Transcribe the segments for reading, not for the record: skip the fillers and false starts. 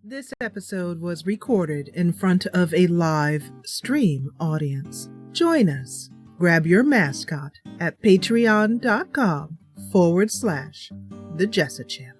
This episode was recorded in front of a live stream audience. Join us. Grab your mascot at patreon.com/the Jessa channel.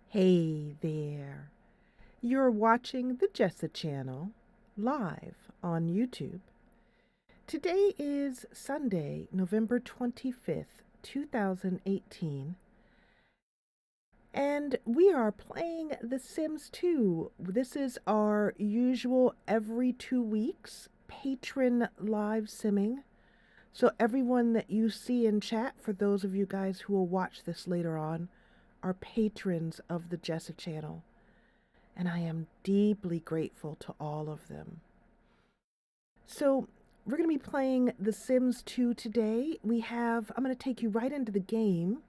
Hey there. You're watching the Jessa channel live on YouTube. Today is Sunday, November 25th, 2018. And we are playing The Sims 2. This is our usual every 2 weeks patron live simming. So everyone that you see in chat, for those of you guys who will watch this later on, are patrons of the Jessa channel. And I am deeply grateful to all of them. So we're going to be playing The Sims 2 today. I'm going to take you right into the game.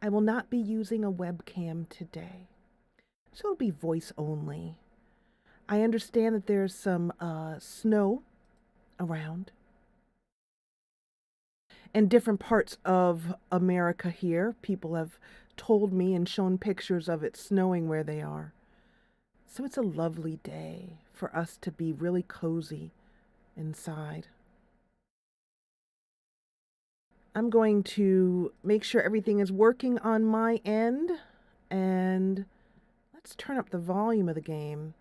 I will not be using a webcam today. So it'll be voice only. I understand that there's some snow around. In different parts of America here, people have told me and shown pictures of it snowing where they are. So it's a lovely day for us to be really cozy inside. I'm going to make sure everything is working on my end, and let's turn up the volume of the game.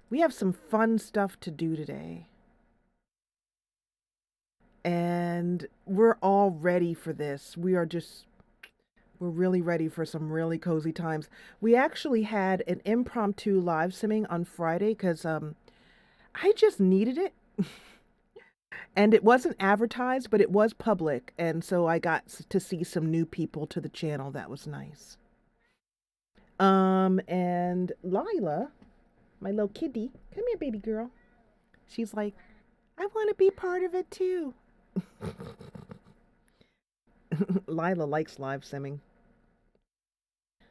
We have some fun stuff to do today. And we're all ready for this. We're really ready for some really cozy times. We actually had an impromptu live simming on Friday because I just needed it. And it wasn't advertised, but it was public. And so I got to see some new people to the channel. That was nice. And Lila, my little kitty, come here, baby girl. She's like, I want to be part of it too. Lila likes live simming.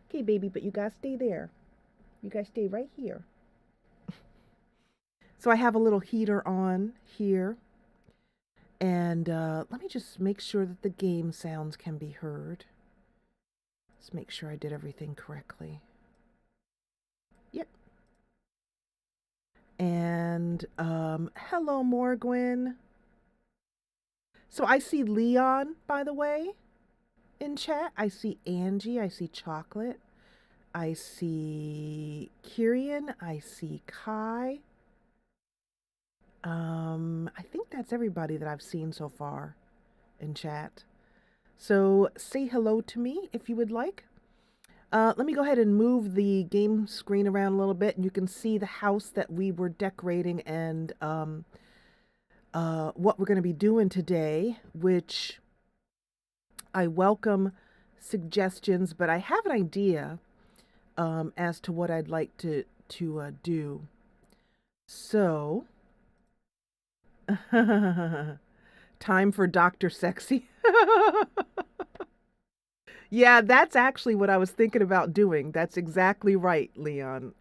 Okay, baby, but you gotta stay there. You gotta stay right here. So I have a little heater on here. And let me just make sure that the game sounds can be heard. Let's make sure I did everything correctly. Yep. And hello, Morgwin. So I see Leon, by the way, in chat. I see Angie. I see Chocolate. I see Kirian. I see Kai. I think that's everybody that I've seen so far in chat. So say hello to me if you would like. Let me go ahead and move the game screen around a little bit, and you can see the house that we were decorating and what we're going to be doing today, which I welcome suggestions, but I have an idea as to what I'd like to do. So, time for Dr. Sexy. Yeah, that's actually what I was thinking about doing. That's exactly right, Leon.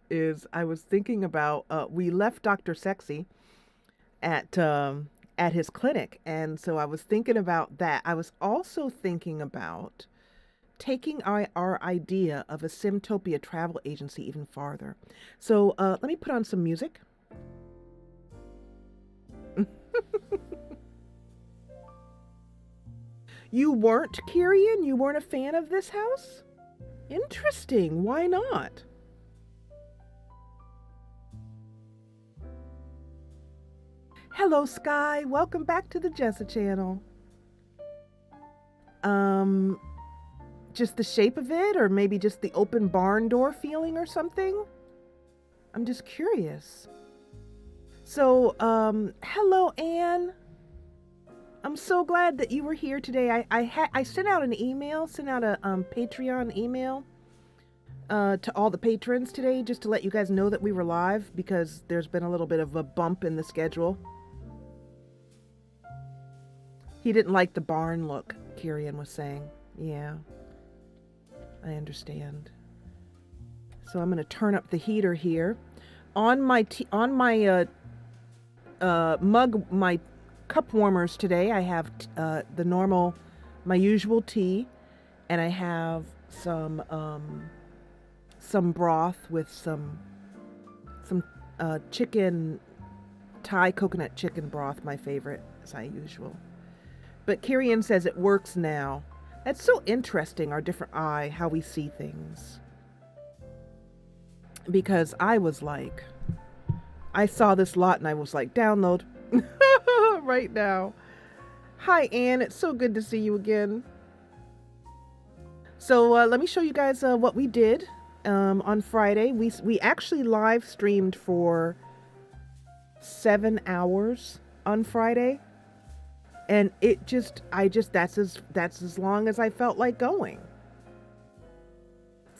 I was thinking about we left Dr. Sexy at his clinic, and so I was thinking about that. I was also thinking about taking our idea of a Simtopia travel agency even farther. So let me put on some music. You weren't, Kirian? You weren't a fan of this house? Interesting. Why not? Hello, Sky. Welcome back to the Jessa channel. Just the shape of it, or maybe just the open barn door feeling or something? I'm just curious. So, hello, Anne. I'm so glad that you were here today. I sent out an email, sent out a Patreon email to all the patrons today, just to let you guys know that we were live, because there's been a little bit of a bump in the schedule. He didn't like the barn look, Kirian was saying. Yeah, I understand. So I'm going to turn up the heater here. On my mug, my cup warmers today, I have the normal, my usual tea, and I have some broth with some chicken, Thai coconut chicken broth, my favorite, as usual. But Kirian says it works now. That's so interesting, our different eye, how we see things. Because I was like, I saw this lot and I was like, download right now. Hi, Anne. It's so good to see you again. So let me show you guys what we did on Friday. We actually live streamed for 7 hours on Friday. And that's as long as I felt like going.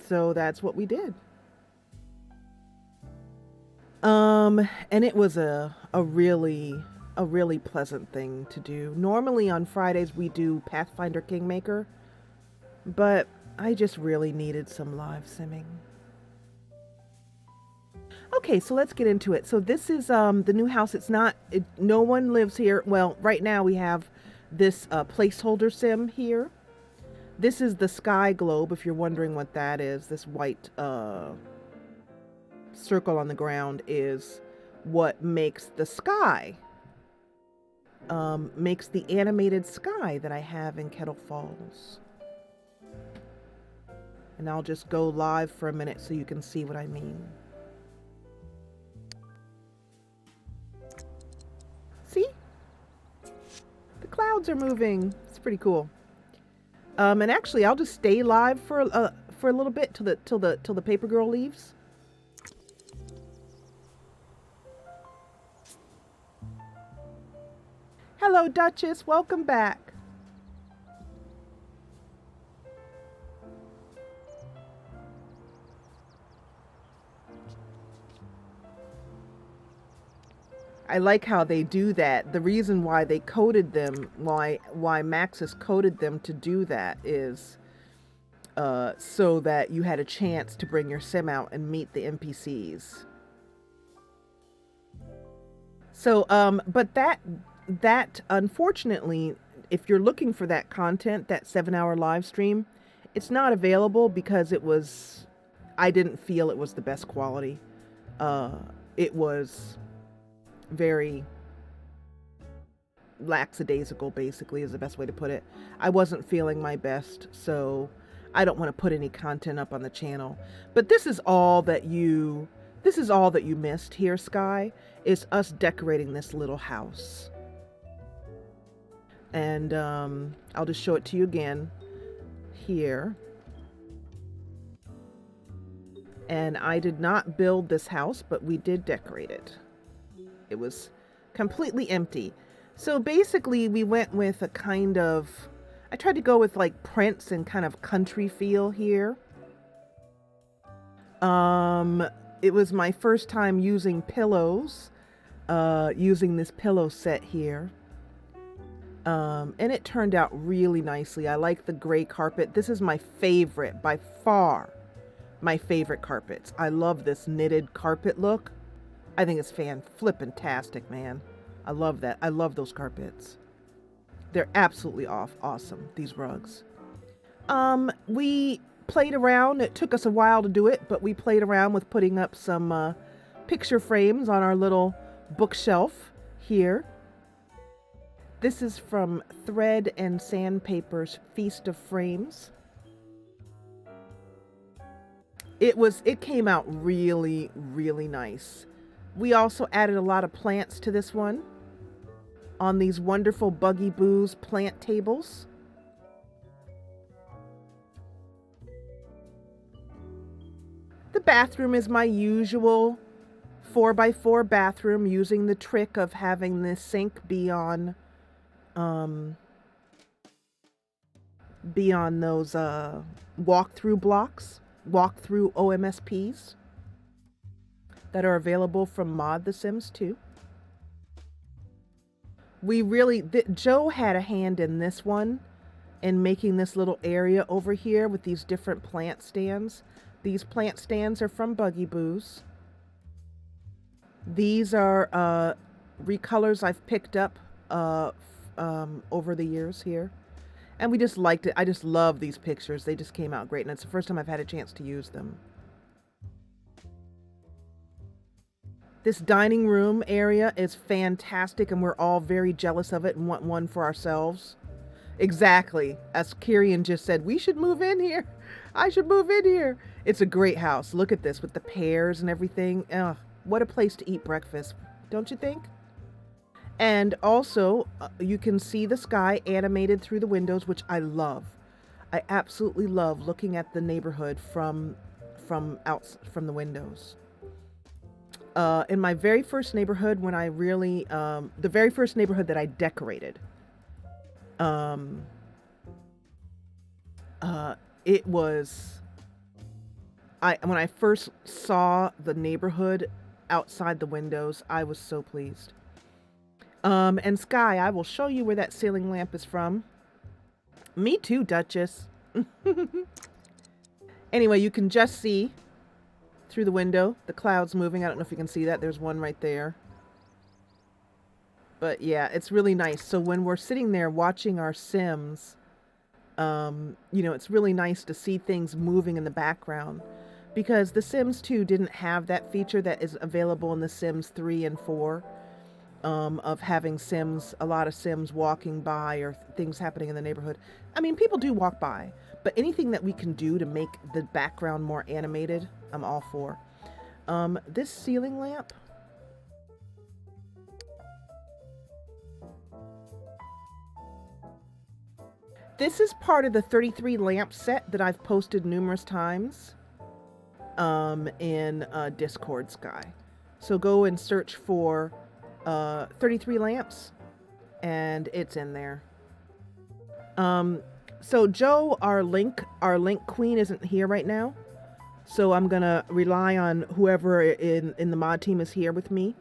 So that's what we did. And it was a really pleasant thing to do. Normally on Fridays we do Pathfinder Kingmaker, but I just really needed some live simming. Okay, so let's get into it. So this is the new house. No one lives here. Well, right now we have this placeholder sim here. This is the sky globe, if you're wondering what that is. This white circle on the ground is what makes the sky, makes the animated sky that I have in Kettle Falls. And I'll just go live for a minute so you can see what I mean. See? The clouds are moving. It's pretty cool. And actually, I'll just stay live for a little bit till the paper girl leaves. Hello, Duchess. Welcome back. I like how they do that. The reason why they coded them, why Maxis coded them to do that is so that you had a chance to bring your sim out and meet the NPCs. So, but that unfortunately, if you're looking for that content, that 7-hour live stream, it's not available because I didn't feel it was the best quality. It was very lackadaisical, basically, is the best way to put it. I wasn't feeling my best, so I don't want to put any content up on the channel. But this is all that you missed here, Sky, is us decorating this little house. And I'll just show it to you again here. And I did not build this house, but we did decorate it. It was completely empty. So basically we went with a kind of, I tried to go with like Prince and kind of country feel here. It was my first time using pillows, using this pillow set here. And it turned out really nicely. I like the gray carpet. This is my favorite, by far, my favorite carpets. I love this knitted carpet look. I think it's fan-flippin-tastic, man. I love that. I love those carpets. They're absolutely awesome, these rugs. We played around. It took us a while to do it, but we played around with putting up some picture frames on our little bookshelf here. This is from Thread and Sandpaper's Feast of Frames. It came out really, really nice. We also added a lot of plants to this one on these wonderful Buggy Boo's plant tables. The bathroom is my usual 4x4 bathroom, using the trick of having the sink be on those walkthrough blocks, walkthrough OMSPs that are available from Mod The Sims 2. Joe had a hand in this one, in making this little area over here with these different plant stands. These plant stands are from Buggy Boo's. These are recolors I've picked up over the years here. And we just liked it. I just love these pictures. They just came out great, and it's the first time I've had a chance to use them. This dining room area is fantastic, and we're all very jealous of it and want one for ourselves. Exactly. As Kyrian just said, we should move in here. I should move in here. It's a great house. Look at this with the pears and everything. Ugh, what a place to eat breakfast, don't you think? And also, you can see the sky animated through the windows, which I love. I absolutely love looking at the neighborhood from the windows. In my very first neighborhood, when I really, the very first neighborhood that I decorated, it was, when I first saw the neighborhood outside the windows, I was so pleased. And Sky, I will show you where that ceiling lamp is from. Me too, Duchess. Anyway, you can just see through the window the clouds moving. I don't know if you can see that. There's one right there. But yeah, it's really nice. So when we're sitting there watching our Sims, you know, it's really nice to see things moving in the background. because The Sims 2 didn't have that feature that is available in The Sims 3 and 4, of having Sims, a lot of Sims walking by or things happening in the neighborhood. I mean, people do walk by, but anything that we can do to make the background more animated, I'm all for. This ceiling lamp, this is part of the 33 lamp set that I've posted numerous times in Discord, Sky. So go and search for 33 lamps, and it's in there. So Joe, our link queen, isn't here right now. So I'm gonna rely on whoever in the mod team is here with me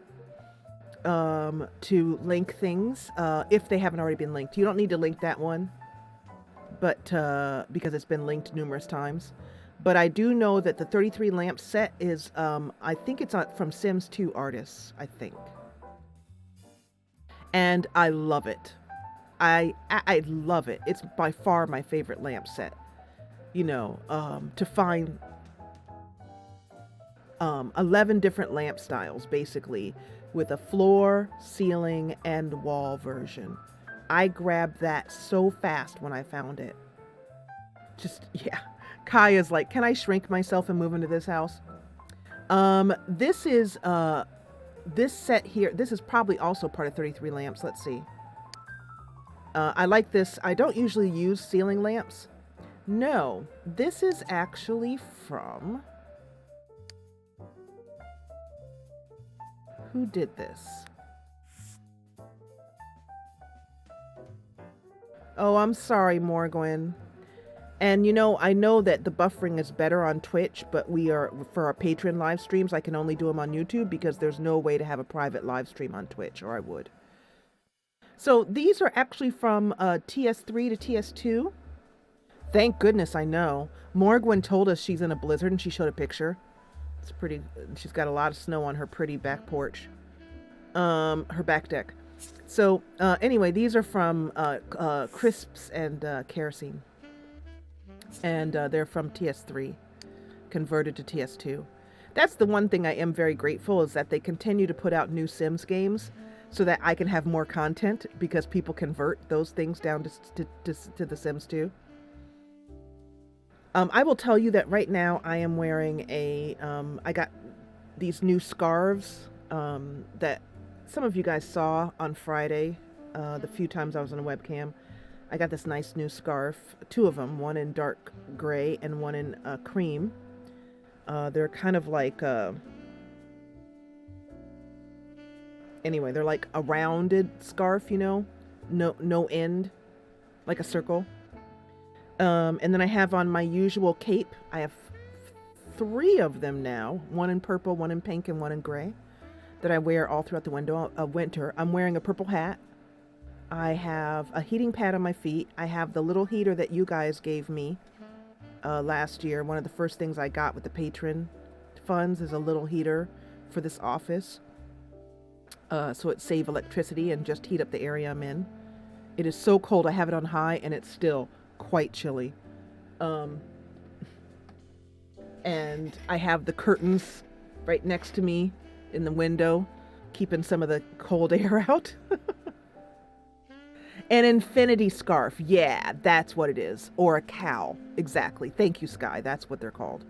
to link things if they haven't already been linked. You don't need to link that one, but because it's been linked numerous times. But I do know that the 33 lamp set is I think it's from Sims 2 artists, I think. And I love it. I love it. It's by far my favorite lamp set. You know, to find 11 different lamp styles, basically, with a floor, ceiling, and wall version. I grabbed that so fast when I found it. Just, yeah. Kaya's like, can I shrink myself and move into this house? This is, this set here, this is probably also part of 33 lamps. Let's see. I like this. I don't usually use ceiling lamps. No, this is actually from... Who did this? Oh, I'm sorry, Morgwin. And you know, I know that the buffering is better on Twitch, but for our Patreon live streams, I can only do them on YouTube because there's no way to have a private live stream on Twitch, or I would. So these are actually from TS3 to TS2. Thank goodness, I know. Morgwin told us she's in a blizzard and she showed a picture. It's pretty, she's got a lot of snow on her pretty back porch. Her back deck. So anyway, these are from Crisps and Kerosene. And they're from TS3, converted to TS2. That's the one thing I am very grateful, is that they continue to put out new Sims games so that I can have more content, because people convert those things down to the Sims 2. I will tell you that right now I am wearing I got these new scarves that some of you guys saw on Friday, the few times I was on a webcam. I got this nice new scarf, two of them, one in dark gray and one in cream. They're kind of like, anyway, they're like a rounded scarf, you know, no end, like a circle. And then I have on my usual cape. I have 3 of them now, one in purple, one in pink, and one in gray, that I wear all throughout the winter. I'm wearing a purple hat. I have a heating pad on my feet. I have the little heater that you guys gave me last year. One of the first things I got with the patron funds is a little heater for this office. So it saves electricity and just heat up the area I'm in. It is so cold. I have it on high and it's still quite chilly. And I have the curtains right next to me in the window, keeping some of the cold air out. An infinity scarf. Yeah, that's what it is. Or a cowl. Exactly. Thank you, Sky. That's what they're called.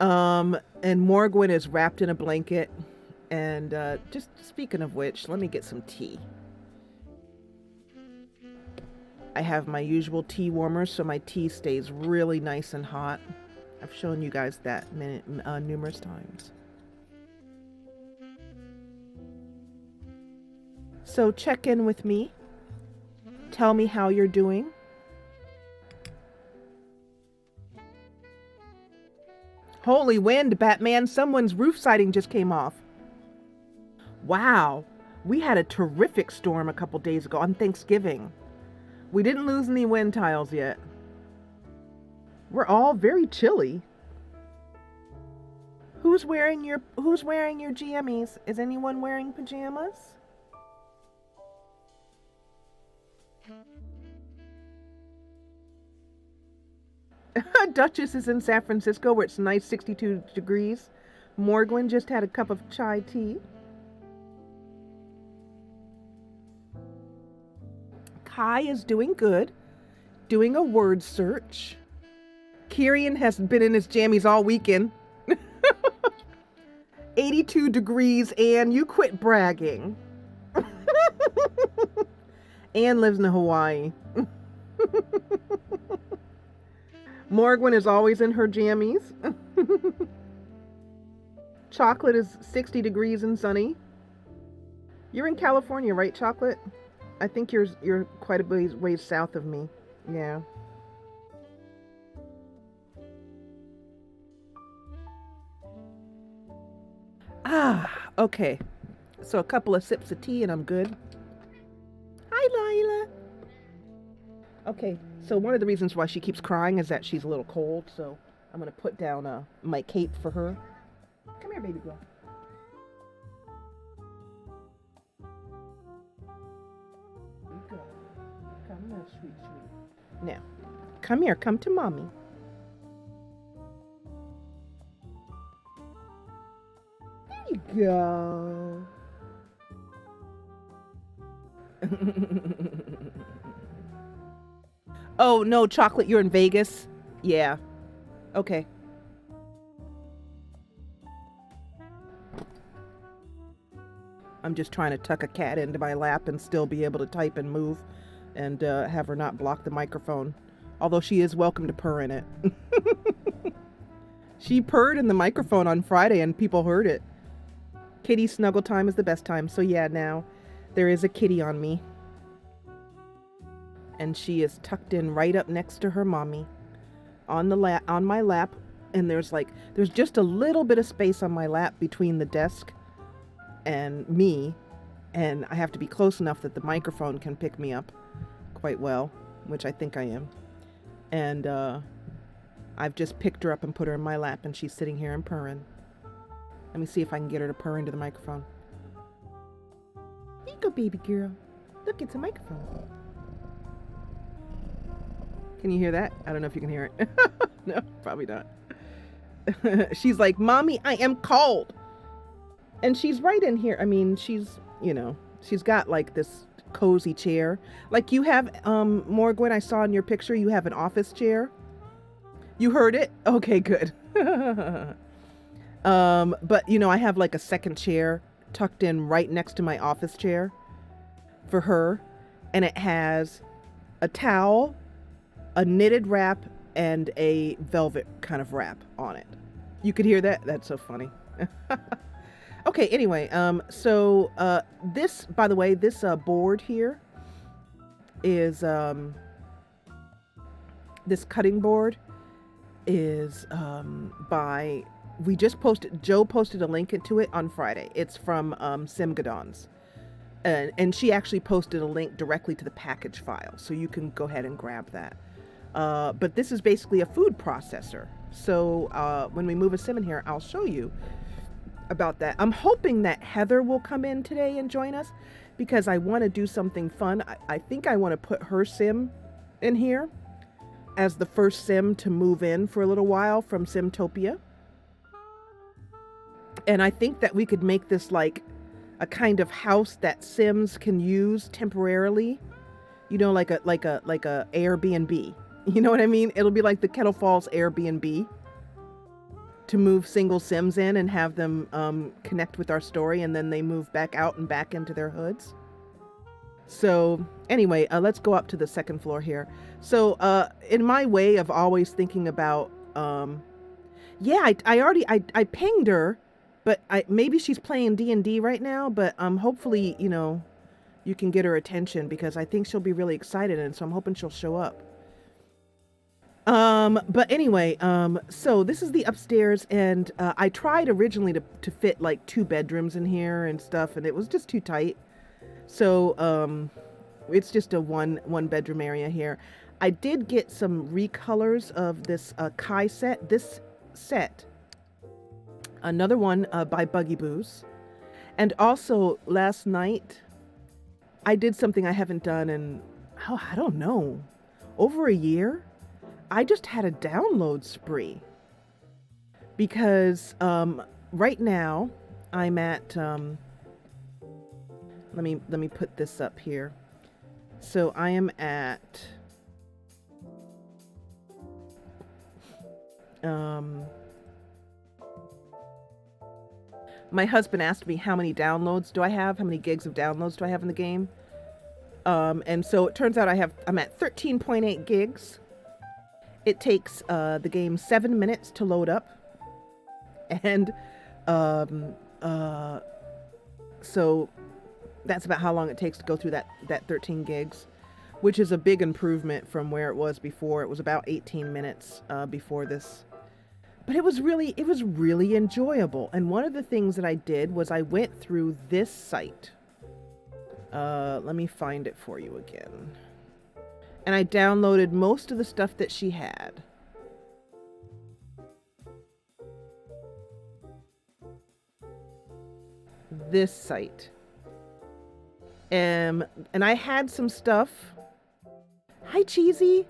And Morgwin is wrapped in a blanket. And just speaking of which, let me get some tea. I have my usual tea warmer, so my tea stays really nice and hot. I've shown you guys that numerous times. So check in with me. Tell me how you're doing. Holy wind, Batman. Someone's roof siding just came off. Wow. We had a terrific storm a couple days ago on Thanksgiving. We didn't lose any wind tiles yet. We're all very chilly. Who's wearing your jammies? Is anyone wearing pajamas? Duchess is in San Francisco where it's nice 62 degrees. Morgwin just had a cup of chai tea. Kai is doing good, doing a word search. Kieran has been in his jammies all weekend. 82 degrees, and you quit bragging. Anne lives in Hawaii. Morgwin is always in her jammies. Chocolate is 60 degrees and sunny. You're in California, right, Chocolate? I think you're quite a ways south of me. Yeah. Okay. So a couple of sips of tea and I'm good. Hi, Lila. Okay, so one of the reasons why she keeps crying is that she's a little cold, so I'm going to put down my cape for her. Come here, baby girl. Here you go. Come here, sweet, sweet. Now, come here. Come to mommy. There you go. Oh, no, Chocolate, you're in Vegas? Yeah. Okay. I'm just trying to tuck a cat into my lap and still be able to type and move and have her not block the microphone. Although she is welcome to purr in it. She purred in the microphone on Friday and people heard it. Kitty snuggle time is the best time. So yeah, now there is a kitty on me. And she is tucked in right up next to her mommy on my lap, and there's just a little bit of space on my lap between the desk and me, and I have to be close enough that the microphone can pick me up quite well, which I think I am. And I've just picked her up and put her in my lap, and she's sitting here and purring. Let me see if I can get her to purr into the microphone. Here you go, baby girl. Look, it's a microphone. Can you hear that? I don't know if you can hear it. No, probably not. She's like, Mommy, I am cold. And she's right in here. I mean, she's got like this cozy chair. Like you have, Morgwin, I saw in your picture, you have an office chair. You heard it? Okay, good. But, I have like a second chair tucked in right next to my office chair for her. And it has a towel, a knitted wrap, and a velvet kind of wrap on it. You could hear that? That's so funny. Okay, anyway, so this, by the way, this board here is, this cutting board is Joe posted a link to it on Friday. It's from Simgadons. And she actually posted a link directly to the package file, so you can go ahead and grab that. But this is basically a food processor. So when we move a sim in here, I'll show you about that. I'm hoping that Heather will come in today and join us because I want to do something fun. I think I want to put her sim in here as the first sim to move in for a little while from Simtopia. And I think that we could make this like a kind of house that Sims can use temporarily, like a Airbnb. You know what I mean? It'll be like the Kettle Falls Airbnb to move single Sims in and have them connect with our story, and then they move back out and back into their hoods. So anyway, let's go up to the second floor here. So in my way of always thinking about, I pinged her, but maybe she's playing D&D right now, but hopefully, you can get her attention because I think she'll be really excited, and so I'm hoping she'll show up. But anyway, so this is the upstairs, and I tried originally to fit like 2 bedrooms in here and stuff, and it was just too tight. So it's just a one bedroom area here. I did get some recolors of this Kai set. This set, another one by Buggy Boos, and also last night I did something I haven't done in I don't know, over a year. I just had a download spree because right now I'm at let me put this up here. So I am at my husband asked me how many downloads do I have, how many gigs of downloads do I have in the game. And so it turns out I'm at 13.8 gigs. It takes the game 7 minutes to load up. And so that's about how long it takes to go through that 13 gigs, which is a big improvement from where it was before. It was about 18 minutes before this. But it was really enjoyable. And one of the things that I did was I went through this site. Let me find it for you again. And I downloaded most of the stuff that she had. This site. And I had some stuff. Hi, Cheesy.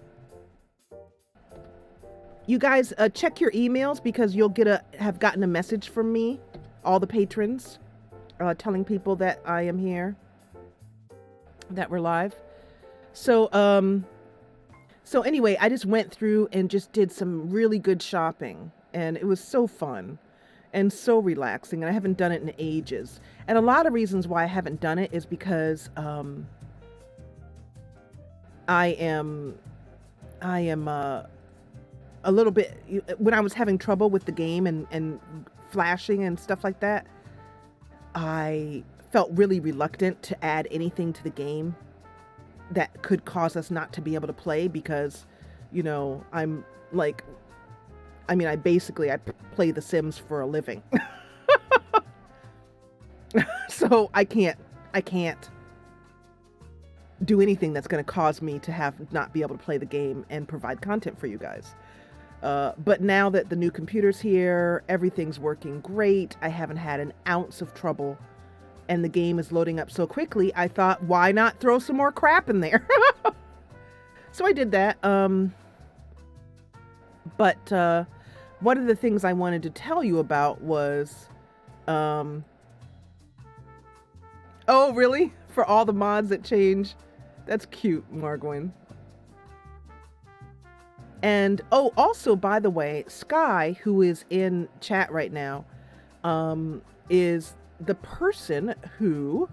You guys check your emails because you'll have gotten a message from me, all the patrons, telling people that I am here, that we're live. So anyway, I just went through and just did some really good shopping, and it was so fun and so relaxing, and I haven't done it in ages. And a lot of reasons why I haven't done it is because I am a little bit, when I was having trouble with the game and flashing and stuff like that, I felt really reluctant to add anything to the game that could cause us not to be able to play because, I'm like, I play The Sims for a living. So I can't do anything that's going to cause me to not be able to play the game and provide content for you guys. But now that the new computer's here, everything's working great. I haven't had an ounce of trouble, and the game is loading up so quickly. I thought, why not throw some more crap in there? So I did that. But one of the things I wanted to tell you about was, oh, really? For all the mods that change? That's cute, Margwin. And, oh, also, by the way, Sky, who is in chat right now, is the person who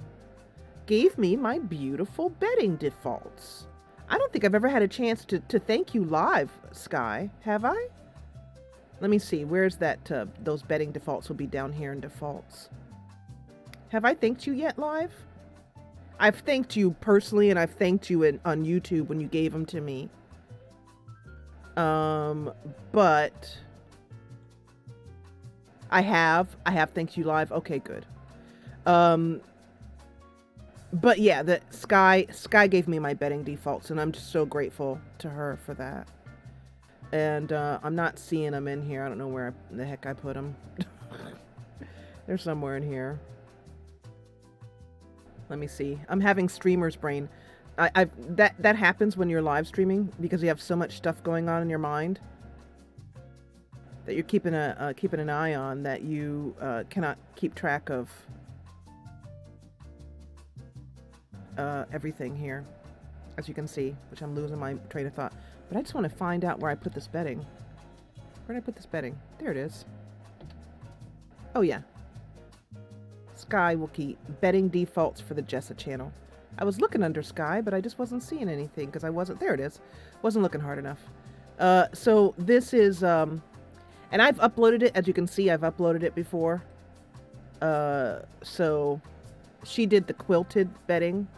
gave me my beautiful bedding defaults. I don't think I've ever had a chance to thank you live, Sky. Have I? Let me see. Where's that? Those bedding defaults will be down here in defaults. Have I thanked you yet live? I've thanked you personally, and I've thanked you on YouTube when you gave them to me. But I have thanked you live. Okay, good. But yeah, the Sky gave me my bedding defaults, and I'm just so grateful to her for that. And I'm not seeing them in here. I don't know where the heck I put them. They're somewhere in here. Let me see. I'm having streamer's brain. That happens when you're live streaming because you have so much stuff going on in your mind that you're keeping an eye on that you cannot keep track of everything here, as you can see, which I'm losing my train of thought. But I just want to find out where I put this bedding. Where did I put this bedding? There it is. Oh yeah. Sky will keep bedding defaults for the Jessa channel. I was looking under Sky, but I just wasn't seeing anything because I wasn't, there it is. Wasn't looking hard enough. So this is, and I've uploaded it, as you can see, I've uploaded it before. So she did the quilted bedding.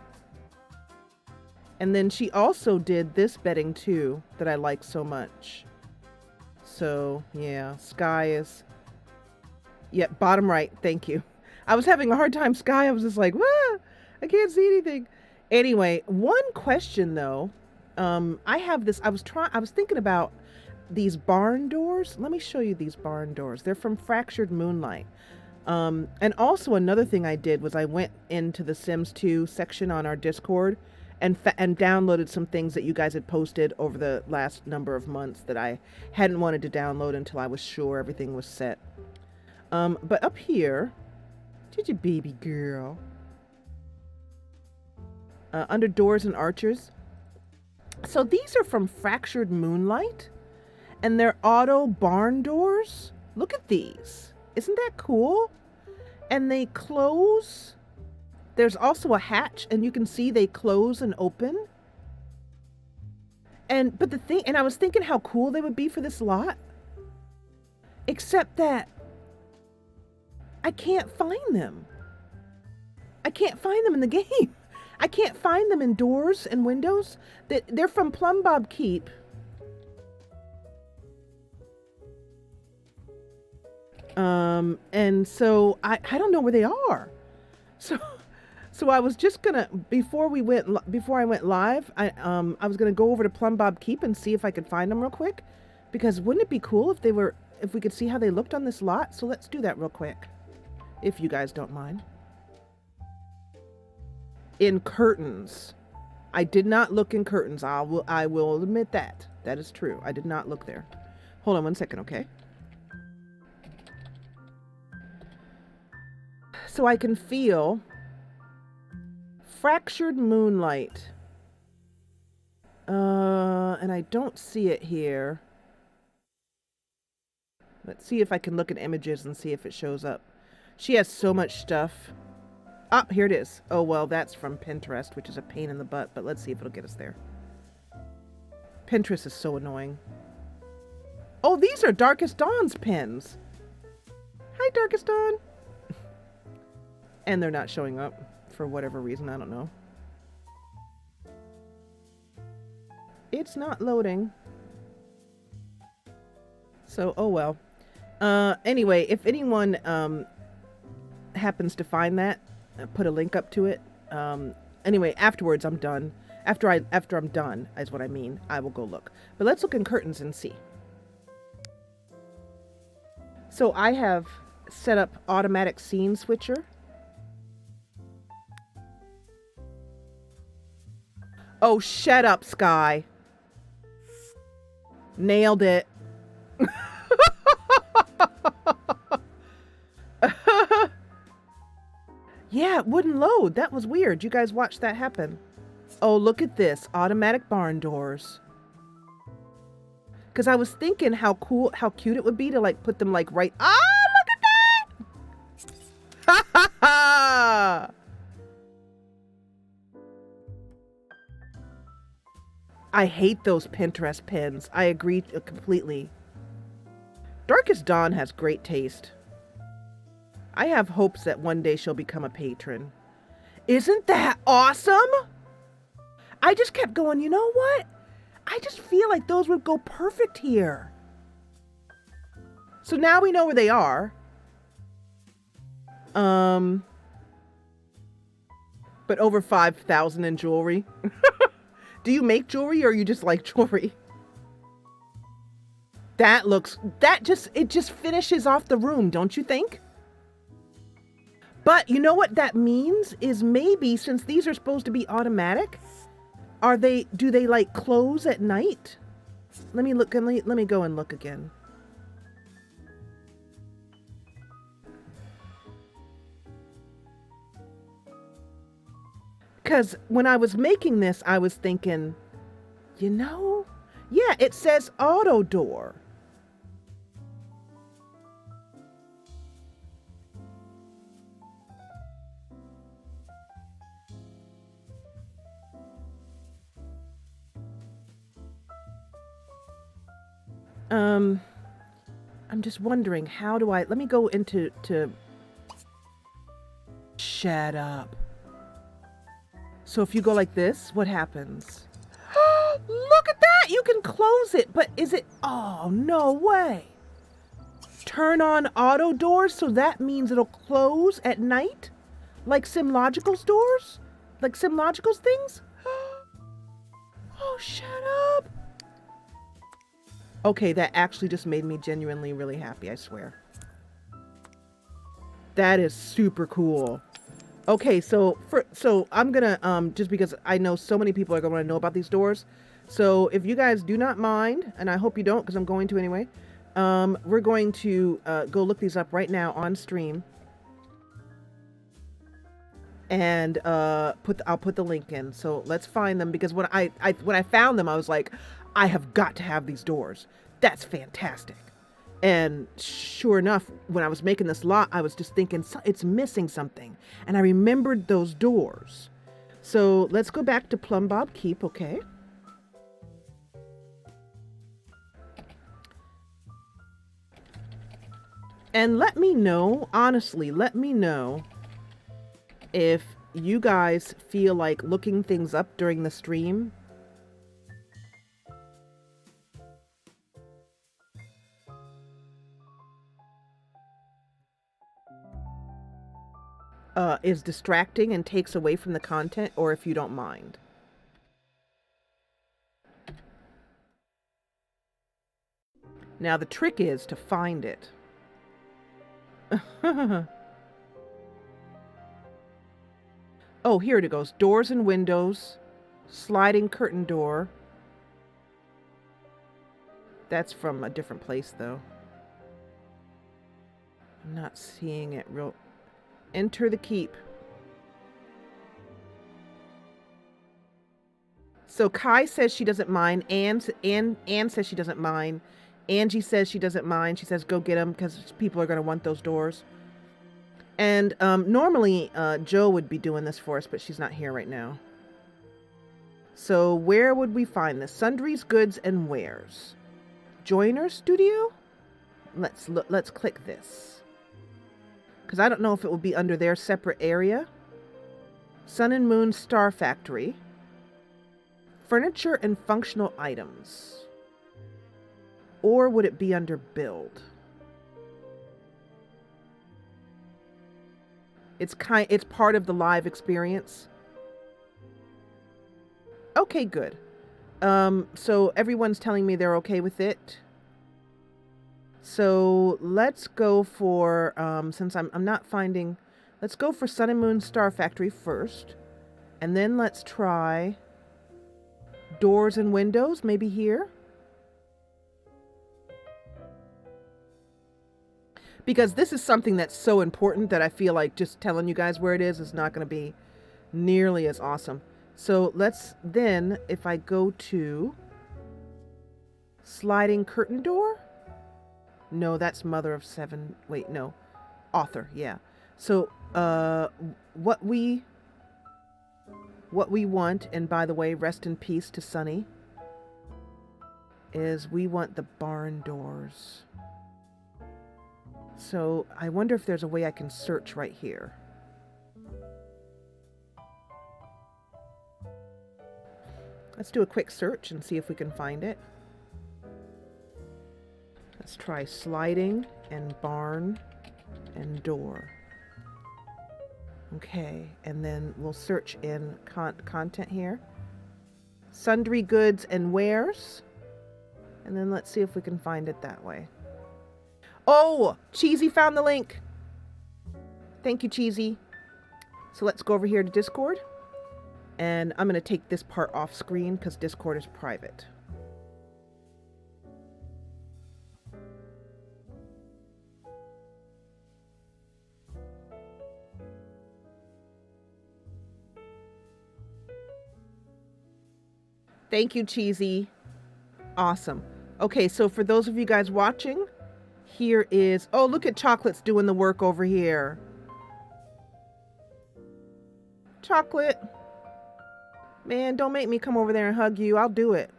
And then she also did this bedding too, that I like so much. So yeah, Sky is, yeah, bottom right, thank you. I was having a hard time, Sky. I was just like, wah, I can't see anything. Anyway, one question though, I have this, I was thinking about these barn doors. Let me show you these barn doors. They're from Fractured Moonlight. And also another thing I did was I went into the Sims 2 section on our Discord and downloaded some things that you guys had posted over the last number of months that I hadn't wanted to download until I was sure everything was set. But up here, did you baby girl? Under doors and archers. So these are from Fractured Moonlight, and they're auto barn doors. Look at these. Isn't that cool? And they close. There's also a hatch, and you can see they close and open. But the thing, and I was thinking how cool they would be for this lot. Except that I can't find them. I can't find them in the game. I can't find them in doors and windows. They're from Plum Bob Keep. And so I don't know where they are. So I was just gonna, before I went live, I was gonna go over to Plum Bob Keep and see if I could find them real quick, because wouldn't it be cool if we could see how they looked on this lot? So let's do that real quick, if you guys don't mind. In curtains, I did not look in curtains. I will admit that. That is true. I did not look there. Hold on one second, okay? So I can feel Fractured Moonlight. And I don't see it here. Let's see if I can look at images and see if it shows up. She has so much stuff. Ah, here it is. Oh, well, that's from Pinterest, which is a pain in the butt, but let's see if it'll get us there. Pinterest is so annoying. Oh, these are Darkest Dawn's pins. Hi, Darkest Dawn. And they're not showing up for whatever reason. I don't know. It's not loading. So, oh well. Anyway, if anyone happens to find that, put a link up to it. Anyway, afterwards I'm done. After I'm done is what I mean. I will go look. But let's look in curtains and see. So I have set up automatic scene switcher. Oh, shut up, Sky. Nailed it. Yeah, it wouldn't load. That was weird. You guys watched that happen. Oh, look at this. Automatic barn doors. Because I was thinking how cute it would be to like put them like right... Ah, look at that! Ha ha ha! I hate those Pinterest pins. I agree completely. Darkest Dawn has great taste. I have hopes that one day she'll become a patron. Isn't that awesome? I just kept going, you know what? I just feel like those would go perfect here. So now we know where they are. But over 5,000 in jewelry. Do you make jewelry or you just like jewelry? It just finishes off the room, don't you think? But you know what that means is maybe since these are supposed to be automatic, do they like close at night? Let me look, let me go and look again. Because when I was making this, I was thinking, you know, yeah, it says auto door. I'm just wondering, how do let me go into, shut up. So if you go like this, what happens? Look at that! You can close it, but is it, oh, no way. Turn on auto doors, so that means it'll close at night? Like SimLogical's doors? Like SimLogical's things? Oh, shut up. Okay, that actually just made me genuinely really happy, I swear. That is super cool. Okay, so I'm gonna just because I know so many people are gonna want to know about these doors. So if you guys do not mind, and I hope you don't, because I'm going to anyway, we're going to go look these up right now on stream, and I'll put the link in. So let's find them, because when I found them, I was like, I have got to have these doors. That's fantastic. And sure enough, when I was making this lot, I was just thinking it's missing something, and I remembered those doors. So let's go back to Plum Bob Keep, okay? And let me know, honestly, let me know if you guys feel like looking things up during the stream. Is distracting and takes away from the content, or if you don't mind. Now the trick is to find it. Oh, here it goes. Doors and windows. Sliding curtain door. That's from a different place, though. I'm not seeing it real. Enter the keep. So Kai says she doesn't mind. Anne says she doesn't mind. Angie says she doesn't mind. She says go get them because people are going to want those doors. And normally Joe would be doing this for us, but she's not here right now. So where would we find this? Sundries, goods, and wares. Joiner Studio? Let's click this. Because I don't know if it will be under their separate area. Sun and Moon Star Factory. Furniture and functional items. Or would it be under build? It's part of the live experience. Okay, good. So everyone's telling me they're okay with it. So let's go for since I'm not finding, let's go for Sun and Moon Star Factory first. And then let's try doors and windows, maybe here. Because this is something that's so important that I feel like just telling you guys where it is not going to be nearly as awesome. So let's then, if I go to sliding curtain door. No, that's Mother of Seven. Wait, no. Author, yeah. So what we want, and by the way, rest in peace to Sunny, is we want the barn doors. So I wonder if there's a way I can search right here. Let's do a quick search and see if we can find it. Let's try sliding and barn and door. Okay, and then we'll search in content here. Sundry goods and wares. And then let's see if we can find it that way. Oh, Cheesy found the link. Thank you, Cheesy. So let's go over here to Discord. And I'm going to take this part off screen because Discord is private. Thank you, Cheesy. Awesome. Okay, so for those of you guys watching, here is... Oh, look at Chocolate's doing the work over here. Chocolate. Man, don't make me come over there and hug you. I'll do it.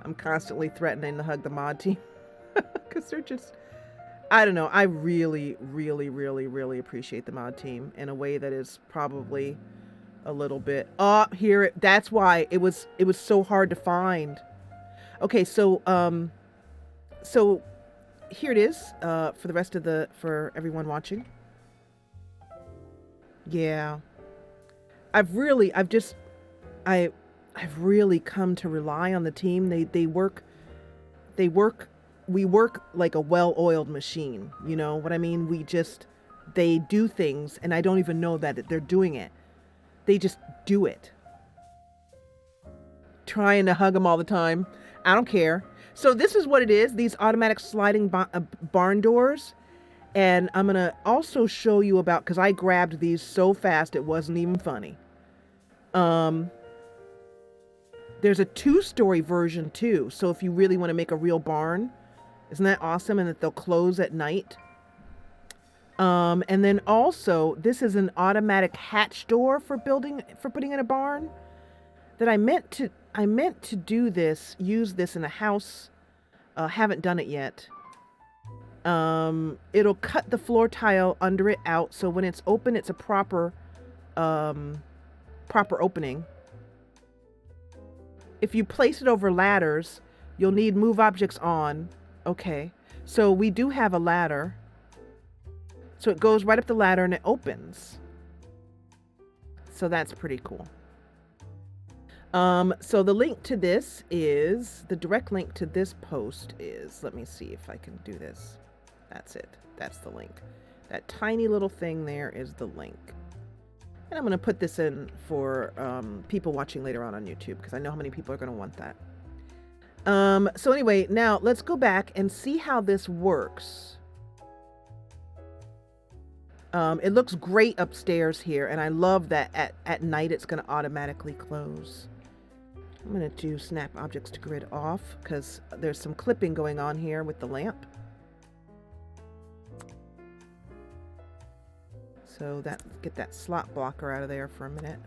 I'm constantly threatening to hug the mod team. Because they're just... I don't know. I really, really, really, really appreciate the mod team in a way that is probably... a little bit here. That's why it was so hard to find. Okay, so so here it is for the rest of for everyone watching. Yeah, I've really come to rely on the team. They work we work like a well-oiled machine. You know what I mean? They do things and I don't even know that they're doing it. They just do it. Trying to hug them all the time. I don't care. So this is what it is. These automatic sliding barn doors. And I'm going to also show you about, because I grabbed these so fast it wasn't even funny. There's a 2-story version too. So if you really want to make a real barn, isn't that awesome? And that they'll close at night. And then also, this is an automatic hatch door for putting in a barn. That I meant to use this in a house. Haven't done it yet. It'll cut the floor tile under it out, so when it's open, it's a proper opening. If you place it over ladders, you'll need move objects on. Okay, so we do have a ladder. So it goes right up the ladder and it opens. So that's pretty cool. So the link to this is, the direct link to this post is, let me see if I can do this. That's it. That's the link. That tiny little thing there is the link. And I'm going to put this in for people watching later on YouTube, because I know how many people are going to want that. So anyway, now let's go back and see how this works. It looks great upstairs here, and I love that at night it's going to automatically close. I'm going to do snap objects to grid off because there's some clipping going on here with the lamp. So get that slot blocker out of there for a minute.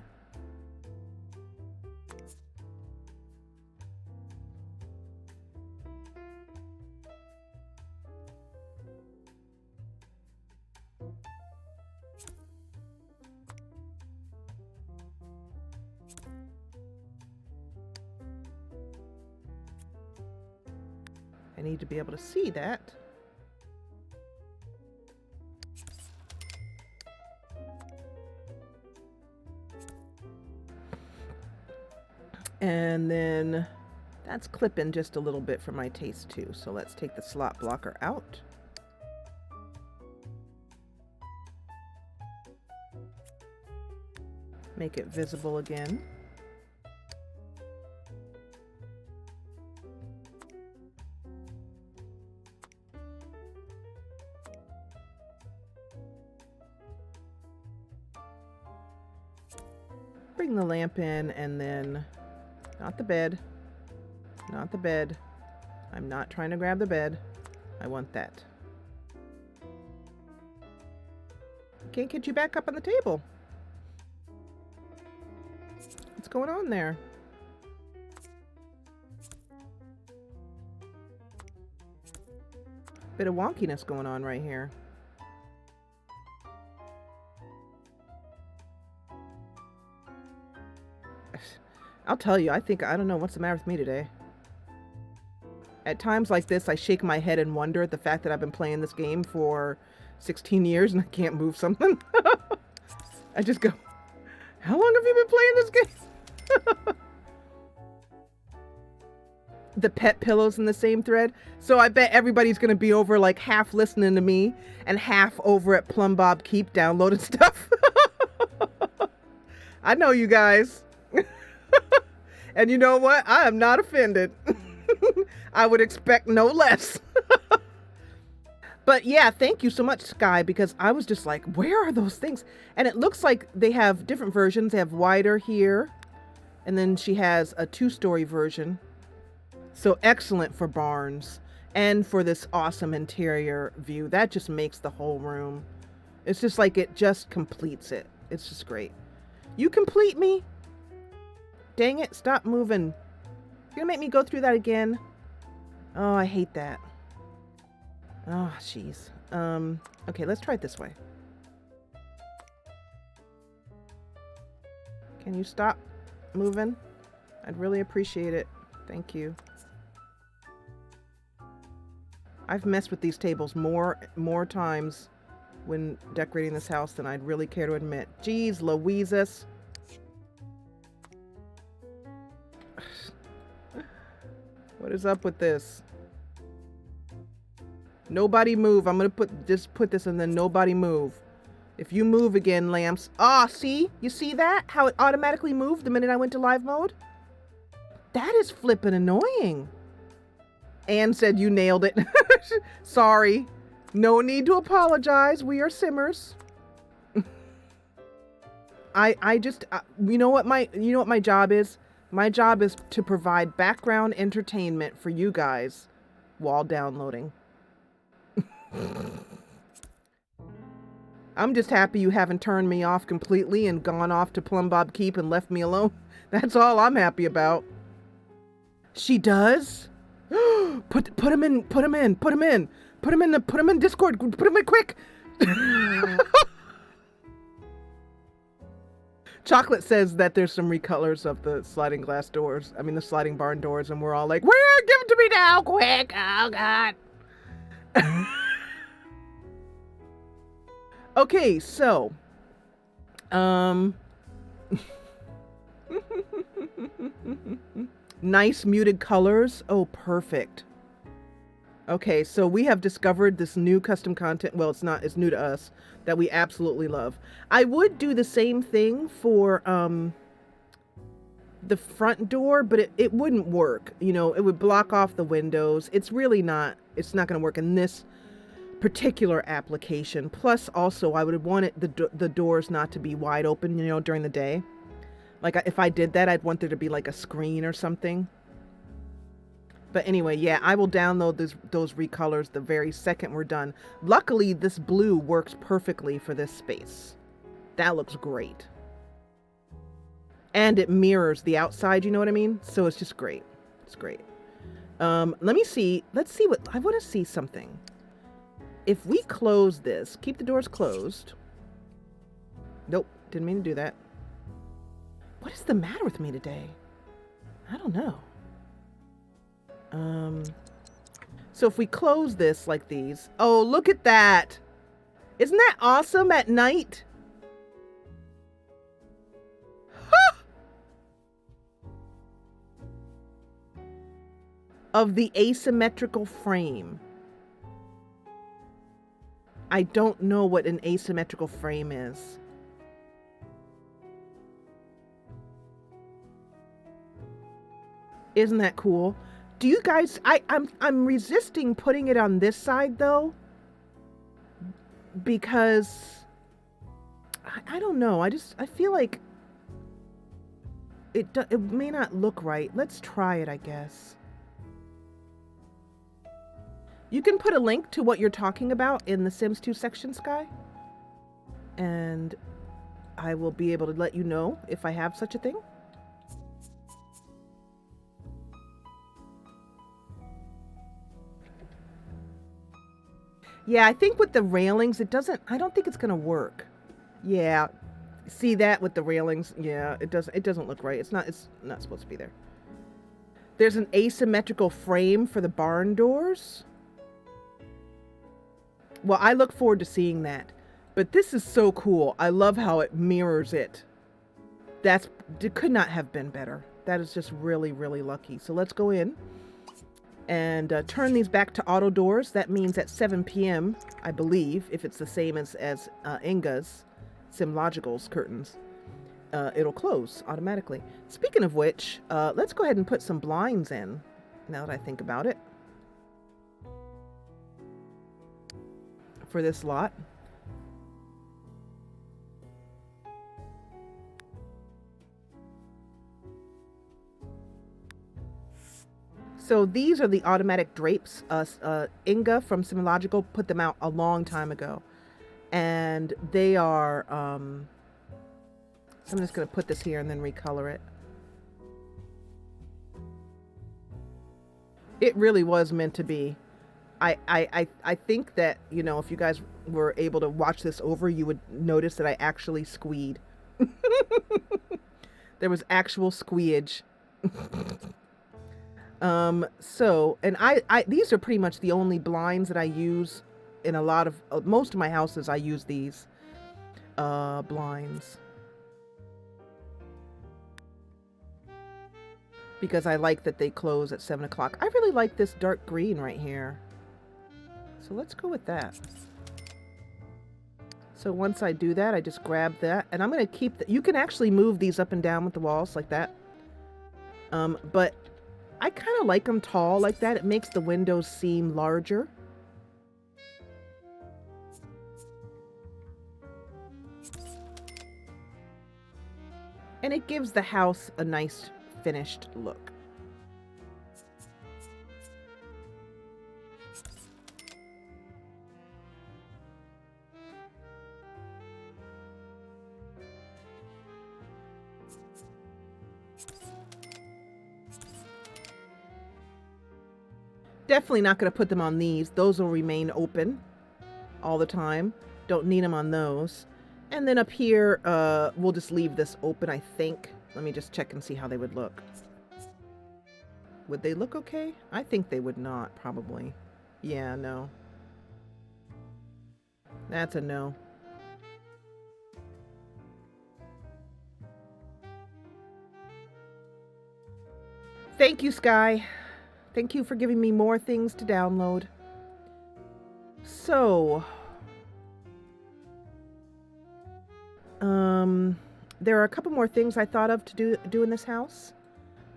I need to be able to see that. And then that's clipping just a little bit for my taste too. So let's take the slot blocker out. Make it visible again. Bring the lamp in, and then not the bed, not the bed. I'm not trying to grab the bed. I want that. Can't get you back up on the table. What's going on there? Bit of wonkiness going on right here. I'll tell you, I don't know what's the matter with me today. At times like this, I shake my head and wonder at the fact that I've been playing this game for 16 years and I can't move something. I just go, how long have you been playing this game? The pet pillows in the same thread. So I bet everybody's going to be over like half listening to me and half over at Plum Bob Keep downloading stuff. I know you guys. And you know what? I am not offended. I would expect no less. But yeah, thank you so much, Sky, because I was just like, where are those things? And it looks like they have different versions. They have wider here, and then she has a 2-story version. So excellent for barns and for this awesome interior view. That just makes the whole room. It's just like it just completes it. It's just great. You complete me? Dang it, stop moving. You're gonna make me go through that again? Oh, I hate that. Oh, jeez. Okay, let's try it this way. Can you stop moving? I'd really appreciate it. Thank you. I've messed with these tables more times when decorating this house than I'd really care to admit. Jeez, Louises. What is up with this? Nobody move. I'm gonna put this and then nobody move. If you move again, lamps. Ah, see? You see that? How it automatically moved the minute I went to live mode? That is flippin' annoying. Anne said you nailed it. Sorry. No need to apologize. We are simmers. I just you know what my job is? My job is to provide background entertainment for you guys while downloading. I'm just happy you haven't turned me off completely and gone off to Plumbob Keep and left me alone. That's all I'm happy about. She does? Put him in Discord. Put him in quick. Chocolate says that there's some recolors of the sliding glass doors. I mean, the sliding barn doors, and we're all like, "Where? Give it to me now, quick! Oh God." Okay, so, nice muted colors. Oh, perfect. Okay, so we have discovered this new custom content. Well, it's new to us, that we absolutely love. I would do the same thing for the front door, but it wouldn't work. You know, it would block off the windows. It's not going to work in this particular application. Plus, also, I would want the doors not to be wide open, you know, during the day. Like, if I did that, I'd want there to be like a screen or something. But anyway, yeah, I will download those recolors the very second we're done. Luckily, this blue works perfectly for this space. That looks great. And it mirrors the outside, you know what I mean? So it's just great. It's great. Let me see. Let's see I want to see something. If we close this, keep the doors closed. Nope, didn't mean to do that. What is the matter with me today? I don't know. So if we close this like these, oh, look at that. Isn't that awesome at night? Of the asymmetrical frame. I don't know what an asymmetrical frame is. Isn't that cool? Do you guys, I'm resisting putting it on this side though, because I don't know. I feel like it may not look right. Let's try it, I guess. You can put a link to what you're talking about in the Sims 2 section, Sky, and I will be able to let you know if I have such a thing. Yeah, I think with the railings, I don't think it's going to work. Yeah. See that with the railings? Yeah, it doesn't look right. It's not supposed to be there. There's an asymmetrical frame for the barn doors. Well, I look forward to seeing that. But this is so cool. I love how it mirrors it. It could not have been better. That is just really, really lucky. So let's go in and turn these back to auto doors. That means at 7 p.m., I believe, if it's the same as Inga's SimLogical's curtains, it'll close automatically. Speaking of which, let's go ahead and put some blinds in, now that I think about it, for this lot. So these are the automatic drapes. Inga from SimLogical put them out a long time ago. And they are, I'm just going to put this here and then recolor it. It really was meant to be. I think that, you know, if you guys were able to watch this over, you would notice that I actually squeed. There was actual squeege. So, and these are pretty much the only blinds that I use in a lot of, most of my houses. I use these, blinds. Because I like that they close at 7 o'clock. I really like this dark green right here. So let's go with that. So once I do that, I just grab that, and I'm going to keep you can actually move these up and down with the walls like that. But I kind of like them tall like that. It makes the windows seem larger. And it gives the house a nice finished look. Definitely not going to put them on these. Those will remain open all the time. Don't need them on those. And then up here, we'll just leave this open, I think. Let me just check and see how they would look. Would they look okay? I think they would not, probably. Yeah, no. That's a no. Thank you, Sky. Thank you for giving me more things to download. So, there are a couple more things I thought of to do in this house.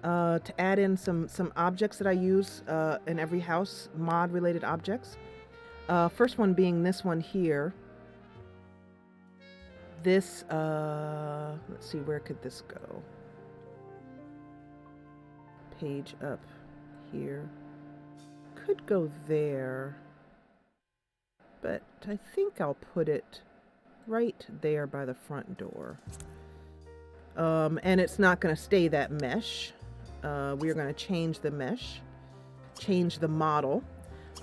To add in some objects that I use in every house, mod-related objects. First one being this one here. This, let's see, where could this go? Page up here. Could go there. But I think I'll put it right there by the front door. And it's not going to stay that mesh. We're going to change the mesh, change the model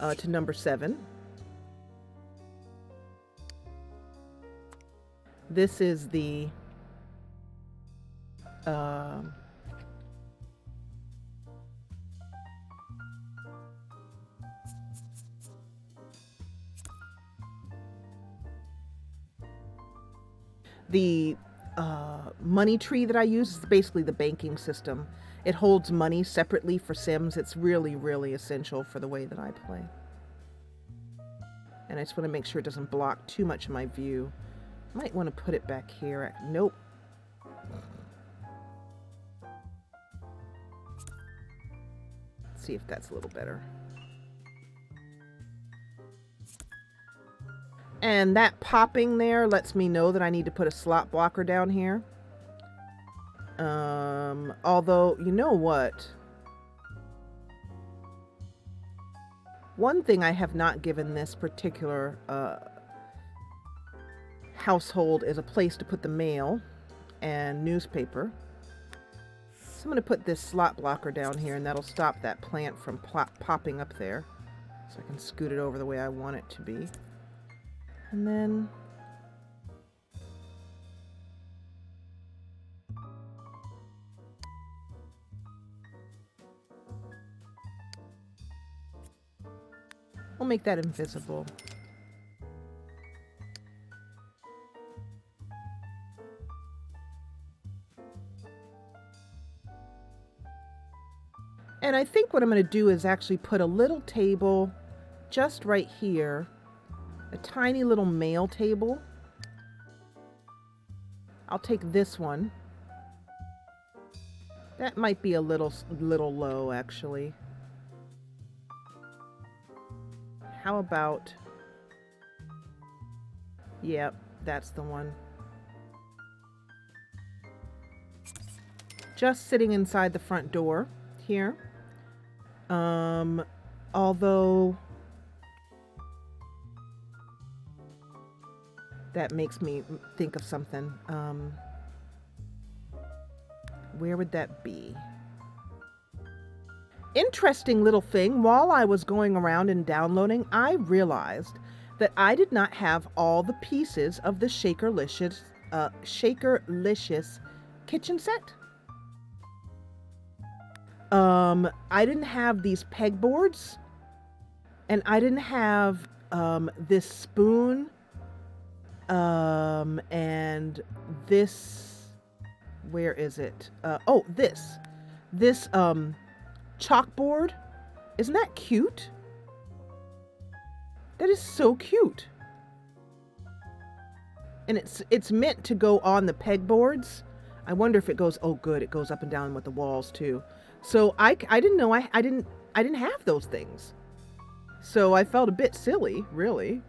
to number 7. This is the money tree that I use. Is basically the banking system. It holds money separately for Sims. It's really, really essential for the way that I play. And I just want to make sure it doesn't block too much of my view. Might want to put it back here. Nope. Let's see if that's a little better. And that popping there lets me know that I need to put a slot blocker down here. Although, you know what? One thing I have not given this particular household is a place to put the mail and newspaper. So I'm going to put this slot blocker down here, and that'll stop that plant from popping up there. So I can scoot it over the way I want it to be. And then we'll make that invisible. And I think what I'm going to do is actually put a little table just right here. A tiny little mail table. I'll take this one. That might be a little low, actually. How about... Yep, that's the one. Just sitting inside the front door here. Although... that makes me think of something. Where would that be? Interesting little thing. While I was going around and downloading, I realized that I did not have all the pieces of the Shakerlicious kitchen set. I didn't have these pegboards, and I didn't have this spoon. And this, where is it? Oh, this chalkboard. Isn't that cute? That is so cute. And it's meant to go on the pegboards. I wonder if it goes, oh good, it goes up and down with the walls too. So I didn't know I didn't have those things. So I felt a bit silly, really.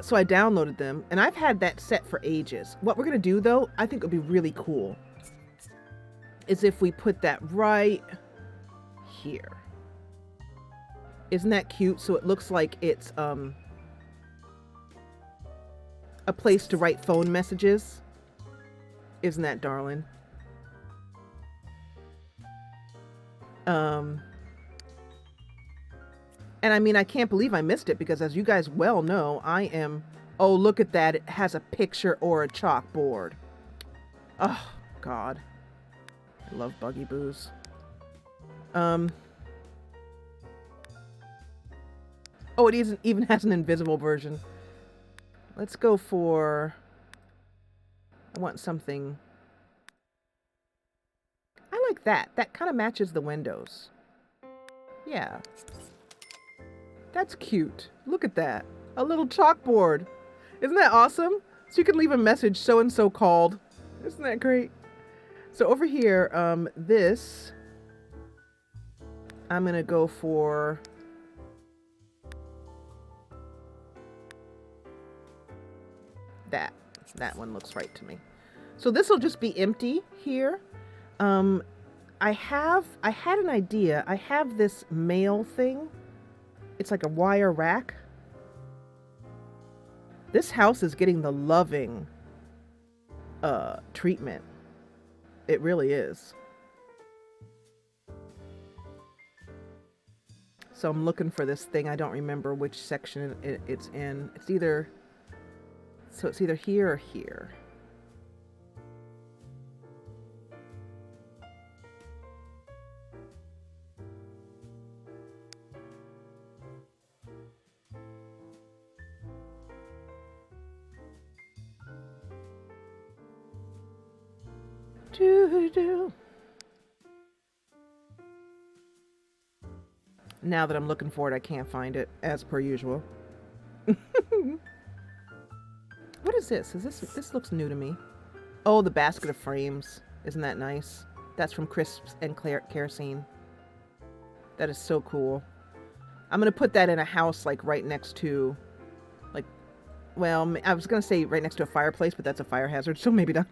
So I downloaded them, and I've had that set for ages. What we're gonna do though, I think would be really cool, is if we put that right here. Isn't that cute? So it looks like it's a place to write phone messages. Isn't that darling? And I mean, I can't believe I missed it because, as you guys well know, I am... Oh, look at that. It has a picture or a chalkboard. Oh, God. I love Buggy Boos. Oh, it even has an invisible version. Let's go for... I want something... I like that. That kind of matches the windows. Yeah. That's cute. Look at that. A little chalkboard. Isn't that awesome? So you can leave a message, so-and-so called. Isn't that great? So over here, this... I'm going to go for... That one looks right to me. So this will just be empty here. I had an idea. I have this mail thing. It's like a wire rack. This house is getting the loving treatment. It really is. So I'm looking for this thing. I don't remember which section it's in. It's either here or here. Now that I'm looking for it, I can't find it, as per usual. What is this? This looks new to me. Oh, the basket of frames. Isn't that nice? That's from Crisps and Kerosene. That is so cool. I'm going to put that in a house, like, right next to, like, well, I was going to say right next to a fireplace, but that's a fire hazard, so maybe not.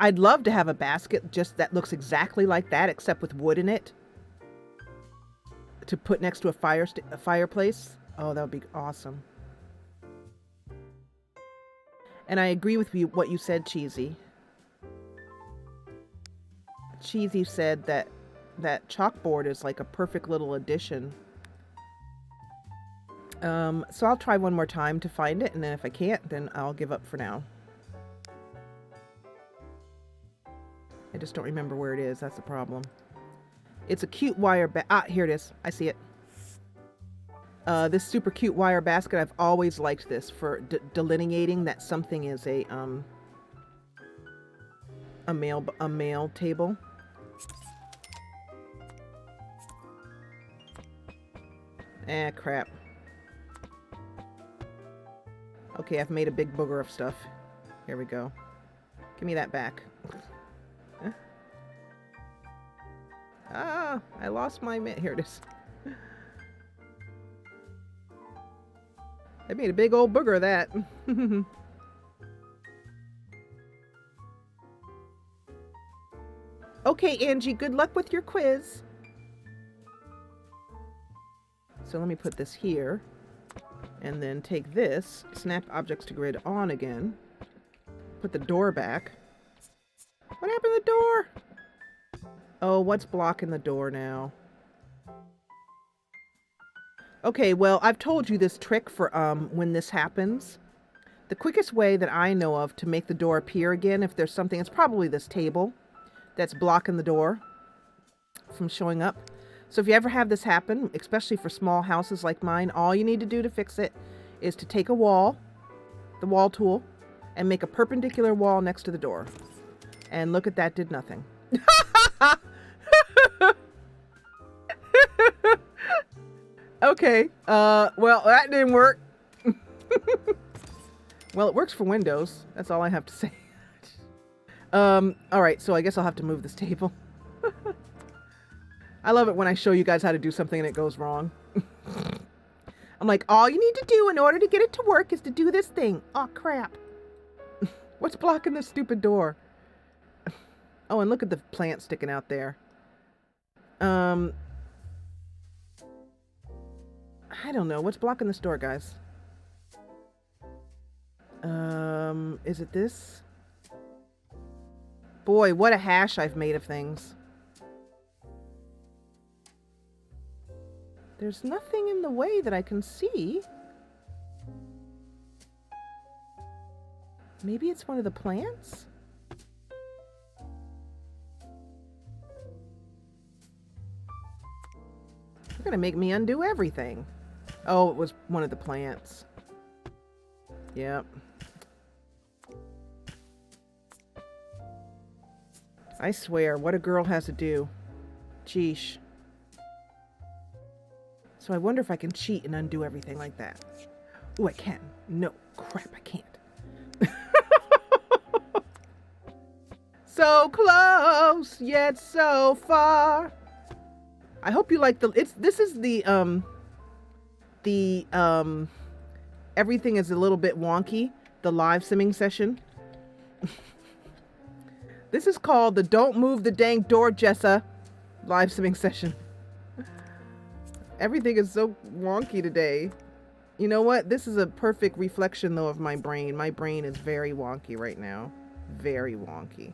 I'd love to have a basket just that looks exactly like that, except with wood in it, to put next to a fireplace. Oh, that would be awesome. And I agree with you what you said, Cheesy. Cheesy said that chalkboard is like a perfect little addition. So I'll try one more time to find it, and then if I can't, then I'll give up for now. I just don't remember where it is. That's the problem. It's a cute wire here it is. I see it. This super cute wire basket. I've always liked this for delineating that something is a mail table. Crap. Okay, I've made a big booger of stuff. Here we go. Give me that back. Ah, I lost my here it is. I made a big old booger of that. Okay, Angie, good luck with your quiz. So let me put this here, and then take this, snap objects to grid on again, put the door back. What happened to the door? Oh, what's blocking the door now? Okay, well, I've told you this trick for when this happens. The quickest way that I know of to make the door appear again, if there's something, it's probably this table that's blocking the door from showing up. So if you ever have this happen, especially for small houses like mine, all you need to do to fix it is to take a wall, the wall tool, and make a perpendicular wall next to the door. And look at that, did nothing. Okay. Well, that didn't work. Well, it works for Windows. That's all I have to say. All right. So I guess I'll have to move this table. I love it when I show you guys how to do something and it goes wrong. I'm like, all you need to do in order to get it to work is to do this thing. Oh, crap. What's blocking this stupid door? Oh, and look at the plant sticking out there. I don't know. What's blocking this door, guys? Is it this? Boy, what a hash I've made of things. There's nothing in the way that I can see. Maybe it's one of the plants? You're gonna make me undo everything. Oh, it was one of the plants. Yep. I swear, what a girl has to do. Sheesh. So I wonder if I can cheat and undo everything like that. Oh, I can. No, crap, I can't. So close, yet so far. I hope you like this is the everything is a little bit wonky, the live simming session. This is called the Don't Move the Dang Door, Jessa live simming session. Everything is so wonky today. You know what? This is a perfect reflection, though, of my brain. My brain is very wonky right now. Very wonky.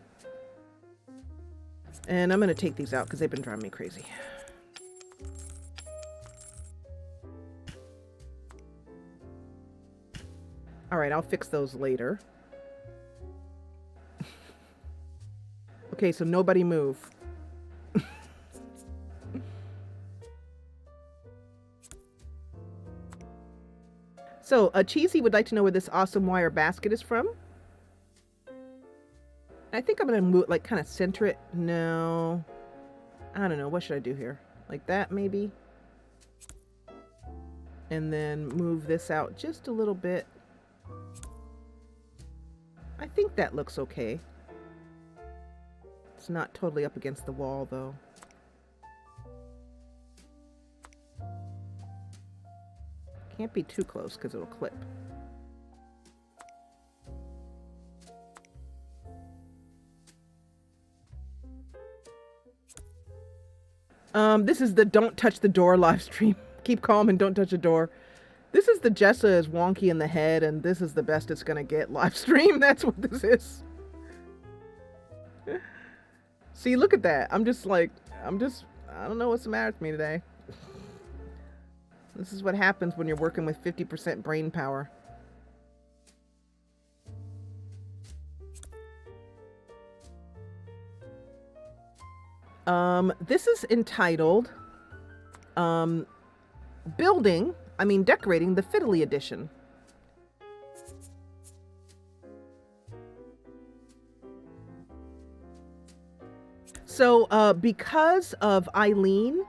And I'm going to take these out because they've been driving me crazy. All right, I'll fix those later. Okay, so nobody move. So, Cheesy would like to know where this awesome wire basket is from. I think I'm going to move, like, kind of center it. No. I don't know. What should I do here? Like that, maybe? And then move this out just a little bit. I think that looks okay. It's not totally up against the wall, though. Can't be too close because it'll clip. This is the Don't Touch the Door live stream. Keep calm and don't touch the door. This is the Jessa is wonky in the head, and this is the best it's gonna get live stream. That's what this is. See, look at that. I don't know what's the matter with me today. This is what happens when you're working with 50% brain power. This is entitled, Decorating the Fiddly Edition. So, because of Eileen,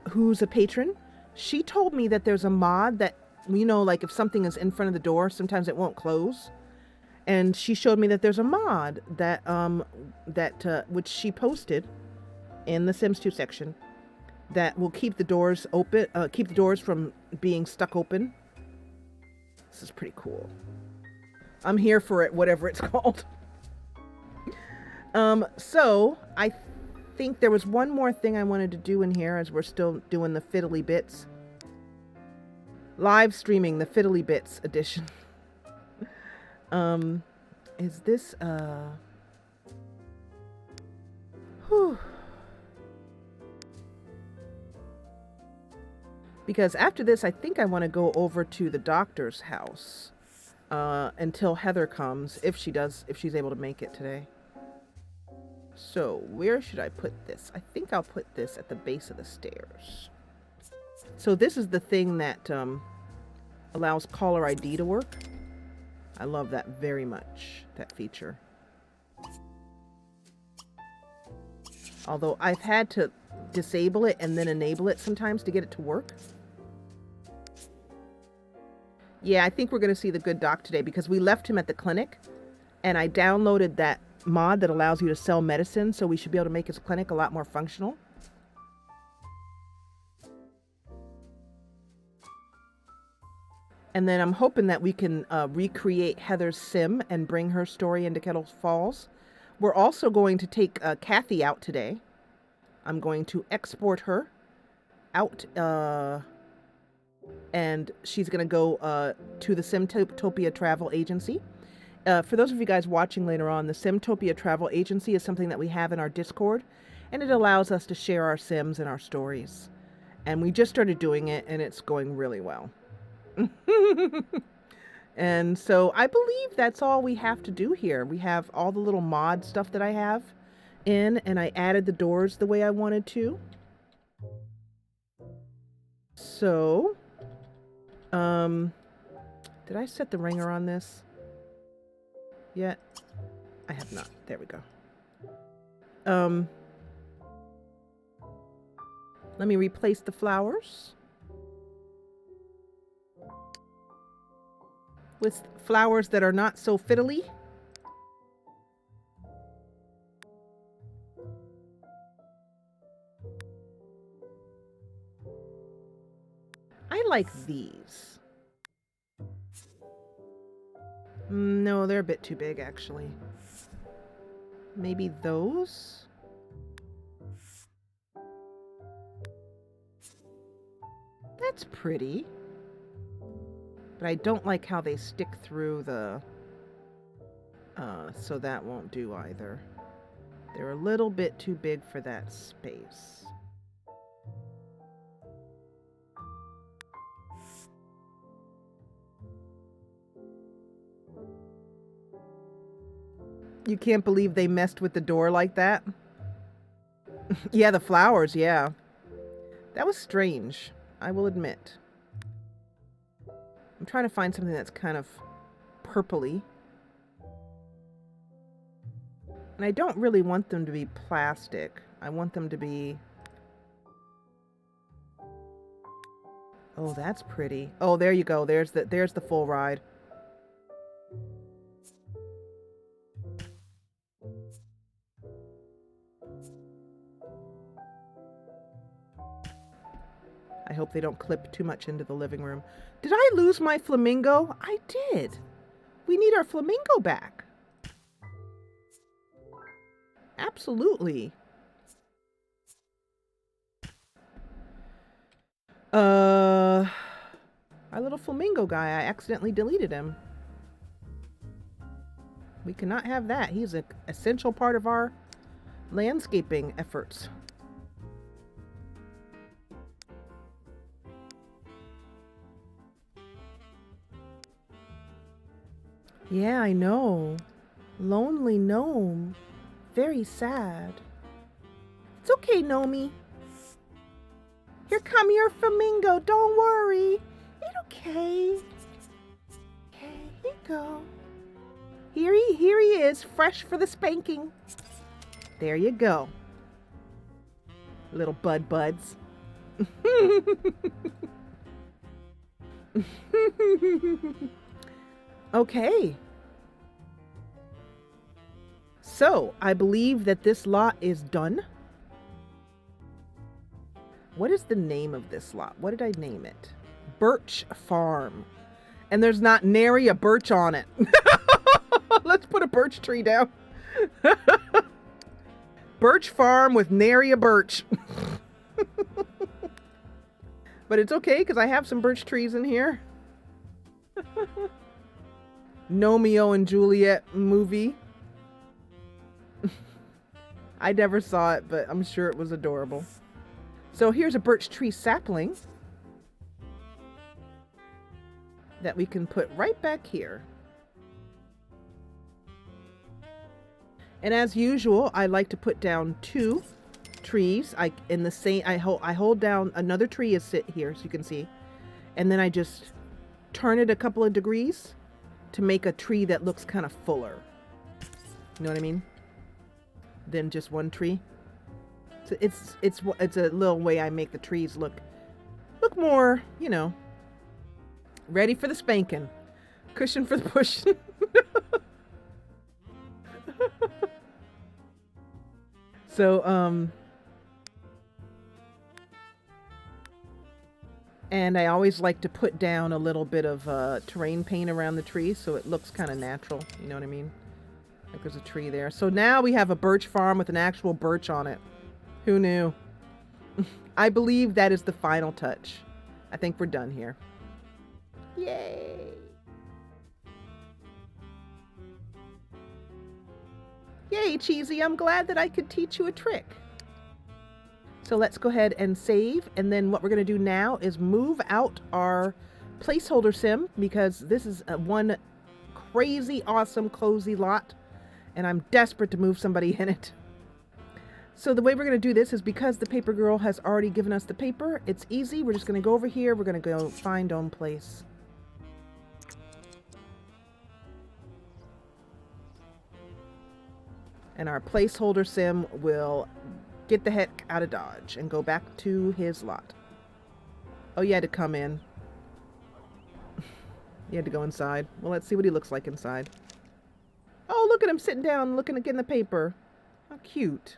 who's a patron, she told me that there's a mod that, you know, like if something is in front of the door, sometimes it won't close. And she showed me that there's a mod that, which she posted in the Sims 2 section that will keep the doors open, keep the doors from being stuck open. This is pretty cool. I'm here for it, whatever it's called. So I think there was one more thing I wanted to do in here as we're still doing the fiddly bits. Live streaming the fiddly bits edition. Is this, whew. Because after this, I think I want to go over to the doctor's house, until Heather comes, if she's able to make it today. So, where should I put this? I think I'll put this at the base of the stairs. So this is the thing that allows caller ID to work. I love that very much, that feature. Although I've had to disable it and then enable it sometimes to get it to work. Yeah, I think we're going to see the good doc today because we left him at the clinic and I downloaded that mod that allows you to sell medicine, so we should be able to make his clinic a lot more functional. And then I'm hoping that we can recreate Heather's sim and bring her story into Kettle Falls. We're also going to take Kathy out today. I'm going to export her out, and she's going to go to the Simtopia Travel Agency. For those of you guys watching later on, the Simtopia Travel Agency is something that we have in our Discord, and it allows us to share our sims and our stories. And we just started doing it, and it's going really well. And so I believe that's all we have to do here. We have all the little mod stuff that I have in, and I added the doors the way I wanted to. So, did I set the ringer on this yet? I have not. There we go. Let me replace the flowers with flowers that are not so fiddly. I like these. No, they're a bit too big, actually. Maybe those? That's pretty. But I don't like how they stick through the... so that won't do either. They're a little bit too big for that space. You can't believe they messed with the door like that? Yeah, the flowers, yeah. That was strange, I will admit. I'm trying to find something that's kind of purpley. And I don't really want them to be plastic. I want them to be... Oh, that's pretty. Oh, there you go. There's the full ride. I hope they don't clip too much into the living room. Did I lose my flamingo? I did. We need our flamingo back. Absolutely. Our little flamingo guy, I accidentally deleted him. We cannot have that. He's an essential part of our landscaping efforts. Yeah, I know. Lonely gnome. Very sad. It's okay, Nomi. Here come your flamingo. Don't worry. It's okay. Okay, here you go. Here he is, fresh for the spanking. There you go. Little buds. Okay. So, I believe that this lot is done. What is the name of this lot? What did I name it? Birch Farm. And there's not nary a birch on it. Let's put a birch tree down. Birch Farm with nary a birch. But it's okay because I have some birch trees in here. Romeo and Juliet movie. I never saw it, but I'm sure it was adorable. So here's a birch tree sapling that we can put right back here. And as usual, I like to put down 2 trees. I hold down another tree is sit here, so you can see, and then I just turn it a couple of degrees to make a tree that looks kind of fuller. You know what I mean? Than just one tree. So it's a little way I make the trees look more, you know, Ready for the spanking. Cushion for the pushing. So, and I always like to put down a little bit of terrain paint around the tree so it looks kind of natural. You know what I mean? Like there's a tree there. So now we have a birch farm with an actual birch on it. Who knew? I believe that is the final touch. I think we're done here. Yay! Yay, Cheesy, I'm glad that I could teach you a trick. So let's go ahead and save, and then what we're going to do now is move out our placeholder sim, because this is one crazy awesome cozy lot, and I'm desperate to move somebody in it. So the way we're going to do this is because the paper girl has already given us the paper, it's easy. We're just going to go over here, we're going to go find own place. And our placeholder sim will get the heck out of Dodge and go back to his lot. Oh, you had to come in. You had to go inside. Well, let's see what he looks like inside. Oh, look at him sitting down looking at getting the paper. How cute.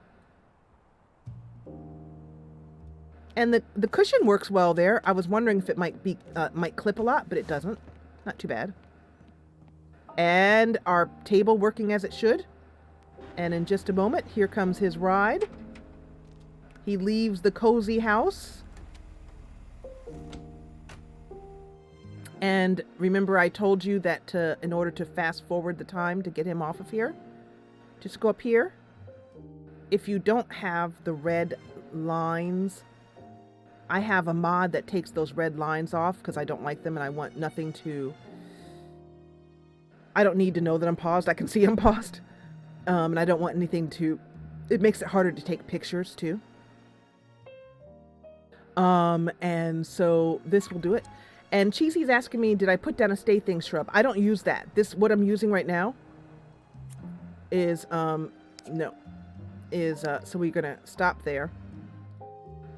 And the cushion works well there. I was wondering if it might clip a lot, but it doesn't. Not too bad. And our table working as it should. And in just a moment, here comes his ride. He leaves the cozy house. And remember I told you that in order to fast forward the time to get him off of here, just go up here. If you don't have the red lines, I have a mod that takes those red lines off because I don't like them and I want nothing to... I don't need to know that I'm paused. I can see I'm paused. And I don't want anything to... It makes it harder to take pictures, too. And so this will do it. And Cheesy's asking me, did I put down a stay thing shrub? I don't use that. What I'm using right now is, so we're going to stop there.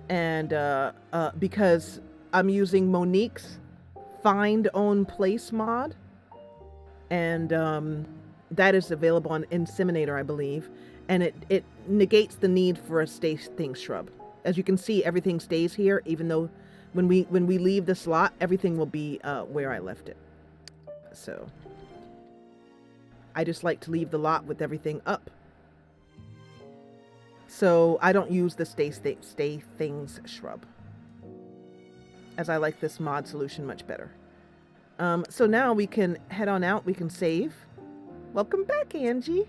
And, because I'm using Monique's Find Own Place mod. And, that is available on Inseminator, I believe, and it negates the need for a stay thing shrub. As you can see, everything stays here, even though when we leave the slot, everything will be where I left it. So I just like to leave the lot with everything up. So I don't use the stay things shrub, as I like this mod solution much better. So now we can head on out. We can save. Welcome back, Angie.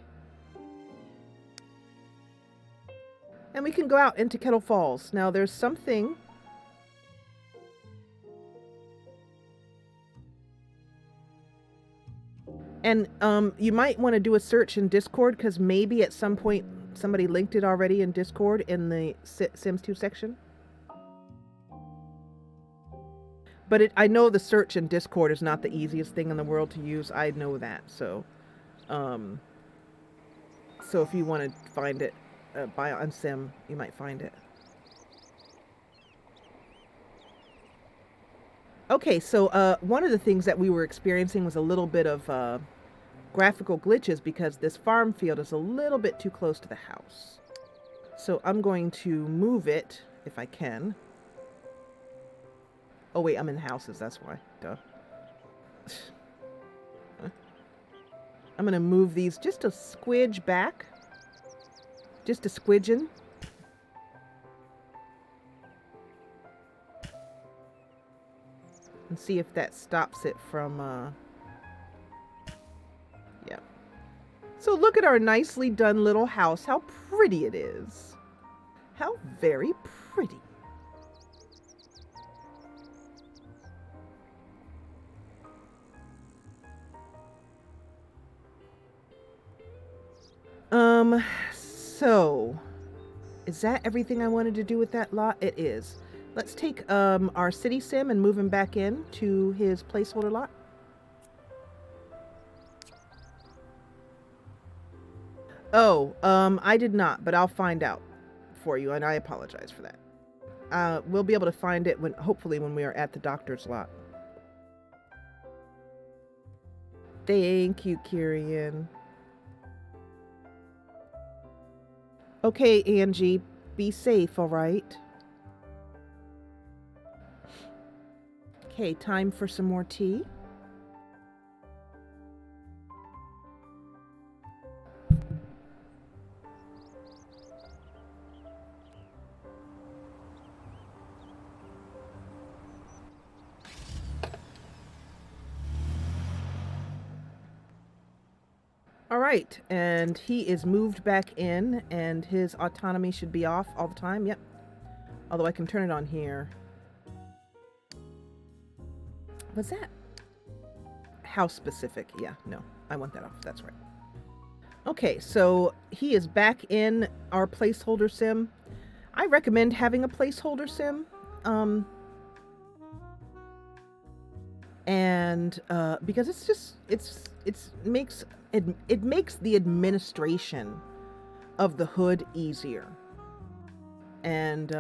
And we can go out into Kettle Falls. Now there's something... And you might want to do a search in Discord, because maybe at some point somebody linked it already in Discord in the Sims 2 section. But I know the search in Discord is not the easiest thing in the world to use. I know that, so... So if you want to find it on Sim, you might find it. Okay, so one of the things that we were experiencing was a little bit of graphical glitches because this farm field is a little bit too close to the house. So I'm going to move it if I can. Oh wait, I'm in houses, that's why. Duh. I'm going to move these just a squidge back. Just a squidgen. And see if that stops it from, yeah. So look at our nicely done little house. How pretty it is. How very pretty. So, is that everything I wanted to do with that lot? It is. Let's take our city sim and move him back in to his placeholder lot. Oh, I did not, but I'll find out for you, and I apologize for that. We'll be able to find it hopefully when we are at the doctor's lot. Thank you, Kyrian. Okay, Angie, be safe, all right? Okay, time for some more tea. All right, and he is moved back in, and his autonomy should be off all the time. Yep. Although I can turn it on here. Was that house specific? Yeah, no, I want that off. That's right. Okay, so he is back in our placeholder sim. I recommend having a placeholder sim. And because it's just it makes the administration of the hood easier. And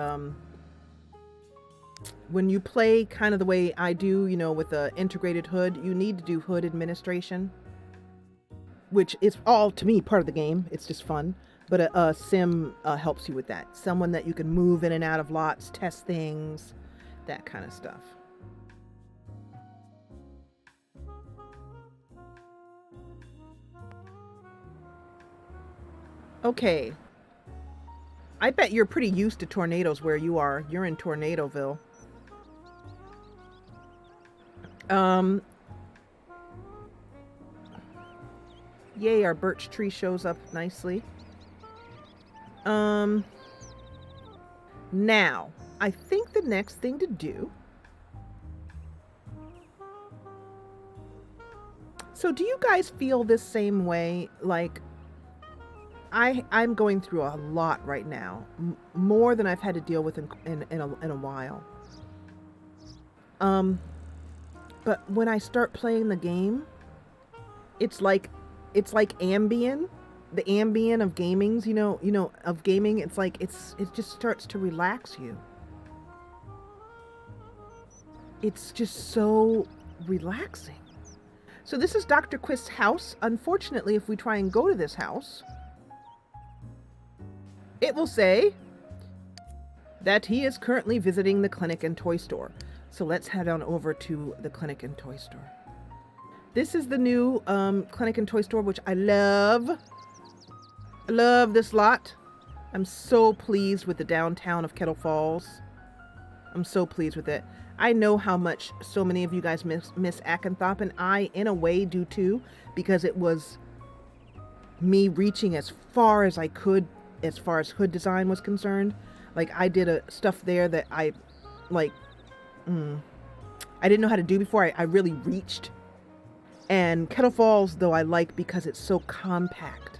when you play kind of the way I do, you know, with the integrated hood, you need to do hood administration, which is all, to me, part of the game. It's just fun. But a sim helps you with that. Someone that you can move in and out of lots, test things, that kind of stuff. Okay. I bet you're pretty used to tornadoes where you are. You're in Tornadoville. Yay, our birch tree shows up nicely. Now, I think the next thing to do... So do you guys feel this same way? Like, I'm going through a lot right now. More than I've had to deal with in a while. But when I start playing the game, it's like Ambien, the Ambien of gamings, you know, of gaming. It's like it just starts to relax you. It's just so relaxing. So this is Dr. Quist's house. Unfortunately, if we try and go to this house, it will say that he is currently visiting the clinic and toy store. So let's head on over to the clinic and toy store. This is the new clinic and toy store, which I love. I love this lot. I'm so pleased with the downtown of Kettle Falls. I'm so pleased with it. I know how much so many of you guys miss Akanthop, and I, in a way, do too, because it was me reaching as far as I could as far as hood design was concerned. Like, I did stuff there that I didn't know how to do before. I really reached. And Kettle Falls, though, I like because it's so compact.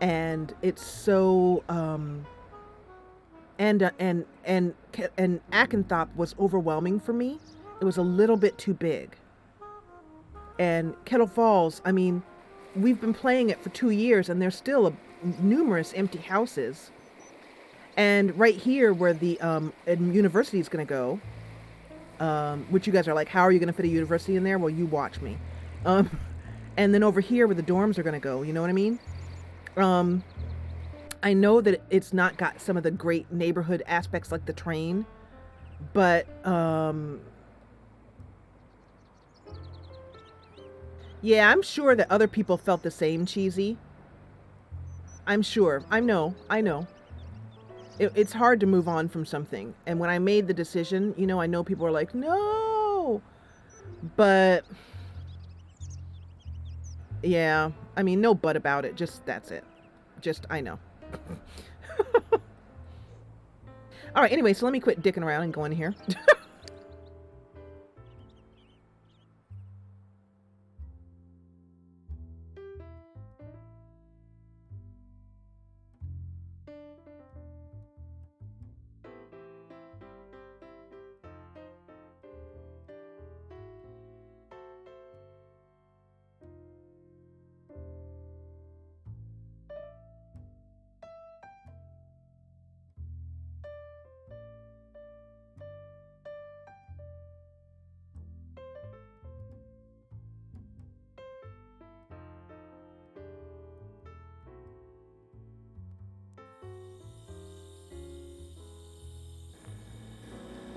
And it's so and Akanthop was overwhelming for me. It was a little bit too big. And Kettle Falls, I mean, we've been playing it for 2 years, and there's still numerous empty houses. And right here, where the university is going to go, which you guys are like, how are you going to fit a university in there? Well, you watch me. And then over here, where the dorms are going to go, you know what I mean? I know that it's not got some of the great neighborhood aspects like the train, but yeah, I'm sure that other people felt the same, Cheesy. I'm sure. I know. It's hard to move on from something. And when I made the decision, you know, I know people are like, no. But yeah, I mean, no but about it. Just that's it. Just, I know. All right, anyway, so let me quit dicking around and go in here.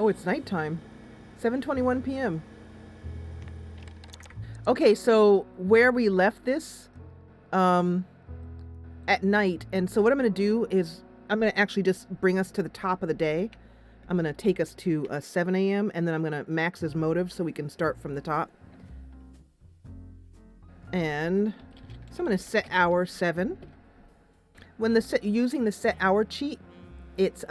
Oh, it's nighttime. 7:21 p.m. Okay, so where we left this, at night, and so what I'm going to do is I'm going to actually just bring us to the top of the day. I'm going to take us to 7 a.m. and then I'm going to max his motive so we can start from the top. And so I'm going to set hour 7. When using the set hour cheat, it's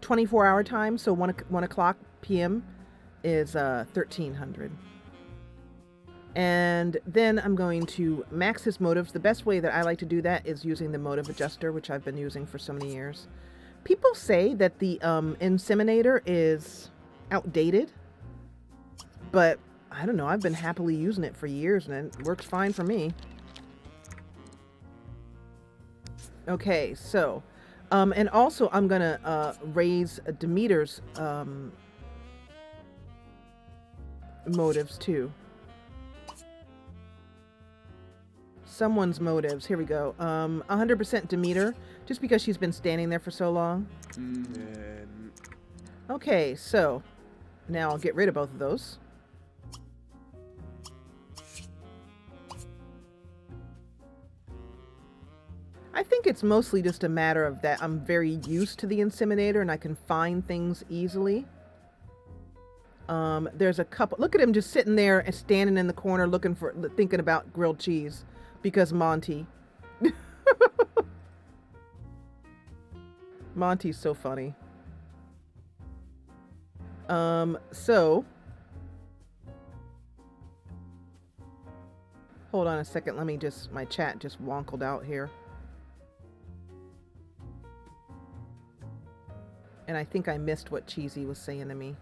24-hour time, so 1 o'clock p.m. is 1300. And then I'm going to max his motives. The best way that I like to do that is using the motive adjuster, which I've been using for so many years. People say that the inseminator is outdated, but I don't know. I've been happily using it for years and it works fine for me. Okay, so, and also I'm gonna raise Demeter's motives too. Someone's motives. Here we go. 100% Demeter, just because she's been standing there for so long. Okay, so now I'll get rid of both of those. I think it's mostly just a matter of that I'm very used to the inseminator and I can find things easily. There's a couple. Look at him just sitting there and standing in the corner thinking about grilled cheese. Because Monty. Monty's so funny. So. Hold on a second. My chat just wonkled out here. And I think I missed what Cheesy was saying to me.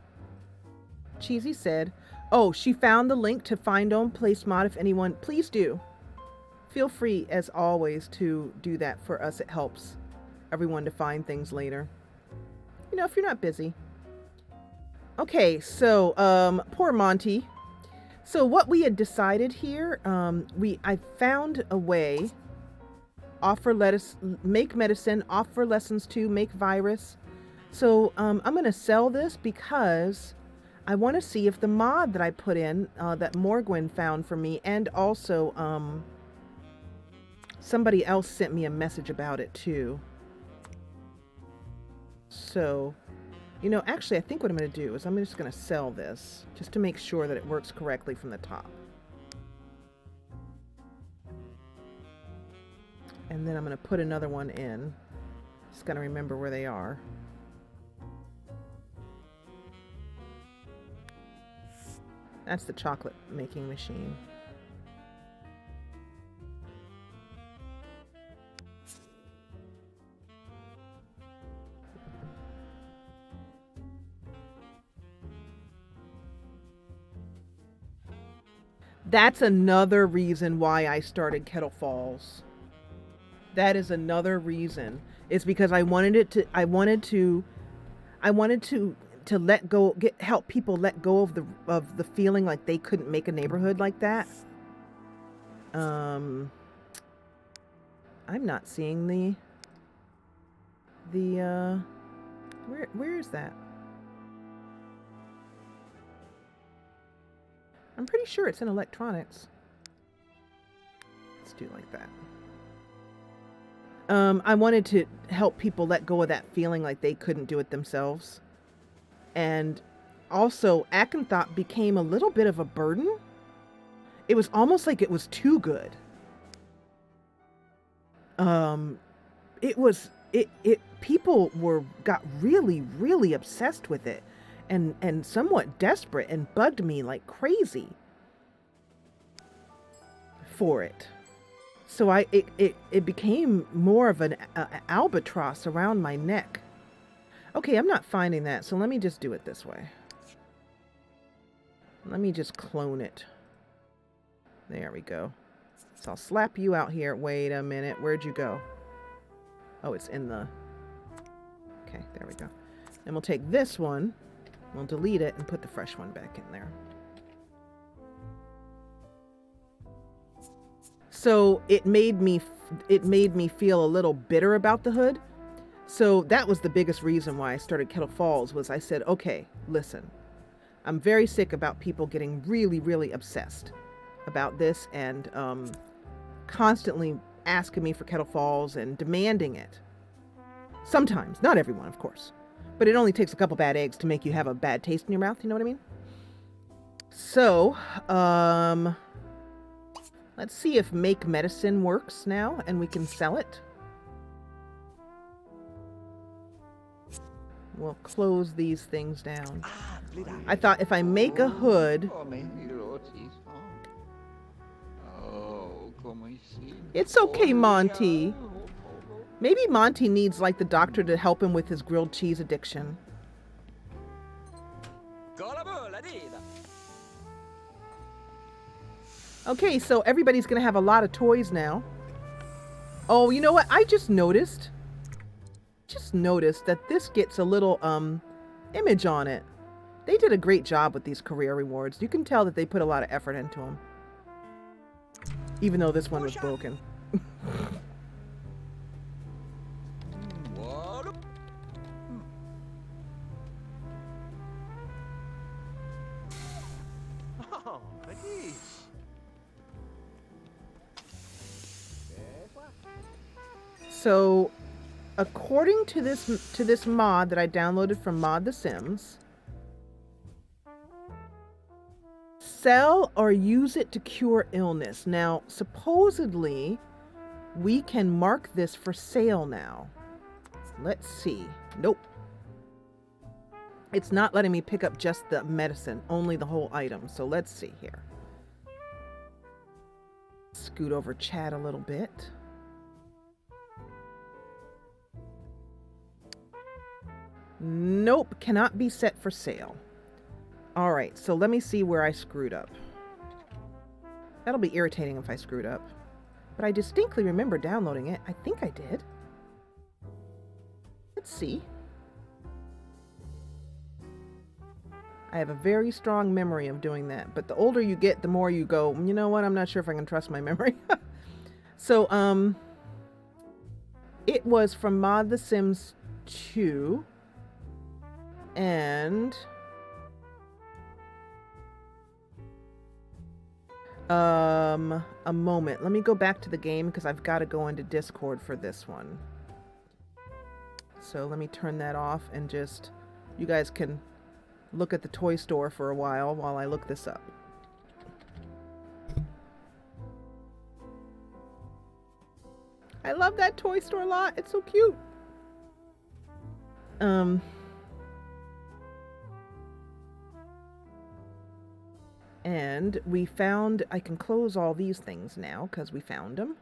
Cheesy said, oh, she found the link to Find Own Place Mod if anyone, please do. Feel free, as always, to do that for us. It helps everyone to find things later. You know, if you're not busy. Okay, so, poor Monty. So what we had decided here, I found a way. Make medicine, offer lessons to, make virus. So, I'm going to sell this because I want to see if the mod that I put in, that Morgwin found for me, and also, somebody else sent me a message about it too. So, you know, actually I think what I'm going to do is I'm just going to sell this just to make sure that it works correctly from the top. And then I'm going to put another one in. Just got to remember where they are. That's the chocolate making machine. That's another reason why I started Kettle Falls. That is another reason. It's because I wanted to let go, help people let go of the feeling like they couldn't make a neighborhood like that. I'm not seeing where is that? I'm pretty sure it's in electronics. Let's do it like that. I wanted to help people let go of that feeling like they couldn't do it themselves. And also, Akanthop became a little bit of a burden. It was almost like it was too good. People got really, really obsessed with it. And somewhat desperate and bugged me like crazy for it. So it became more of an albatross around my neck. Okay, I'm not finding that, so let me just do it this way. Let me just clone it. There we go. So I'll slap you out here. Wait a minute, where'd you go? Oh, it's in the... Okay, there we go. And we'll take this one. We'll delete it and put the fresh one back in there. So it made me feel a little bitter about the hood. So that was the biggest reason why I started Kettle Falls was I said, okay, listen, I'm very sick about people getting really, really obsessed about this and constantly asking me for Kettle Falls and demanding it. Sometimes, not everyone, of course, but it only takes a couple bad eggs to make you have a bad taste in your mouth. You know what I mean? So, let's see if make medicine works now and we can sell it. We'll close these things down. I thought if I make a hood... It's okay, Monty. Maybe Monty needs, like, the doctor to help him with his grilled cheese addiction. Okay, so everybody's gonna have a lot of toys now. Oh, you know what? I just noticed that this gets a little image on it. They did a great job with these career rewards. You can tell that they put a lot of effort into them. Even though this one was broken. So, according to this mod that I downloaded from Mod The Sims, sell or use it to cure illness. Now, supposedly, we can mark this for sale now. Let's see. Nope. It's not letting me pick up just the medicine, only the whole item. So let's see here. Scoot over chat a little bit. Nope, cannot be set for sale. All right, so let me see where I screwed up. That'll be irritating if I screwed up. But I distinctly remember downloading it. I think I did. Let's see. I have a very strong memory of doing that. But the older you get, the more you go, you know what? I'm not sure if I can trust my memory. So, it was from Mod The Sims 2. And a moment. Let me go back to the game because I've got to go into Discord for this one. So let me turn that off and just, you guys can look at the toy store for a while I look this up. I love that toy store a lot. It's so cute. And we found, I can close all these things now because we found them.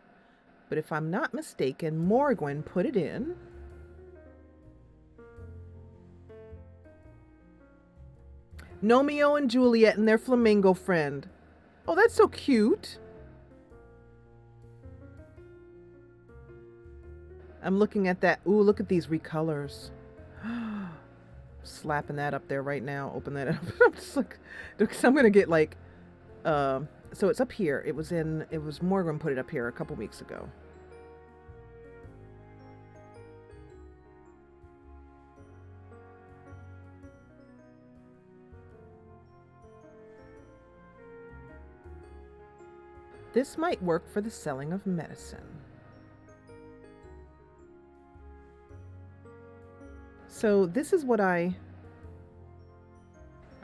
But if I'm not mistaken, Morgwin put it in. Nomeo and Juliet and their flamingo friend. Oh, that's so cute. I'm looking at that. Ooh, look at these recolors. Slapping that up there right now. Open that up. I'm just like, because I'm gonna get like, so it's up here. It was Morgan put it up here a couple weeks ago. This might work for the selling of medicine. So this is what I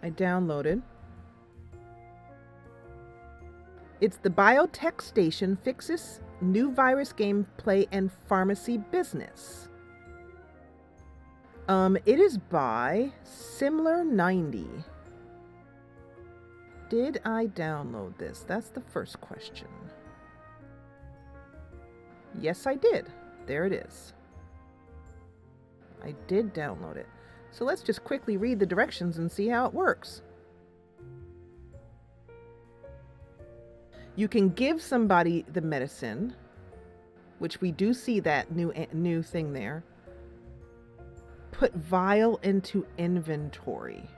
downloaded. It's the Biotech Station Fixes New Virus Gameplay and Pharmacy Business. It is by Simler90. Did I download this? That's the first question. Yes, I did. There it is. I did download it. So let's just quickly read the directions and see how it works. You can give somebody the medicine, which we do see that new thing there. Put vial into inventory.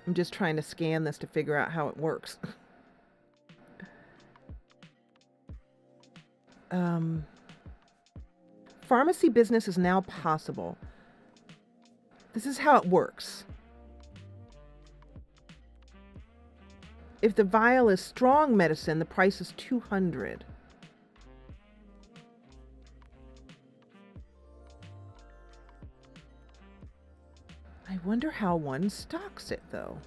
I'm just trying to scan this to figure out how it works. Pharmacy business is now possible. This is how it works. If the vial is strong medicine, the price is $200. I wonder how one stocks it, though.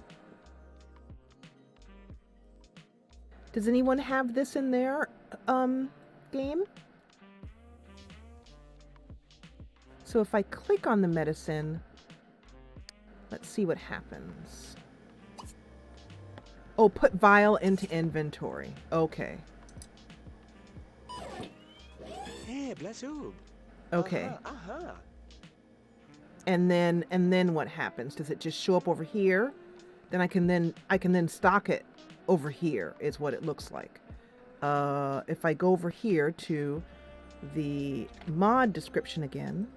Does anyone have this in their game? So if I click on the medicine, let's see what happens. Oh, put vial into inventory. Okay. Hey, bless you. Okay. And then what happens? Does it just show up over here? Then I can then stock it over here is what it looks like. If I go over here to the mod description again.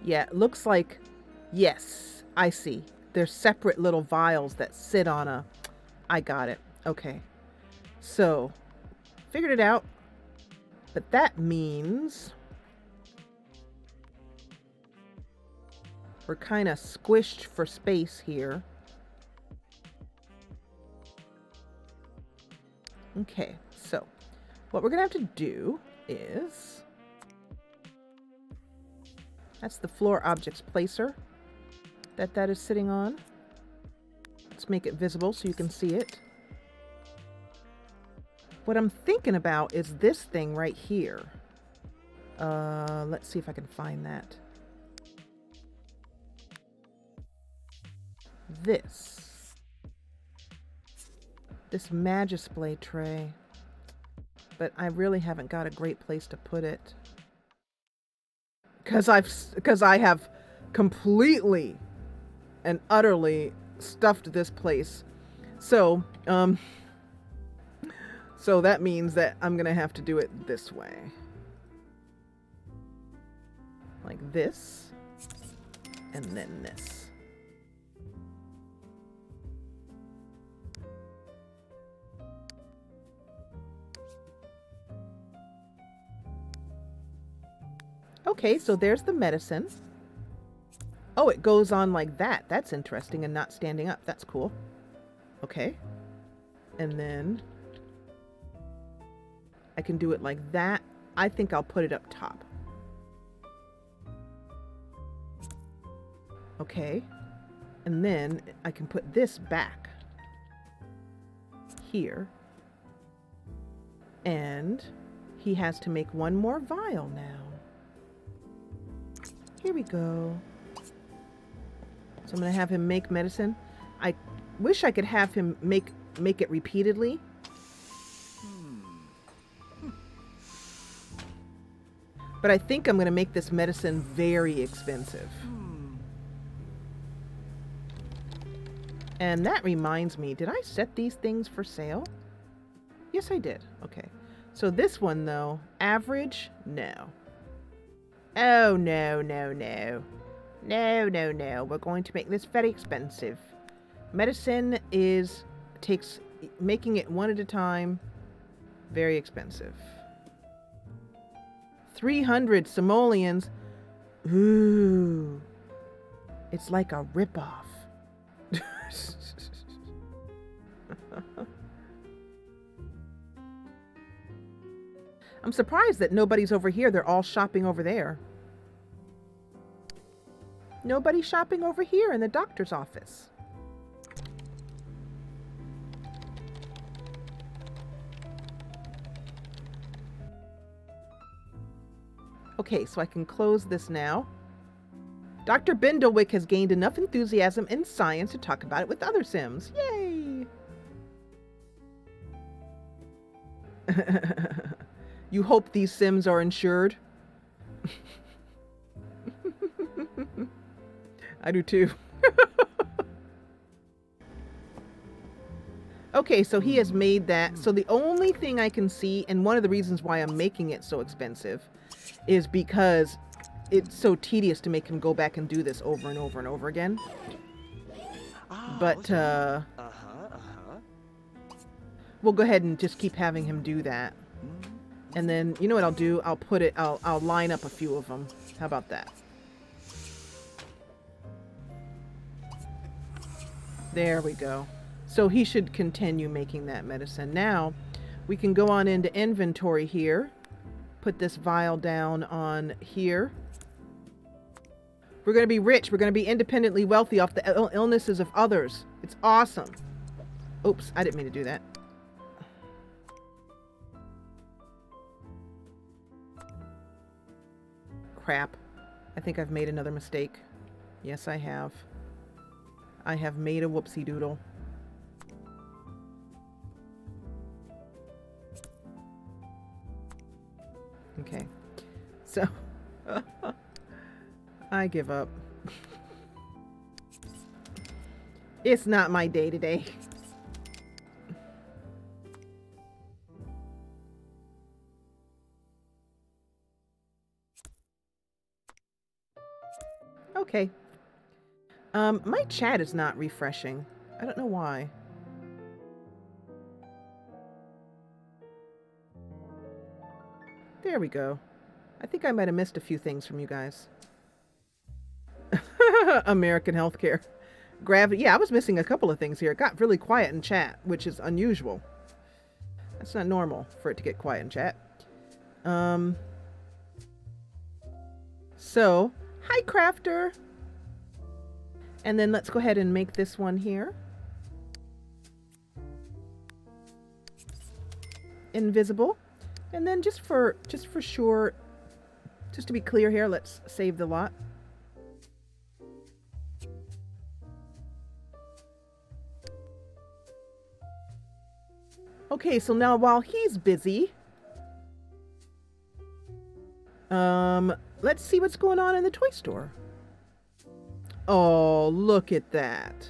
Yeah, it looks like, yes, I see. There's separate little vials that sit on a, I got it. Okay. So, figured it out. But that means we're kind of squished for space here. Okay, so what we're going to have to do is, that's the floor objects placer that is sitting on. Let's make it visible so you can see it. What I'm thinking about is this thing right here. Let's see if I can find that. This Magisplay tray. But I really haven't got a great place to put it. Because I have completely and utterly stuffed this place. So, so that means that I'm going to have to do it this way. Like this. And then this. Okay, so there's the medicine. Oh, it goes on like that. That's interesting, and not standing up. That's cool. Okay. And then I can do it like that. I think I'll put it up top. Okay. And then I can put this back here. And he has to make one more vial now. Here we go. So I'm going to have him make medicine. I wish I could have him make it repeatedly. But I think I'm going to make this medicine very expensive. And that reminds me, did I set these things for sale? Yes, I did. Okay. So this one, though, average? No. Oh, no, no, no. No, no, no. We're going to make this very expensive. Medicine takes making it one at a time, very expensive. 300 simoleons. Ooh. It's like a ripoff. I'm surprised that nobody's over here. They're all shopping over there. Nobody's shopping over here in the doctor's office. Okay, so I can close this now. Dr. Bindlewick has gained enough enthusiasm in science to talk about it with other Sims. Yay! You hope these Sims are insured? I do too. Okay, so he has made that. So the only thing I can see, and one of the reasons why I'm making it so expensive, is because it's so tedious to make him go back and do this over and over and over again. But we'll go ahead and just keep having him do that. And then, you know what I'll do? I'll line up a few of them. How about that? There we go. So he should continue making that medicine. Now, we can go on into inventory here. Put this vial down on here. We're going to be rich. We're going to be independently wealthy off the illnesses of others. It's awesome. Oops, I didn't mean to do that. Crap. I think I've made another mistake. Yes, I have. I have made a whoopsie doodle. Okay. So, I give up. It's not my day today. Okay. My chat is not refreshing. I don't know why. There we go. I think I might have missed a few things from you guys. American healthcare. Gravity. Yeah, I was missing a couple of things here. It got really quiet in chat, which is unusual. That's not normal for it to get quiet in chat. So, hi, Crafter. And then let's go ahead and make this one here. Invisible. And then just for sure, just to be clear here, let's save the lot. Okay, so now while he's busy, let's see what's going on in the toy store. Oh, look at that.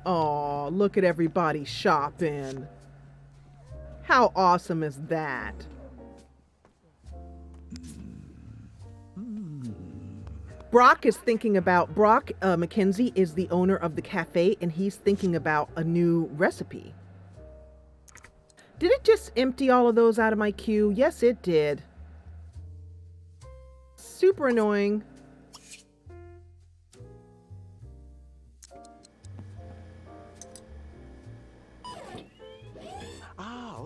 Oh, look at everybody shopping. How awesome is that? Brock McKenzie is the owner of the cafe, and he's thinking about a new recipe. Did it just empty all of those out of my queue? Yes, it did. Super annoying.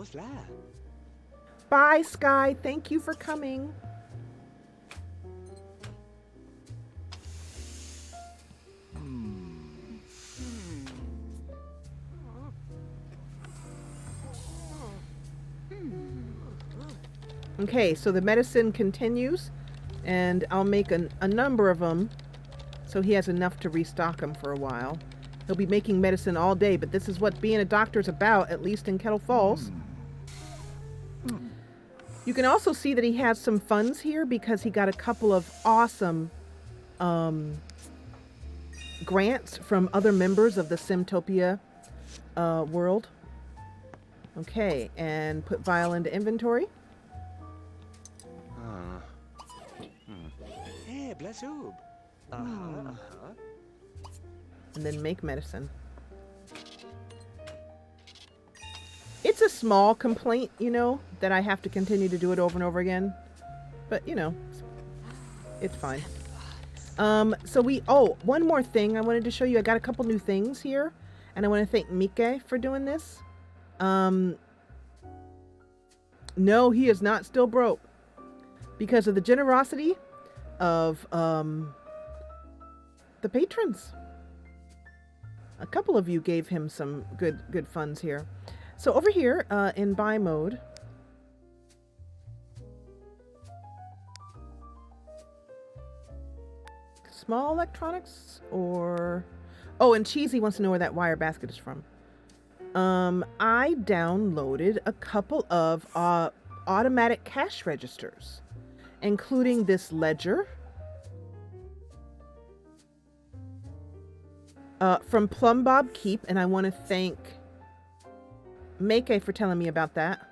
what's that? Bye, Sky. Thank you for coming. Okay, so the medicine continues, and I'll make a number of them so he has enough to restock them for a while. He'll be making medicine all day, but this is what being a doctor's about, at least in Kettle Falls. You can also see that he has some funds here because he got a couple of awesome grants from other members of the Simtopia world. Okay, and put vial into inventory. Hey, bless you. And then make medicine. It's a small complaint, you know, that I have to continue to do it over and over again. But, you know, it's fine. One more thing I wanted to show you. I got a couple new things here. And I want to thank Mike for doing this. No, he is not still broke. Because of the generosity of the patrons. A couple of you gave him some good funds here. So over here in buy mode, small electronics or... Oh, and Cheesy wants to know where that wire basket is from. I downloaded a couple of automatic cash registers, including this ledger from Plum Bob Keep, and I want to thank Make for telling me about that.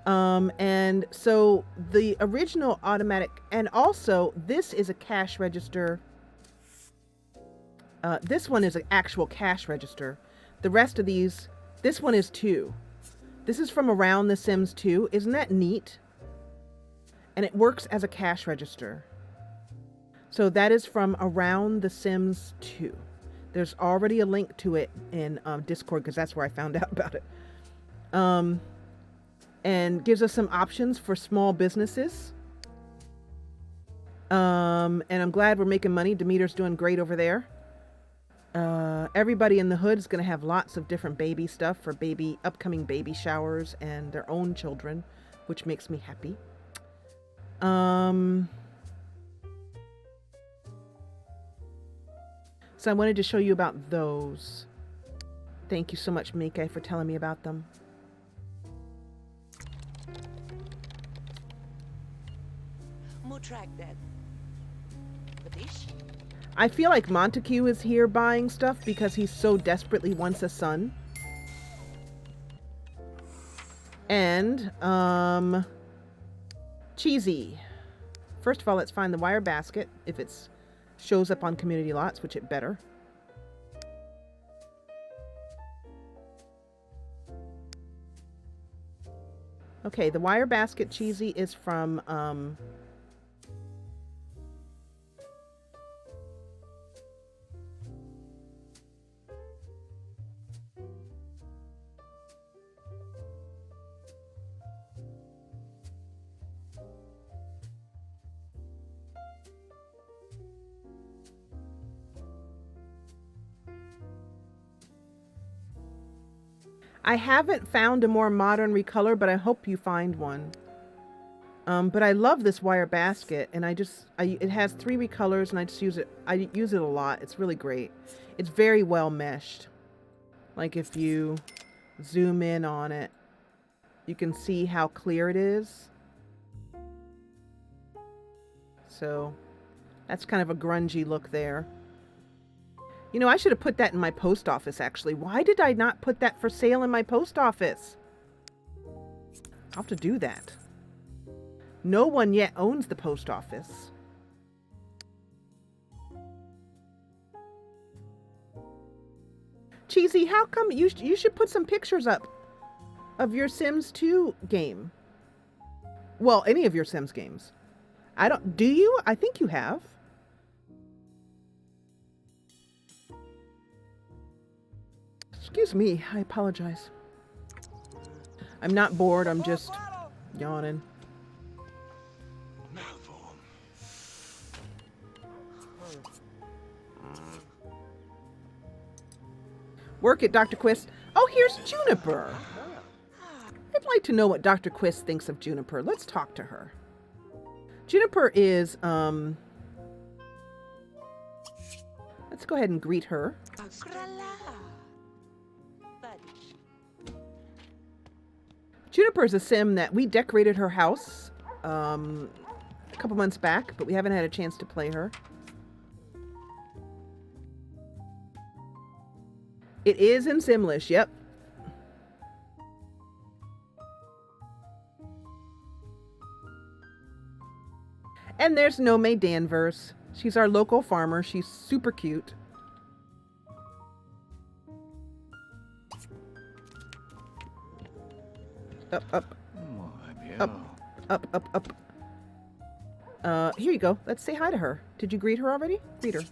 And so the original automatic, and also this is a cash register. This one is an actual cash register. The rest of these, this one is 2. This is from around The Sims 2. Isn't that neat? And it works as a cash register. So that is from around The Sims 2. There's already a link to it in Discord because that's where I found out about it. And gives us some options for small businesses. And I'm glad we're making money. Demeter's doing great over there. Everybody in the hood is going to have lots of different baby stuff for upcoming baby showers and their own children, which makes me happy. So I wanted to show you about those. Thank you so much, Mika, for telling me about them. I feel like Montague is here buying stuff because he so desperately wants a son. And, Cheesy. First of all, let's find the wire basket if it shows up on community lots, which it better. Okay, the wire basket, Cheesy, is from, I haven't found a more modern recolor, but I hope you find one. But I love this wire basket, and it has 3 recolors, and I just use it. I use it a lot. It's really great. It's very well meshed. Like if you zoom in on it, you can see how clear it is. So that's kind of a grungy look there. You know, I should have put that in my post office, actually. Why did I not put that for sale in my post office? I'll have to do that. No one yet owns the post office. Cheesy, how come you should put some pictures up of your Sims 2 game? Well, any of your Sims games. Do you? I think you have. Excuse me, I apologize. I'm not bored, I'm just yawning. Work it, Dr. Quist. Oh, here's Juniper. I'd like to know what Dr. Quist thinks of Juniper. Let's talk to her. Juniper is, let's go ahead and greet her. Juniper is a sim that we decorated her house a couple months back, but we haven't had a chance to play her. It is in Simlish, yep. And there's Nome Danvers. She's our local farmer. She's super cute. Up, up. Up, up, up. Here you go. Let's say hi to her. Did you greet her already? Greet her.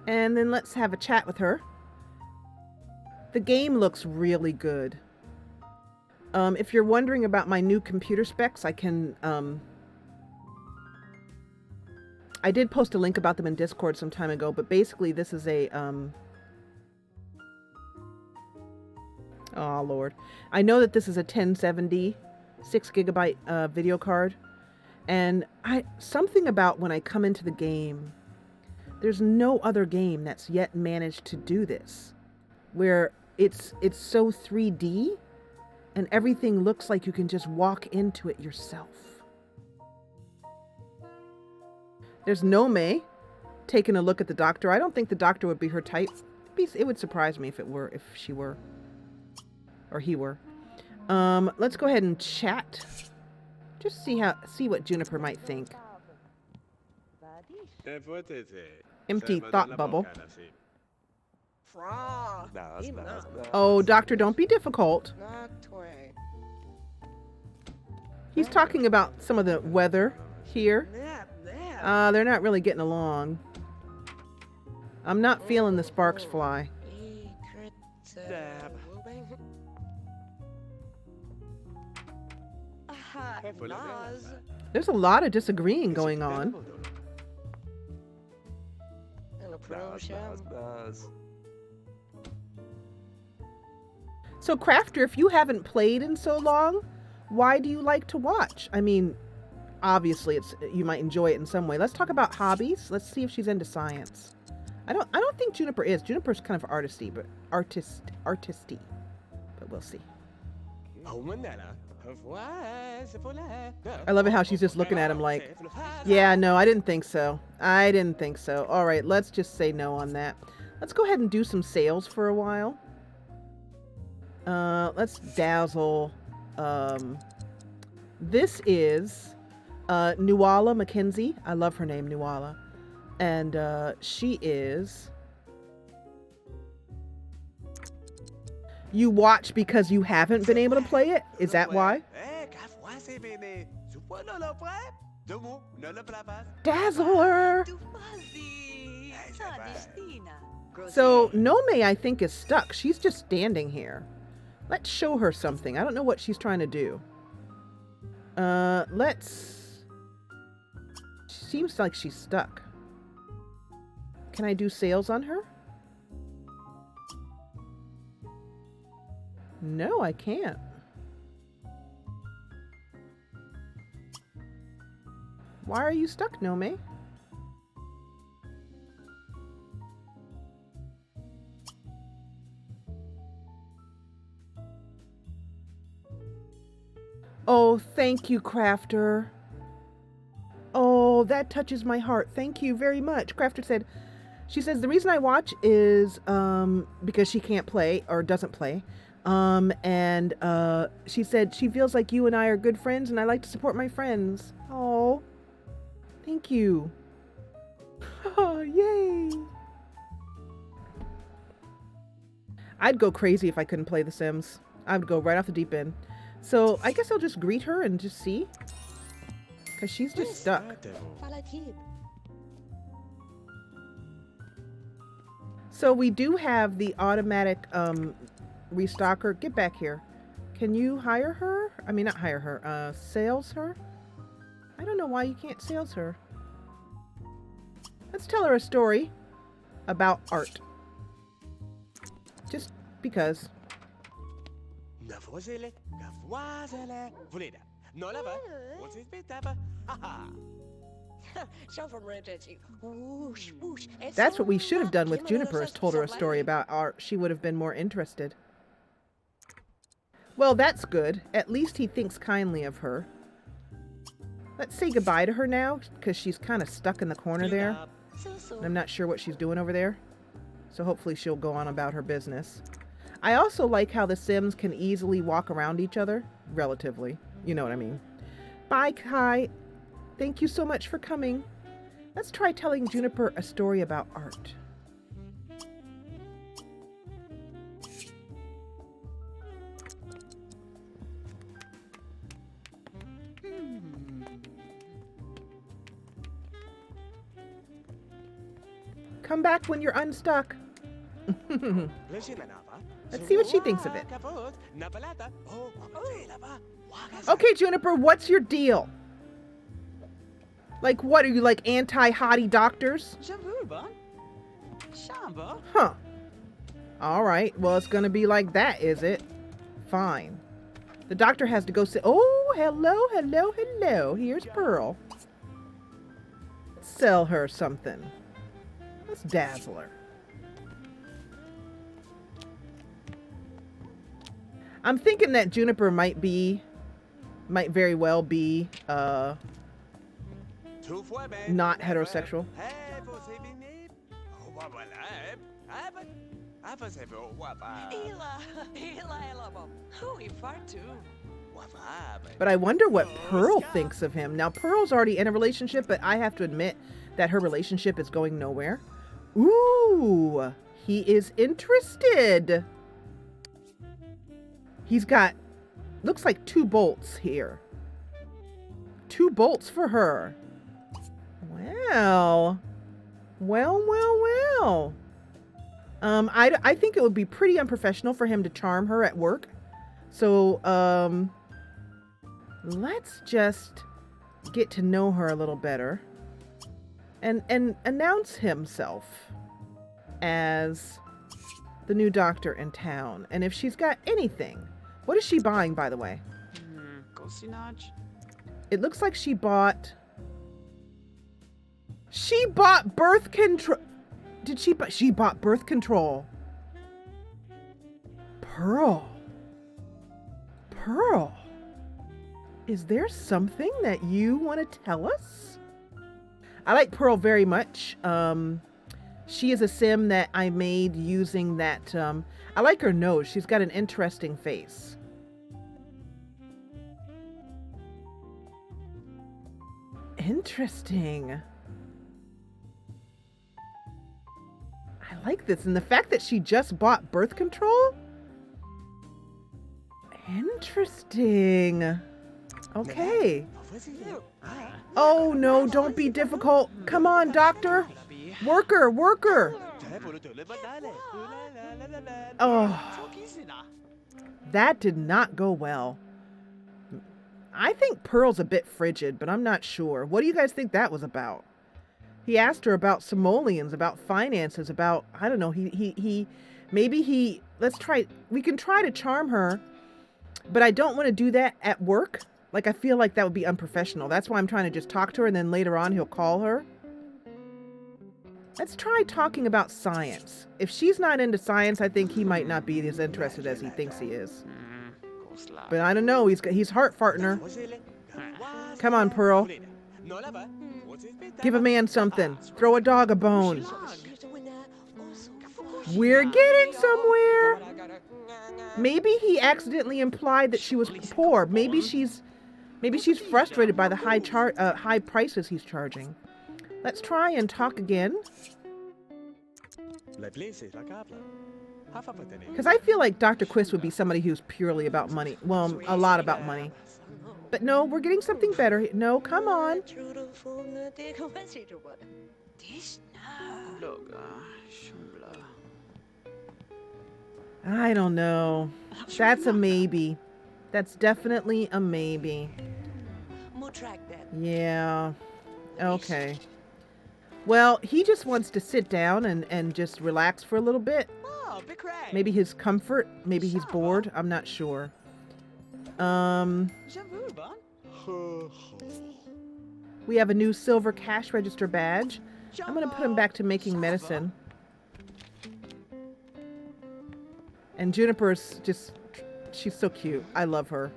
And then let's have a chat with her. The game looks really good. If you're wondering about my new computer specs, I can... I did post a link about them in Discord some time ago, but basically this is a... Oh, Lord. I know that this is a 1070 6GB video card. And something about when I come into the game, there's no other game that's yet managed to do this. Where it's so 3D, and everything looks like you can just walk into it yourself. There's Nome. taking a look at the doctor. I don't think the doctor would be her type. It would surprise me if she were, or he were. Let's go ahead and chat. Just see what Juniper might think. Empty thought bubble. Oh, doctor, don't be difficult. He's talking about some of the weather here. They're not really getting along. I'm not feeling the sparks fly. There's a lot of disagreeing going on. So, Crafter, if you haven't played in so long, why do you like to watch? I mean, obviously, you might enjoy it in some way. Let's talk about hobbies. Let's see if she's into science. I don't think Juniper is. Juniper's kind of artisty, but artisty. But we'll see. I love it how she's just looking at him like, yeah, no, I didn't think so. I didn't think so. All right, let's just say no on that. Let's go ahead and do some sales for a while. Let's dazzle. This is Nuala McKenzie. I love her name, Nuala. And she is... You watch because you haven't been able to play it? Is that why? Dazzler! So, Nome, I think, is stuck. She's just standing here. Let's show her something. I don't know what she's trying to do. Seems like she's stuck. Can I do sales on her? No, I can't. Why are you stuck, Nome? Oh, thank you, Crafter. Oh, that touches my heart. Thank you very much. Crafter said, she says, the reason I watch is because she can't play or doesn't play. She said she feels like you and I are good friends and I like to support my friends. Oh, thank you. Oh, yay. I'd go crazy if I couldn't play The Sims. I would go right off the deep end. So I guess I'll just greet her and just see. Because she's just stuck. So we do have the automatic restocker. Get back here. Can you hire her? I mean, not hire her. Sales her? I don't know why you can't sales her. Let's tell her a story about art. Just because. That's what we should have done with Juniper, is told her a story about art. She would have been more interested. Well, that's good. At least he thinks kindly of her. Let's say goodbye to her now, because she's kind of stuck in the corner there. I'm not sure what she's doing over there. So hopefully she'll go on about her business. I also like how the Sims can easily walk around each other. Relatively. You know what I mean. Bye, Kai. Thank you so much for coming. Let's try telling Juniper a story about art. Come back when you're unstuck. Let's see what she thinks of it. Okay, Juniper, what's your deal? Like, what are you, like anti-hottie doctors? Huh. Alright, well, it's gonna be like that, is it? Fine. The doctor has to go sit. Oh, hello, hello, hello. Here's Pearl. Sell her something. Let's dazzle her. I'm thinking that Juniper might very well be, not heterosexual. But I wonder what Pearl thinks of him. Now, Pearl's already in a relationship, but I have to admit that her relationship is going nowhere. Ooh, he is interested. He's got, looks like 2 bolts here. 2 bolts for her. Well. I think it would be pretty unprofessional for him to charm her at work. So, let's just get to know her a little better and announce himself as the new doctor in town. And if she's got anything, what is she buying, by the way? It looks like she bought birth control. Did she bought birth control? Pearl. Is there something that you want to tell us? I like Pearl very much. She is a sim that I made using that. I like her nose. She's got an interesting face. Interesting. I like this. And the fact that she just bought birth control? Interesting. Okay. Oh no, don't be difficult. Come on, doctor. Worker. Oh. That did not go well. I think Pearl's a bit frigid, but I'm not sure. What do you guys think that was about? He asked her about simoleons, about finances, about, I don't know, we can try to charm her, but I don't want to do that at work. Like, I feel like that would be unprofessional. That's why I'm trying to just talk to her, and then later on he'll call her. Let's try talking about science. If she's not into science, I think he might not be as interested as he thinks he is. But I don't know, he's heart farting her. Come on, Pearl. Give a man something. Throw a dog a bone. We're getting somewhere. Maybe he accidentally implied that she was poor. Maybe she's frustrated by the high prices he's charging. Let's try and talk again. Because I feel like Dr. Quist would be somebody who's purely about money. Well, a lot about money. But no, we're getting something better. No, come on. I don't know. That's a maybe. That's definitely a maybe. Yeah. Okay. Well, he just wants to sit down and just relax for a little bit. Maybe his comfort. Maybe he's bored. I'm not sure. We have a new silver cash register badge. I'm going to put him back to making medicine. And Juniper's just, she's so cute. I love her.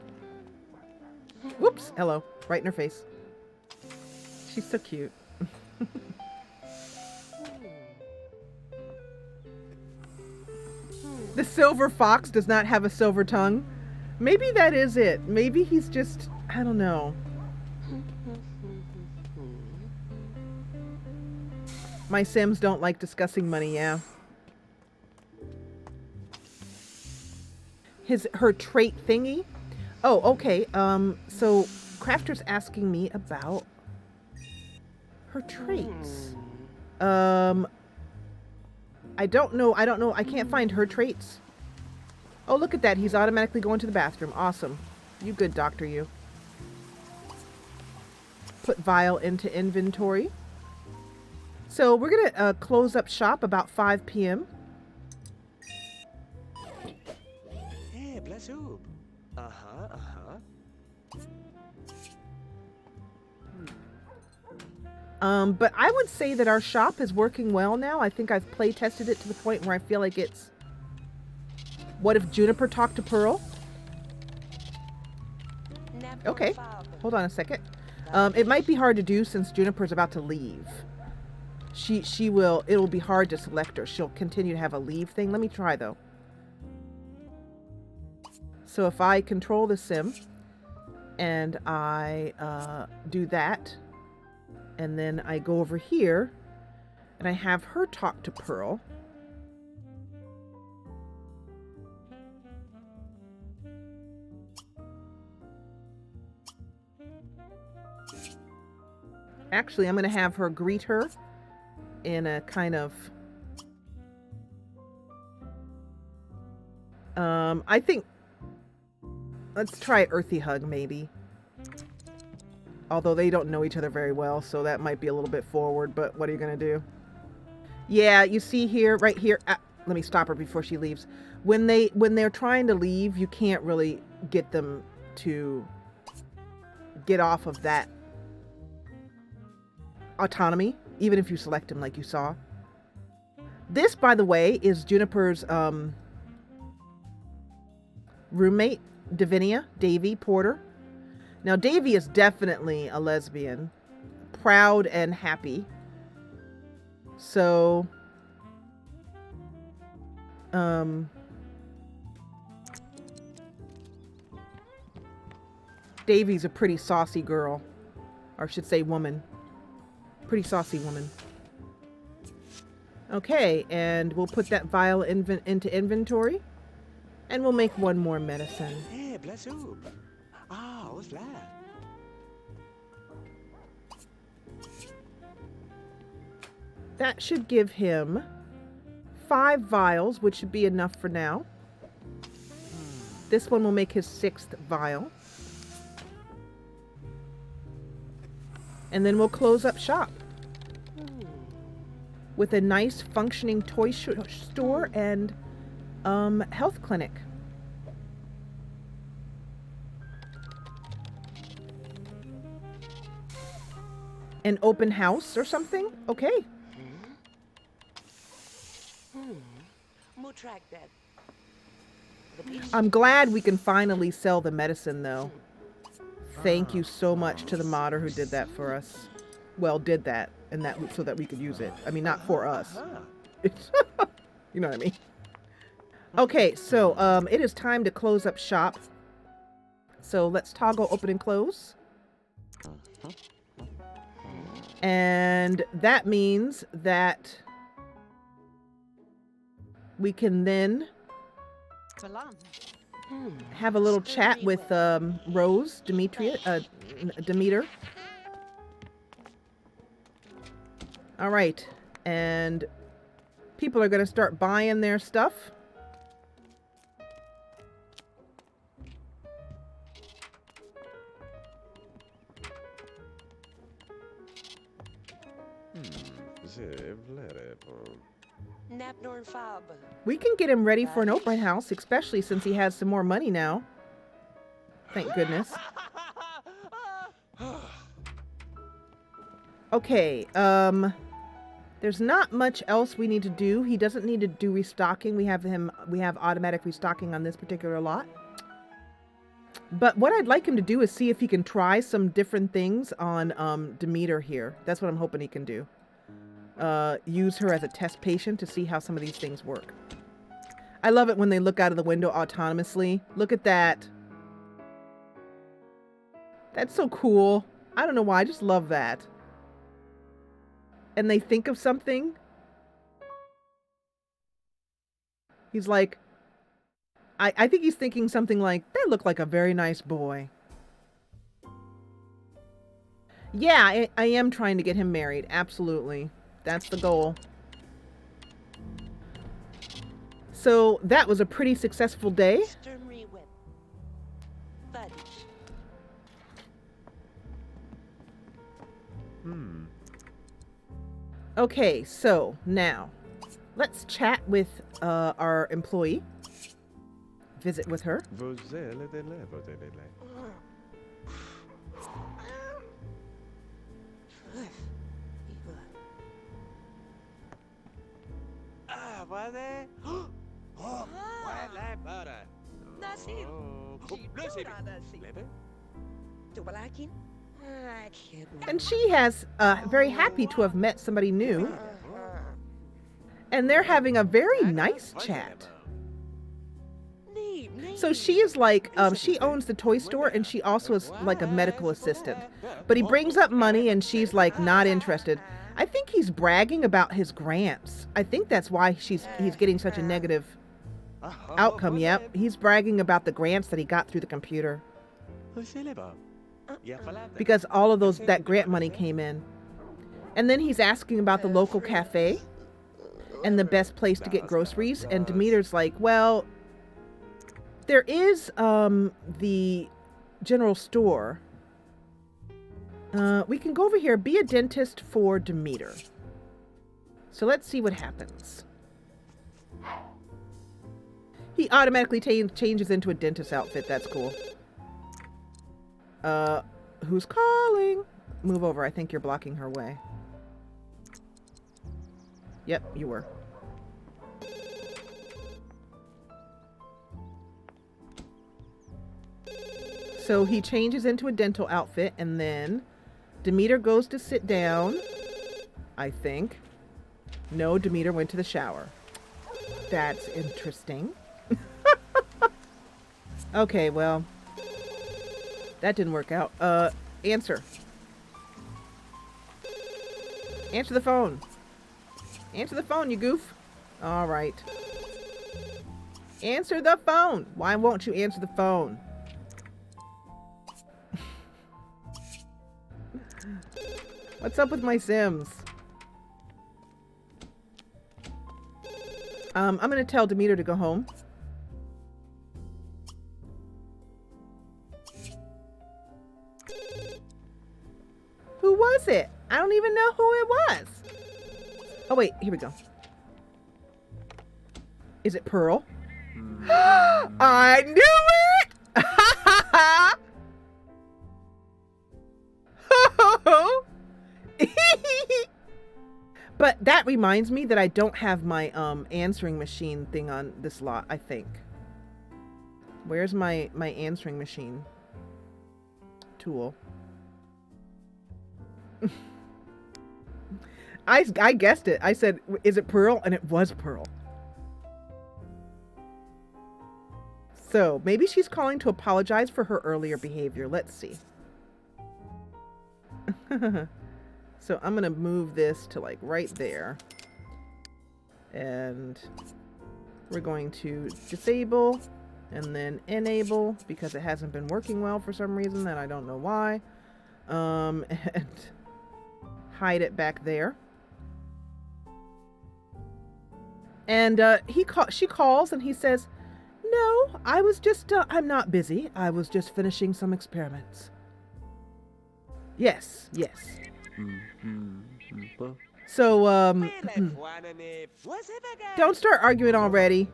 Whoops. Hello. Right in her face. She's so cute. The silver fox does not have a silver tongue. Maybe that is it. Maybe he's just, I don't know. My Sims don't like discussing money, yeah. Her trait thingy. Oh, okay. So Crafter's asking me about her traits. I don't know. I can't find her traits. Oh, look at that. He's automatically going to the bathroom. Awesome. You good, doctor, you. Put vial into inventory. So we're going to close up shop about 5 p.m. Hey, bless you. But I would say that our shop is working well now. I think I've play tested it to the point where I feel like it's... What if Juniper talked to Pearl? Okay, hold on a second. It might be hard to do since Juniper's about to leave. She will, it'll be hard to select her. She'll continue to have a leave thing. Let me try though. So if I control the sim and I do that, and then I go over here and I have her talk to Pearl. Actually, I'm going to have her greet her in a kind of... I think... Let's try Earthy Hug, maybe. Although they don't know each other very well, so that might be a little bit forward, but what are you going to do? Yeah, you see here, right here... let me stop her before she leaves. When they're trying to leave, you can't really get them to get off of that autonomy, even if you select him like you saw. This, by the way, is Juniper's roommate, Davinia, Davy Porter. Now, Davy is definitely a lesbian, proud and happy. So, Davy's a pretty saucy girl, or I should say woman. Pretty saucy woman. Okay, and we'll put that vial into inventory. And we'll make one more medicine. Hey, bless you. Ah, what's that? That should give him 5 vials, which should be enough for now. This one will make his 6th vial. And then we'll close up shop with a nice functioning toy store and health clinic. An open house or something? Okay. I'm glad we can finally sell the medicine though. Thank you so much to the modder who did that for us. Well, did that, and that so that we could use it. I mean, not for us. You know what I mean? Okay, so it is time to close up shop. So let's toggle open and close. And that means that we can then have a little chat with Rose, Demeter. All right, and people are going to start buying their stuff. We can get him ready for an open house, especially since he has some more money now. Thank goodness. Okay, there's not much else we need to do. He doesn't need to do restocking. We have automatic restocking on this particular lot. But what I'd like him to do is see if he can try some different things on Demeter here. That's what I'm hoping he can do. Use her as a test patient to see how some of these things work. I love it when they look out of the window autonomously. Look at that. That's so cool. I don't know why, I just love that. And they think of something. He's like, I think he's thinking something like, that looked like a very nice boy. Yeah, I am trying to get him married. Absolutely. That's the goal. So that was a pretty successful day. Okay, so now let's chat with our employee. Visit with her. And she has very happy to have met somebody new. And they're having a very nice chat. So she is like, she owns the toy store and she also is like a medical assistant. But he brings up money and she's like not interested. I think he's bragging about his grants. I think that's why he's getting such a negative outcome. Yep, he's bragging about the grants that he got through the computer. Because all of that grant money came in. And then he's asking about the local cafe and the best place to get groceries. And Demeter's like, well, there is the general store. We can go over here, be a dentist for Demeter. So let's see what happens. He automatically changes into a dentist outfit. That's cool. Who's calling? Move over. I think you're blocking her way. Yep, you were. So he changes into a dental outfit and then Demeter goes to sit down, I think. No, Demeter went to the shower. That's interesting. Okay, well, that didn't work out. Answer. Answer the phone. Answer the phone, you goof. All right. Answer the phone. Why won't you answer the phone? What's up with my Sims? I'm going to tell Demeter to go home. Who was it? I don't even know who it was. Oh, wait. Here we go. Is it Pearl? I knew it! But that reminds me that I don't have my answering machine thing on this lot, I think. Where's my answering machine tool? I guessed it. I said, is it Pearl? And it was Pearl. So maybe she's calling to apologize for her earlier behavior. Let's see. So I'm going to move this to like right there. And we're going to disable and then enable because it hasn't been working well for some reason and I don't know why. And hide it back there. And she calls and he says, no, I was just, I'm not busy. I was just finishing some experiments. Yes, yes. So, don't start arguing already.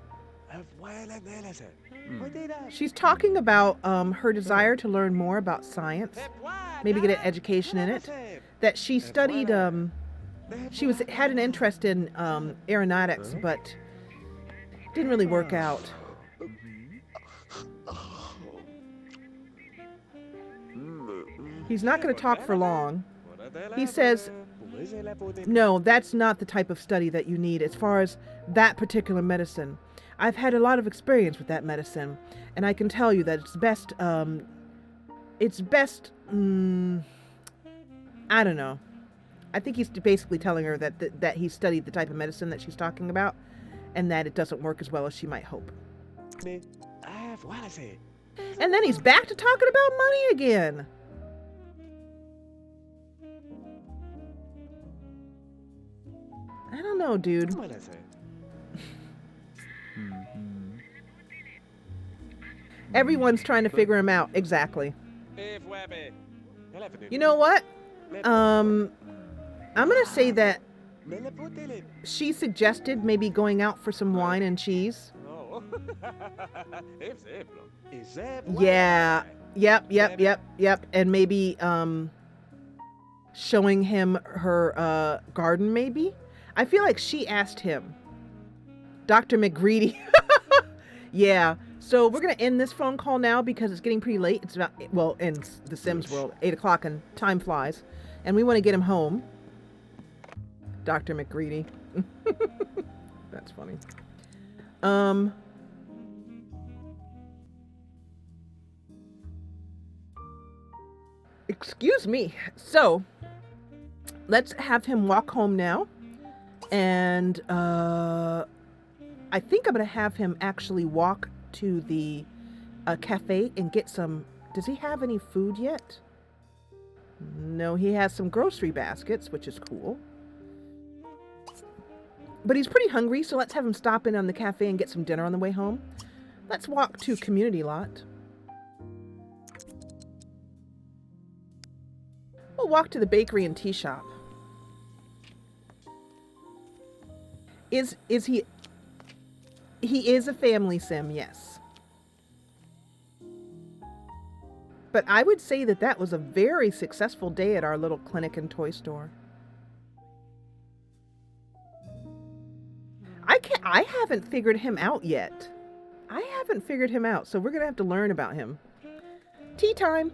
She's talking about her desire to learn more about science, maybe get an education in it. That she studied, had an interest in aeronautics, but didn't really work out. He's not going to talk for long. He says, no, that's not the type of study that you need as far as that particular medicine. I've had a lot of experience with that medicine, and I can tell you that it's best, I don't know. I think he's basically telling her that he studied the type of medicine that she's talking about, and that it doesn't work as well as she might hope. And then he's back to talking about money again. I don't know, dude. Everyone's trying to figure him out. Exactly. You know what? I'm going to say that she suggested maybe going out for some wine and cheese. Yeah. Yep. And maybe showing him her garden, maybe. I feel like she asked him. Dr. McGreedy. Yeah. So we're going to end this phone call now because it's getting pretty late. It's about, well, in the Sims world, 8 o'clock and time flies. And we want to get him home. Dr. McGreedy. That's funny. Excuse me. So, let's have him walk home now. And, I think I'm going to have him actually walk to the cafe and get some... Does he have any food yet? No, he has some grocery baskets, which is cool. But he's pretty hungry, so let's have him stop in on the cafe and get some dinner on the way home. Let's walk to Community Lot. We'll walk to the bakery and tea shop. Is he... He is a family sim, yes. But I would say that that was a very successful day at our little clinic and toy store. I haven't figured him out yet. I haven't figured him out, so we're going to have to learn about him. Tea time.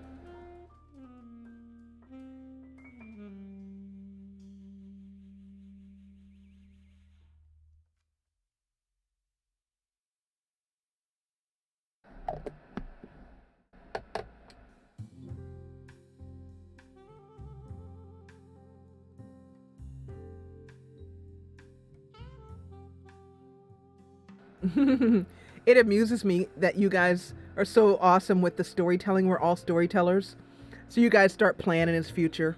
It amuses me that you guys are so awesome with the storytelling. We're all storytellers. So you guys start planning his future.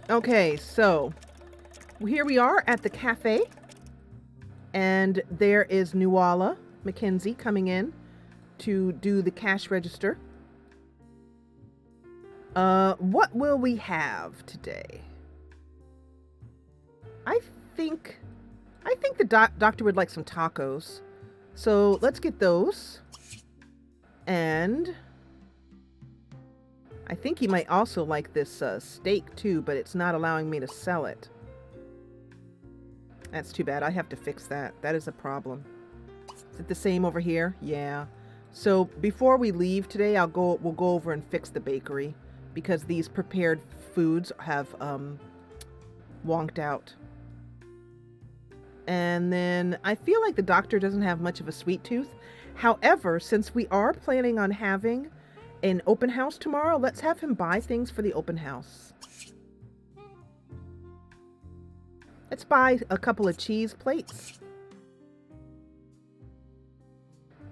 Okay, so here we are at the cafe. And there is Nuala Mackenzie coming in to do the cash register. What will we have today? I think the doctor would like some tacos. So let's get those. And I think he might also like this steak too, but it's not allowing me to sell it. That's too bad. I have to fix that. That is a problem. Is it the same over here? Yeah. So before we leave today, we'll go over and fix the bakery because these prepared foods have wonked out. And then I feel like the doctor doesn't have much of a sweet tooth. However, since we are planning on having an open house tomorrow, let's have him buy things for the open house. Let's buy a couple of cheese plates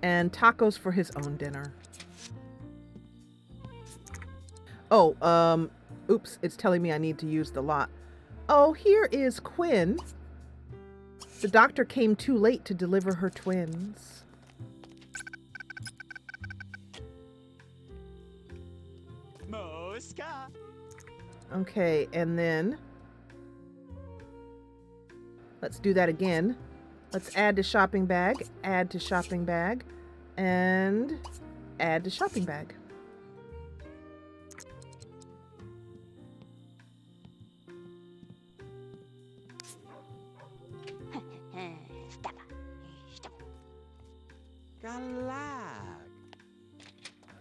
and tacos for his own dinner. Oh, oops, it's telling me I need to use the lot. Oh, here is Quinn. The doctor came too late to deliver her twins. Mosca. Okay, and then let's do that again. Let's add to shopping bag, add to shopping bag, and add to shopping bag.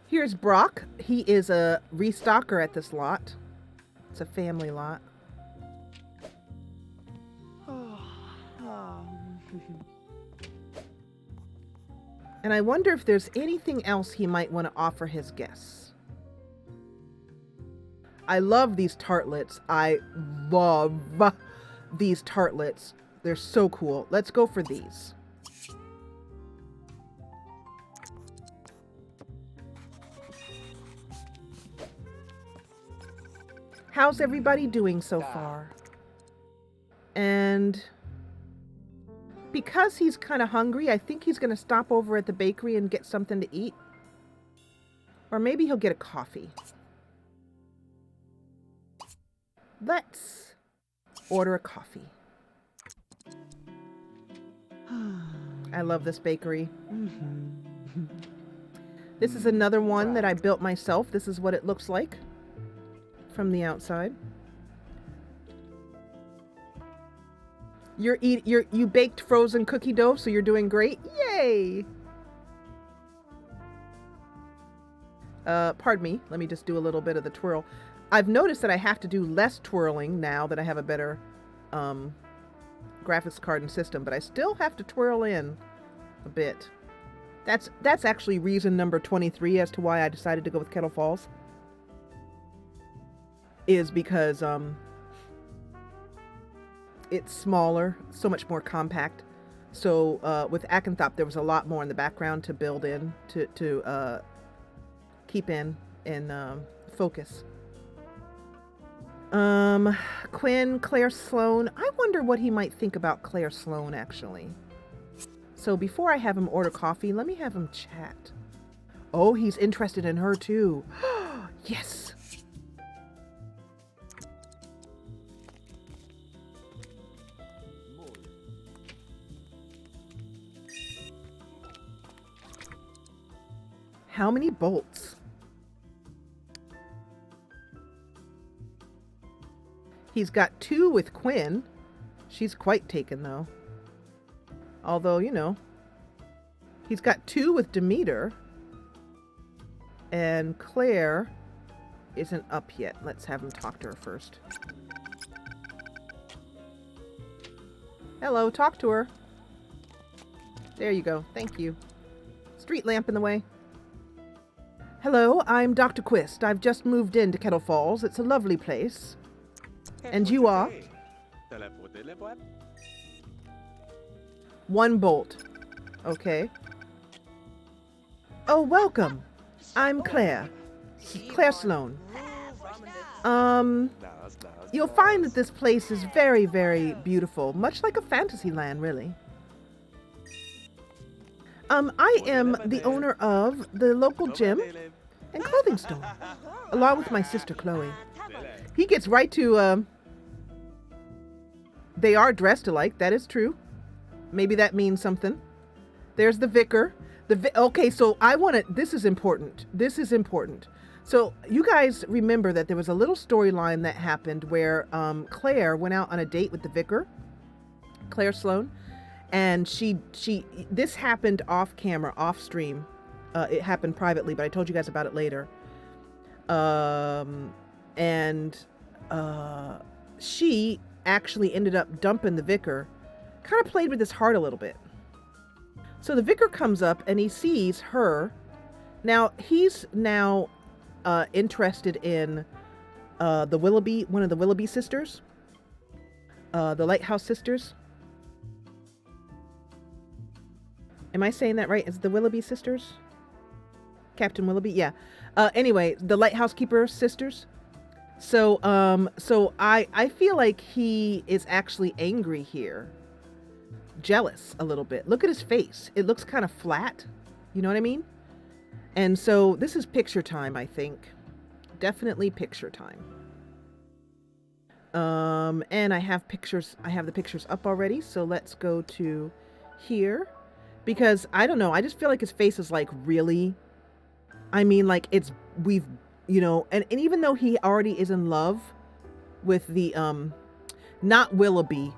Here's Brock. He is a restocker at this lot. It's a family lot. And I wonder if there's anything else he might want to offer his guests. I love these tartlets. I love these tartlets. They're so cool. Let's go for these. How's everybody doing so far? And because he's kind of hungry, I think he's going to stop over at the bakery and get something to eat. Or maybe he'll get a coffee. Let's order a coffee. I love this bakery. This is another one that I built myself. This is what it looks like from the outside. You baked frozen cookie dough, so you're doing great. Yay! Pardon me. Let me just do a little bit of the twirl. I've noticed that I have to do less twirling now that I have a better graphics card and system, but I still have to twirl in a bit. That's actually reason number 23 as to why I decided to go with Kettle Falls. Is because it's smaller, so much more compact. So with Akanthop, there was a lot more in the background to build in, to keep in focus. Quinn, Claire Sloan. I wonder what he might think about Claire Sloan, actually. So before I have him order coffee, let me have him chat. Oh, he's interested in her too. Yes. How many bolts? He's got 2 with Quinn. She's quite taken, though. Although, you know, he's got 2 with Demeter. And Claire isn't up yet. Let's have him talk to her first. Hello, talk to her. There you go. Thank you. Street lamp in the way. Hello, I'm Dr. Quist. I've just moved into Kettle Falls. It's a lovely place. And you are? 1 bolt. Okay. Oh, welcome. I'm Claire. Claire Sloan. You'll find that this place is very, very beautiful. Much like a fantasy land, really. I am the owner of the local gym and clothing store, along with my sister Chloe. He gets right to, they are dressed alike, that is true. Maybe that means something. There's the vicar. Okay, so this is important. This is important. So you guys remember that there was a little storyline that happened where Claire went out on a date with the vicar, Claire Sloan, and this happened off camera, off stream. It happened privately, but I told you guys about it later. She actually ended up dumping the vicar, kind of played with his heart a little bit. So the vicar comes up and he sees her. Now, he's interested in the Willoughby, one of the Willoughby sisters, the Lighthouse sisters. Am I saying that right? Is the Willoughby sisters? Captain Willoughby? Yeah. Anyway, the Lighthouse Keeper sisters. So I feel like he is actually angry here. Jealous a little bit. Look at his face. It looks kind of flat. You know what I mean? And so this is picture time, I think. Definitely picture time. And I have the pictures up already. So let's go to here. Because I don't know, I just feel like his face is like really, I mean, like and even though he already is in love with the, not Willoughby,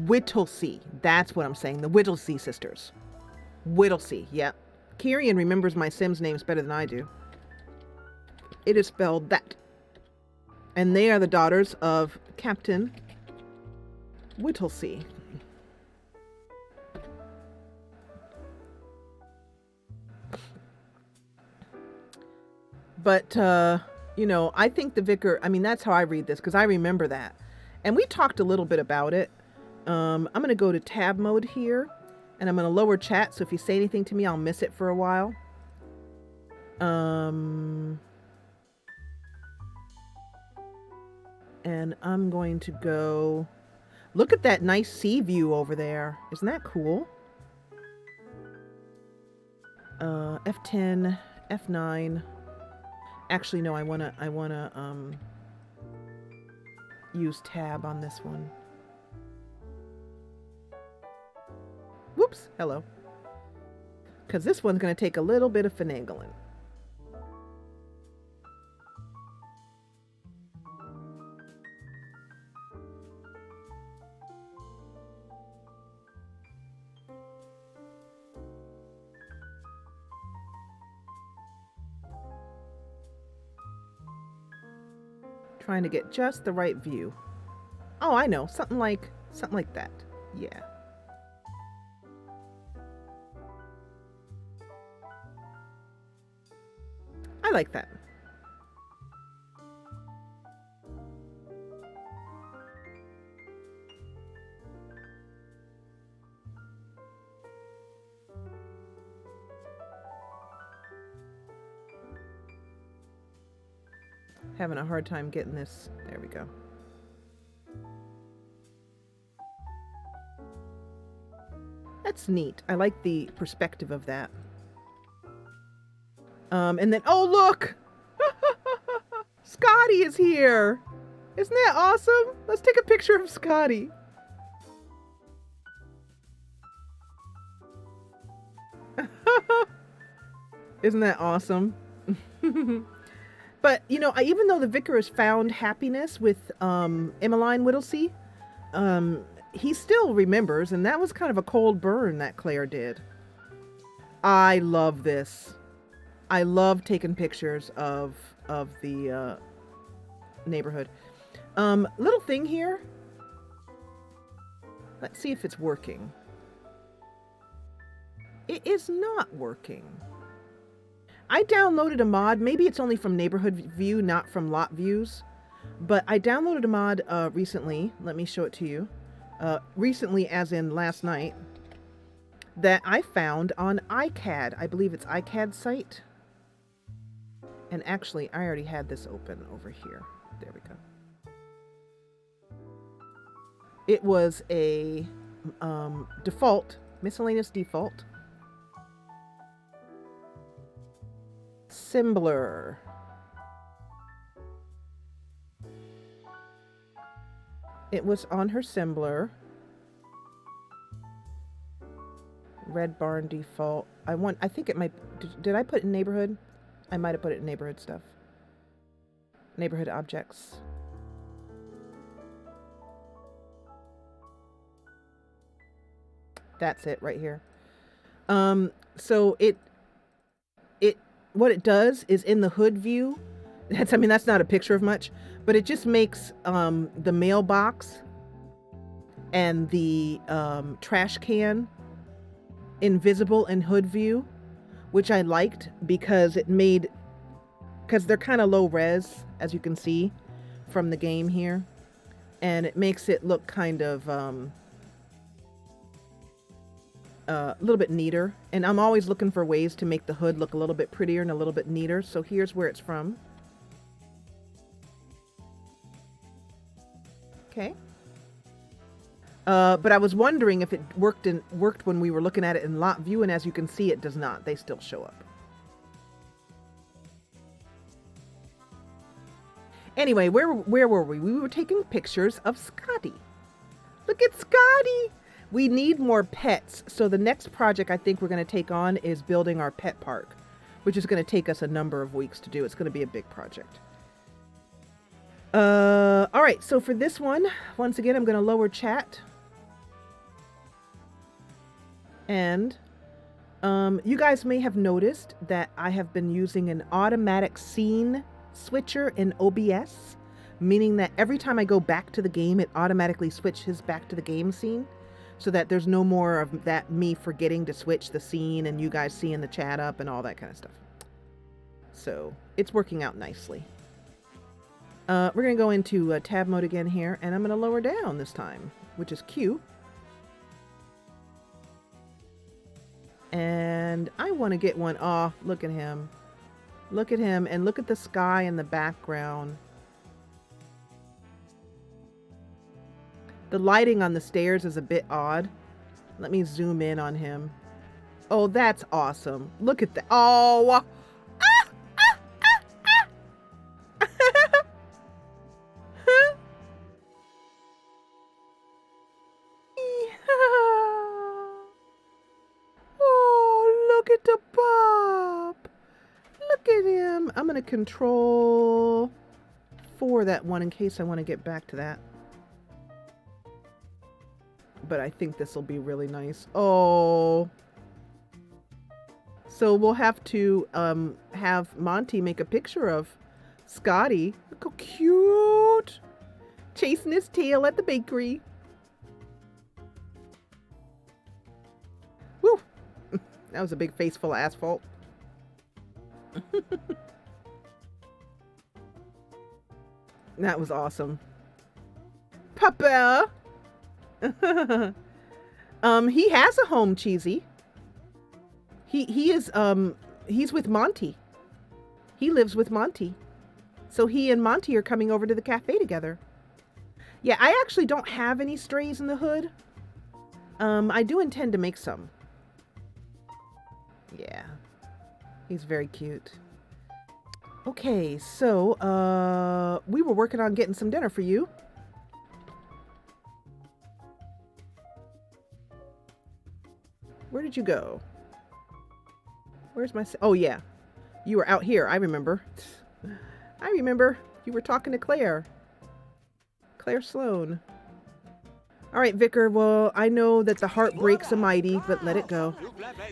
Whittlesey. That's what I'm saying. The Whittlesey sisters. Whittlesey, yeah. Kyrian remembers my Sims names better than I do. It is spelled that. And they are the daughters of Captain Whittlesey. But, I think the vicar, that's how I read this, because I remember that. And we talked a little bit about it. I'm going to go to tab mode here, and I'm going to lower chat, so if you say anything to me, I'll miss it for a while. And I'm going to go... Look at that nice sea view over there. Isn't that cool? F10, F9... Actually, no, I wanna use tab on this one. Whoops, hello. Because this one's gonna take a little bit of finagling. Trying to get just the right view. Oh, I know. Something like that. Yeah. I like that. Having a hard time getting this. There we go. That's neat. I like the perspective of that. And then, oh, look! Scotty is here! Isn't that awesome? Let's take a picture of Scotty. Isn't that awesome? But, you know, even though the vicar has found happiness with Emmeline Whittlesey, he still remembers, and that was kind of a cold burn that Claire did. I love this. I love taking pictures of the neighborhood. Little thing here. Let's see if it's working. It is not working. I downloaded a mod. Maybe it's only from neighborhood view, not from lot views. But I downloaded a mod recently. Let me show it to you. Recently, as in last night, that I found on iCAD. I believe it's iCAD site. And actually, I already had this open over here. There we go. It was a default, miscellaneous default. Assembler. It was on her assembler. Red barn default. I think it might, did I put it in neighborhood? I might have put it in neighborhood stuff. Neighborhood objects. That's it right here. So what it does is in the hood view, that's not a picture of much, but it just makes the mailbox and the trash can invisible in hood view, which I liked because they're kind of low res, as you can see from the game here, and it makes it look kind of a little bit neater. And I'm always looking for ways to make the hood look a little bit prettier and a little bit neater. So here's where it's from. Okay. But I was wondering if it worked when we were looking at it in lot view, and as you can see, it does not. They still show up. Anyway, where were we? We were taking pictures of Scotty. Look at Scotty! We need more pets. So the next project I think we're going to take on is building our pet park, which is going to take us a number of weeks to do. It's going to be a big project. All right. So for this one, once again, I'm going to lower chat. And you guys may have noticed that I have been using an automatic scene switcher in OBS, meaning that every time I go back to the game, it automatically switches back to the game scene, so that there's no more of that me forgetting to switch the scene and you guys seeing the chat up and all that kind of stuff. So it's working out nicely. We're going to go into tab mode again here, and I'm going to lower down this time, which is Q. And I want to get one. Oh, look at him. Look at him, and look at the sky in the background. The lighting on the stairs is a bit odd. Let me zoom in on him. Oh, that's awesome. Look at that. Oh, oh, look at the Bob. Look at him. I'm going to control for that one in case I want to get back to that. But I think this will be really nice. Oh. So we'll have to have Monty make a picture of Scotty, look how cute. Chasing his tail at the bakery. Woo! That was a big face full of asphalt. That was awesome. Papa! He has a home, Cheesy. He's with Monty. He lives with Monty. So he and Monty are coming over to the cafe together. Yeah, I actually don't have any strays in the hood. I do intend to make some. Yeah. He's very cute. Okay, so, we were working on getting some dinner for you. Where did you go? Where's my... Oh, yeah. You were out here. I remember. I remember. You were talking to Claire. Claire Sloan. All right, Vicar. Well, I know that the heart breaks a mighty, but let it go.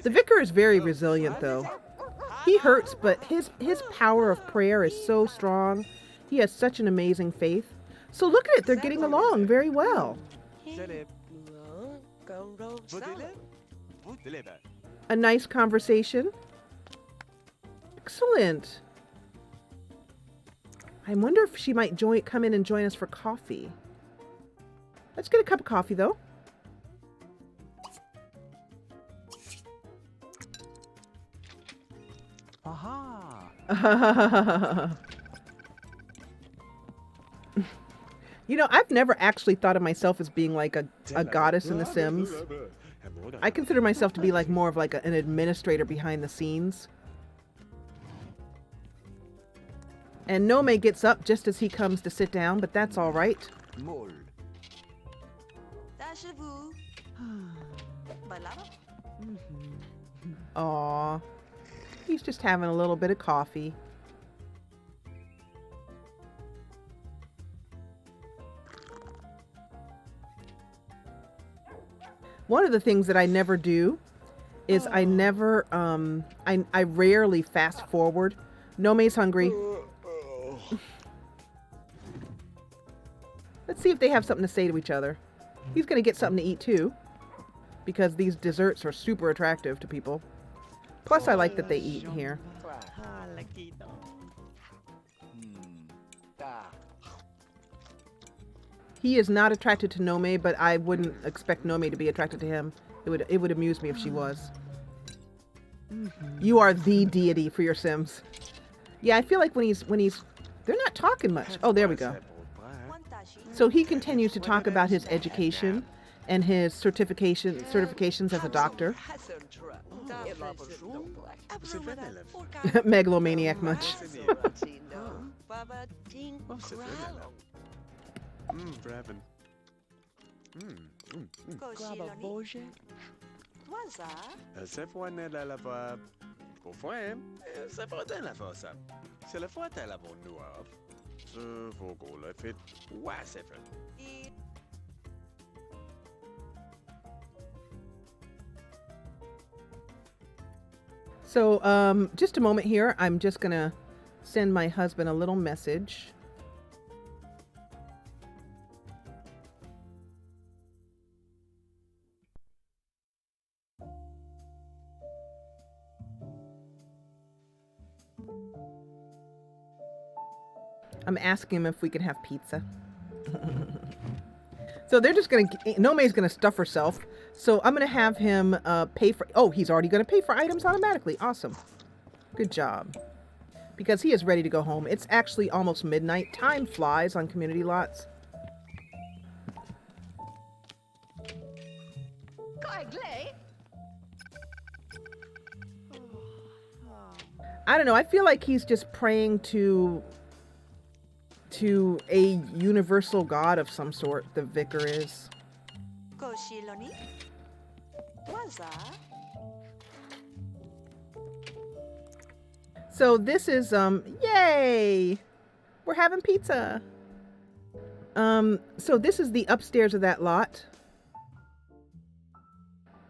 The Vicar is very resilient, though. He hurts, but his power of prayer is so strong. He has such an amazing faith. So look at it. They're getting along very well. A nice conversation. Excellent. I wonder if she might come in and join us for coffee. Let's get a cup of coffee, though. Aha! You know, I've never actually thought of myself as being like a goddess in The Sims. I consider myself to be like more of like an administrator behind the scenes. And Nome gets up just as he comes to sit down, but that's all right. Aw, he's just having a little bit of coffee. One of the things that I never do is I never, I rarely fast forward. Nome's hungry. Let's see if they have something to say to each other. He's going to get something to eat too, because these desserts are super attractive to people. Plus, I like that they eat here. He is not attracted to Nome, but I wouldn't expect Nome to be attracted to him. It would amuse me if she was. You are the deity for your Sims. Yeah, I feel like when he's they're not talking much. Oh, there we go. So he continues to talk about his education and his certifications as a doctor. Megalomaniac much. So, just a moment here. I'm just gonna send my husband a little message. I'm asking him if we can have pizza. So they're just gonna, Nome's gonna stuff herself. So I'm gonna have him pay for, oh, he's already gonna pay for items automatically. Awesome. Good job. Because he is ready to go home. It's actually almost midnight. Time flies on community lots. I don't know. I feel like he's just praying to a universal god of some sort. The vicar is. So this is yay! We're having pizza. So this is the upstairs of that lot.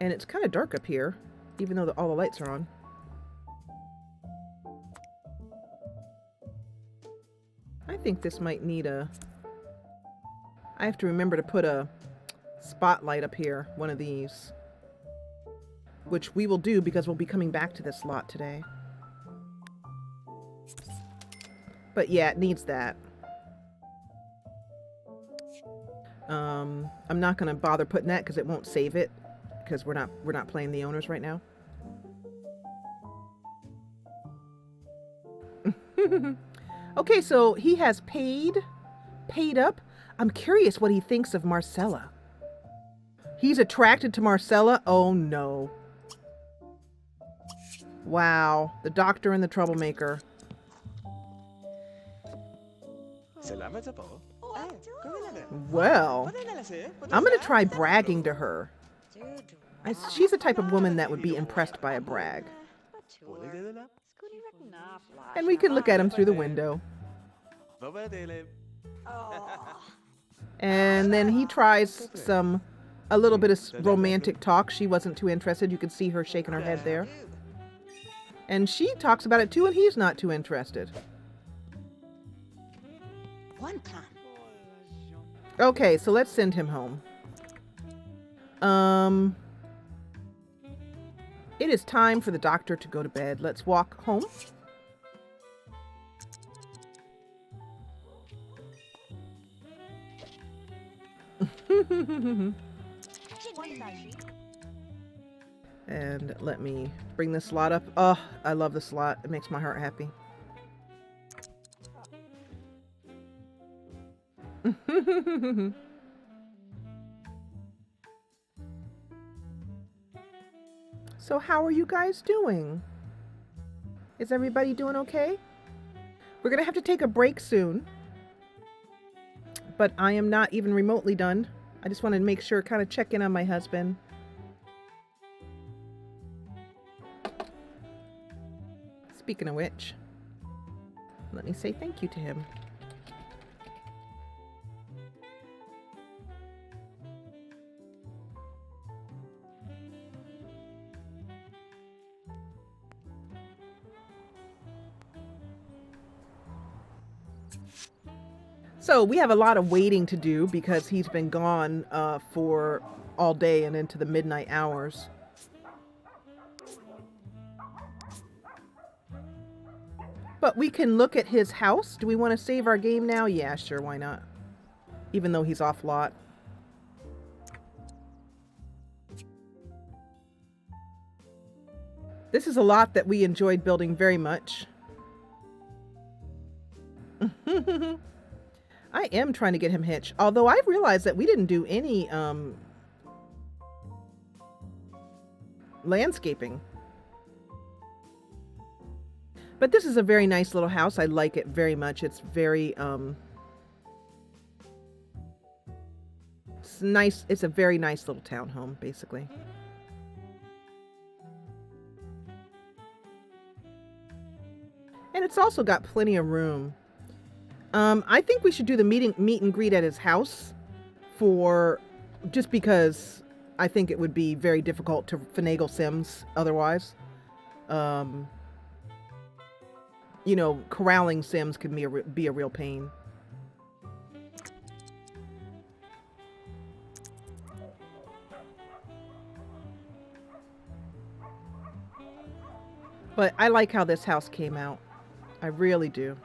And it's kind of dark up here, even though all the lights are on. I think this might need a... I have to remember to put a spotlight up here, one of these. Which we will do because we'll be coming back to this lot today. But yeah, it needs that. I'm not going to bother putting that because it won't save it. Because we're not playing the owners right now. Okay, so he has paid up. I'm curious what he thinks of Marcella. He's attracted to Marcella? Oh no. Wow, the doctor and the troublemaker. Well, I'm going to try bragging to her. She's the type of woman that would be impressed by a brag. And we can look at him through the window. And then he tries a little bit of romantic talk. She wasn't too interested. You could see her shaking her head there. And she talks about it too, and he's not too interested. Okay, so let's send him home. It is time for the doctor to go to bed. Let's walk home. And let me bring this slot up. Oh, I love the slot. It makes my heart happy. So how are you guys doing? Is everybody doing okay? We're gonna have to take a break soon. But I am not even remotely done. I just wanted to make sure, kind of check in on my husband. Speaking of which, let me say thank you to him. So we have a lot of waiting to do because he's been gone for all day and into the midnight hours. But we can look at his house. Do we want to save our game now? Yeah, sure, why not? Even though he's off lot. This is a lot that we enjoyed building very much. I am trying to get him hitched. Although I realized that we didn't do any landscaping. But this is a very nice little house. I like it very much. It's very it's nice. It's a very nice little townhome, basically. And it's also got plenty of room. I think we should do the meet and greet at his house just because I think it would be very difficult to finagle Sims otherwise. You know, corralling Sims can be a real pain. But I like how this house came out. I really do.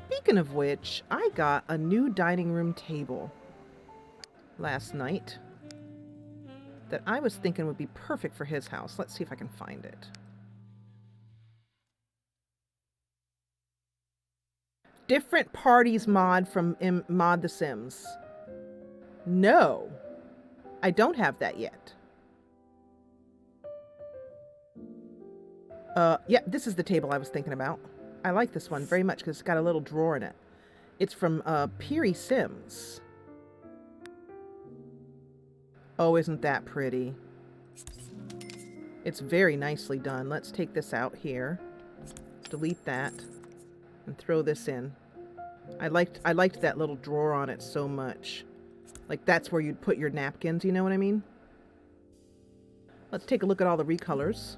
Speaking of which, I got a new dining room table last night that I was thinking would be perfect for his house. Let's see if I can find it. Different parties mod from Mod the Sims. No, I don't have that yet. Yeah, this is the table I was thinking about. I like this one very much because it's got a little drawer in it. It's from Peary Sims. Oh, isn't that pretty? It's very nicely done. Let's take this out here. Delete that. And throw this in. I liked that little drawer on it so much. Like that's where you'd put your napkins, you know what I mean? Let's take a look at all the recolors.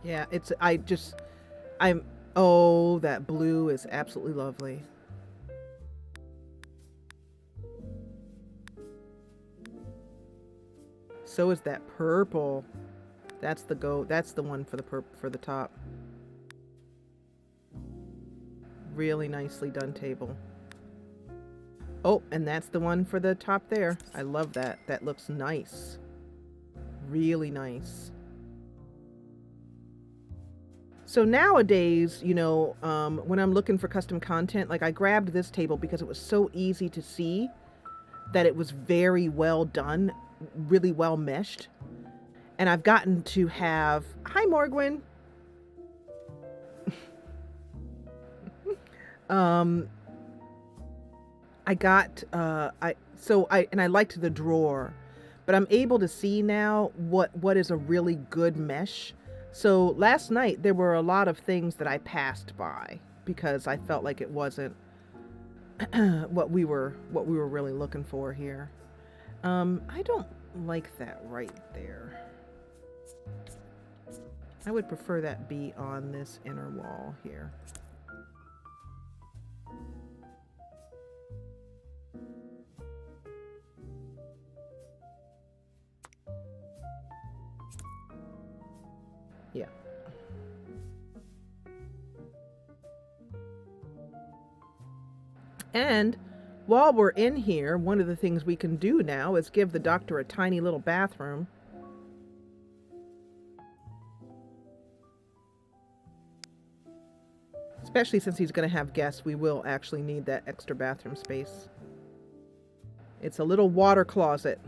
Yeah, oh, that blue is absolutely lovely. So is that purple. That's the one for the top. Really nicely done table. Oh, and that's the one for the top there. I love that. That looks nice. Really nice. So nowadays, you know, when I'm looking for custom content, like I grabbed this table because it was so easy to see that it was very well done, really well meshed. And I've gotten to have, hi Morgwin. I got, and I liked the drawer, but I'm able to see now what is a really good mesh. So last night there were a lot of things that I passed by because I felt like it wasn't what we were really looking for here. I don't like that right there. I would prefer that be on this inner wall here. Yeah. And while we're in here, one of the things we can do now is give the doctor a tiny little bathroom. Especially since he's going to have guests, we will actually need that extra bathroom space. It's a little water closet.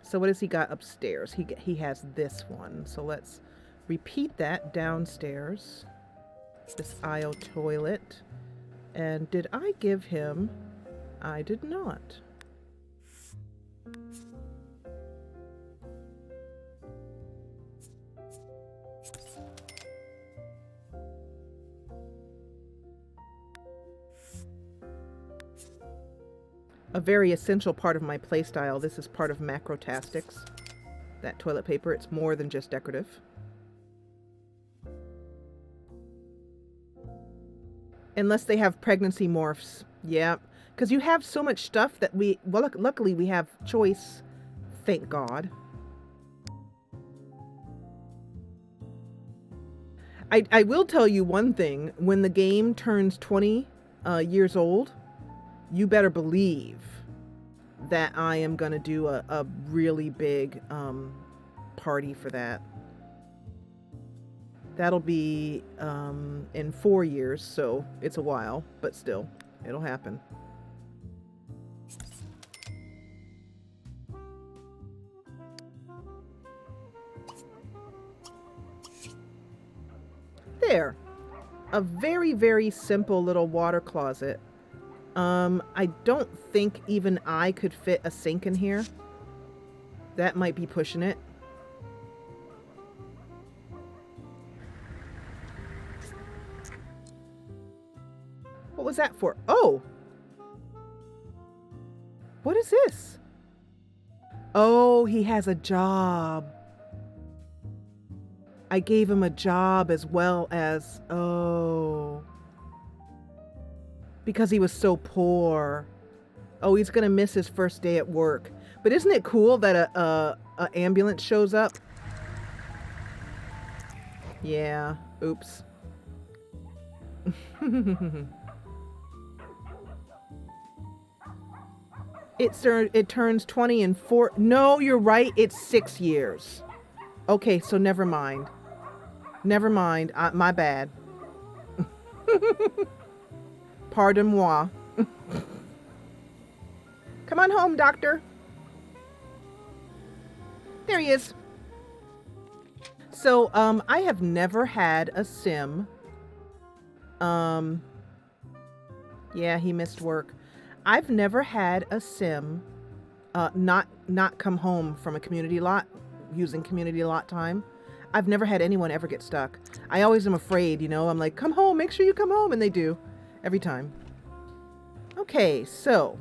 So what has he got upstairs? He has this one. So let's repeat that downstairs. This aisle toilet. And did I give him? I did not. A very essential part of my playstyle. This is part of macrotastics. That toilet paper, it's more than just decorative. Unless they have pregnancy morphs. Yeah. Because you have so much stuff that well, luckily we have choice. Thank God. I will tell you one thing. When the game turns 20 years old, you better believe that I am going to do a really big party for that. That'll be in 4 years, so it's a while, but still, it'll happen. There. A very, very simple little water closet. I don't think even I could fit a sink in here. That might be pushing it. What was that for? Oh! What is this? Oh, he has a job. I gave him a job as well as... Oh... Because he was so poor. Oh, he's gonna miss his first day at work. But isn't it cool that a ambulance shows up? Yeah. Oops. It turns 20 in 4... No, you're right. It's 6 years. Okay, so never mind. Never mind. My bad. Pardon moi. Come on home, doctor. There he is. So, I have never had a sim. Yeah, he missed work. I've never had a sim not come home from a community lot using community lot time. I've never had anyone ever get stuck. I always am afraid, you know. I'm like, come home, make sure you come home, and they do. Every time. Okay, so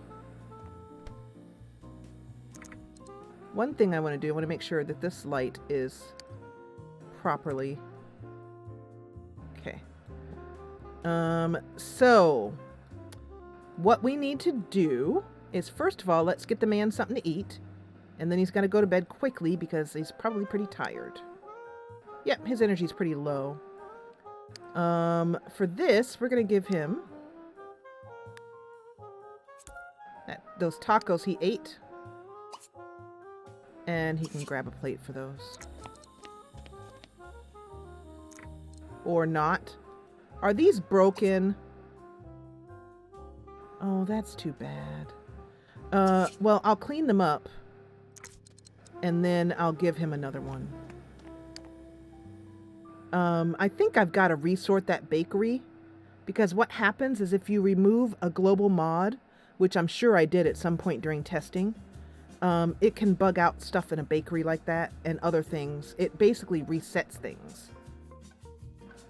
one thing I want to do, I want to make sure that this light is properly. Okay. So what we need to do is, first of all, let's get the man something to eat. And then he's got to go to bed quickly because he's probably pretty tired. Yep, his energy's pretty low. For this, we're going to give him those tacos he ate. And he can grab a plate for those. Or not. Are these broken? Oh, that's too bad. Well, I'll clean them up. And then I'll give him another one. I think I've got to resort that bakery. Because what happens is if you remove a global mod, which I'm sure I did at some point during testing, it can bug out stuff in a bakery like that and other things. It basically resets things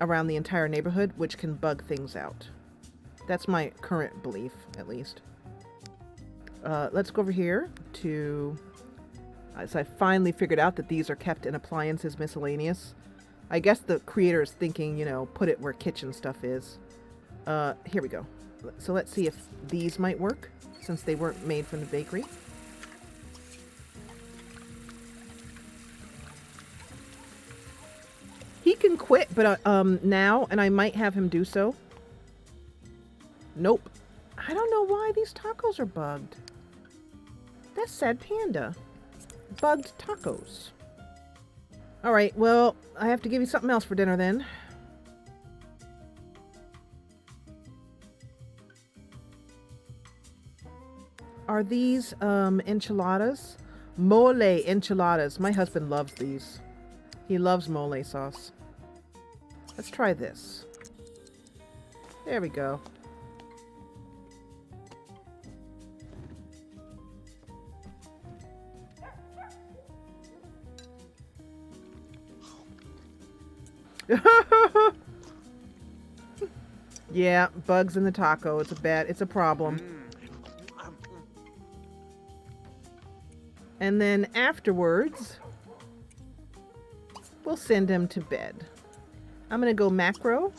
around the entire neighborhood, which can bug things out. That's my current belief, at least. Let's go over here to... So I finally figured out that these are kept in appliances miscellaneous. I guess the creator is thinking, you know, put it where kitchen stuff is. Here we go. So let's see if these might work, since they weren't made from the bakery. He can quit, but now, and I might have him do so. Nope. I don't know why these tacos are bugged. That's Sad Panda. Bugged tacos. Alright, well, I have to give you something else for dinner then. Are these enchiladas? Mole enchiladas. My husband loves these. He loves mole sauce. Let's try this. There we go. Yeah, bugs in the taco. It's a problem. And then afterwards, we'll send him to bed. I'm going to go macro.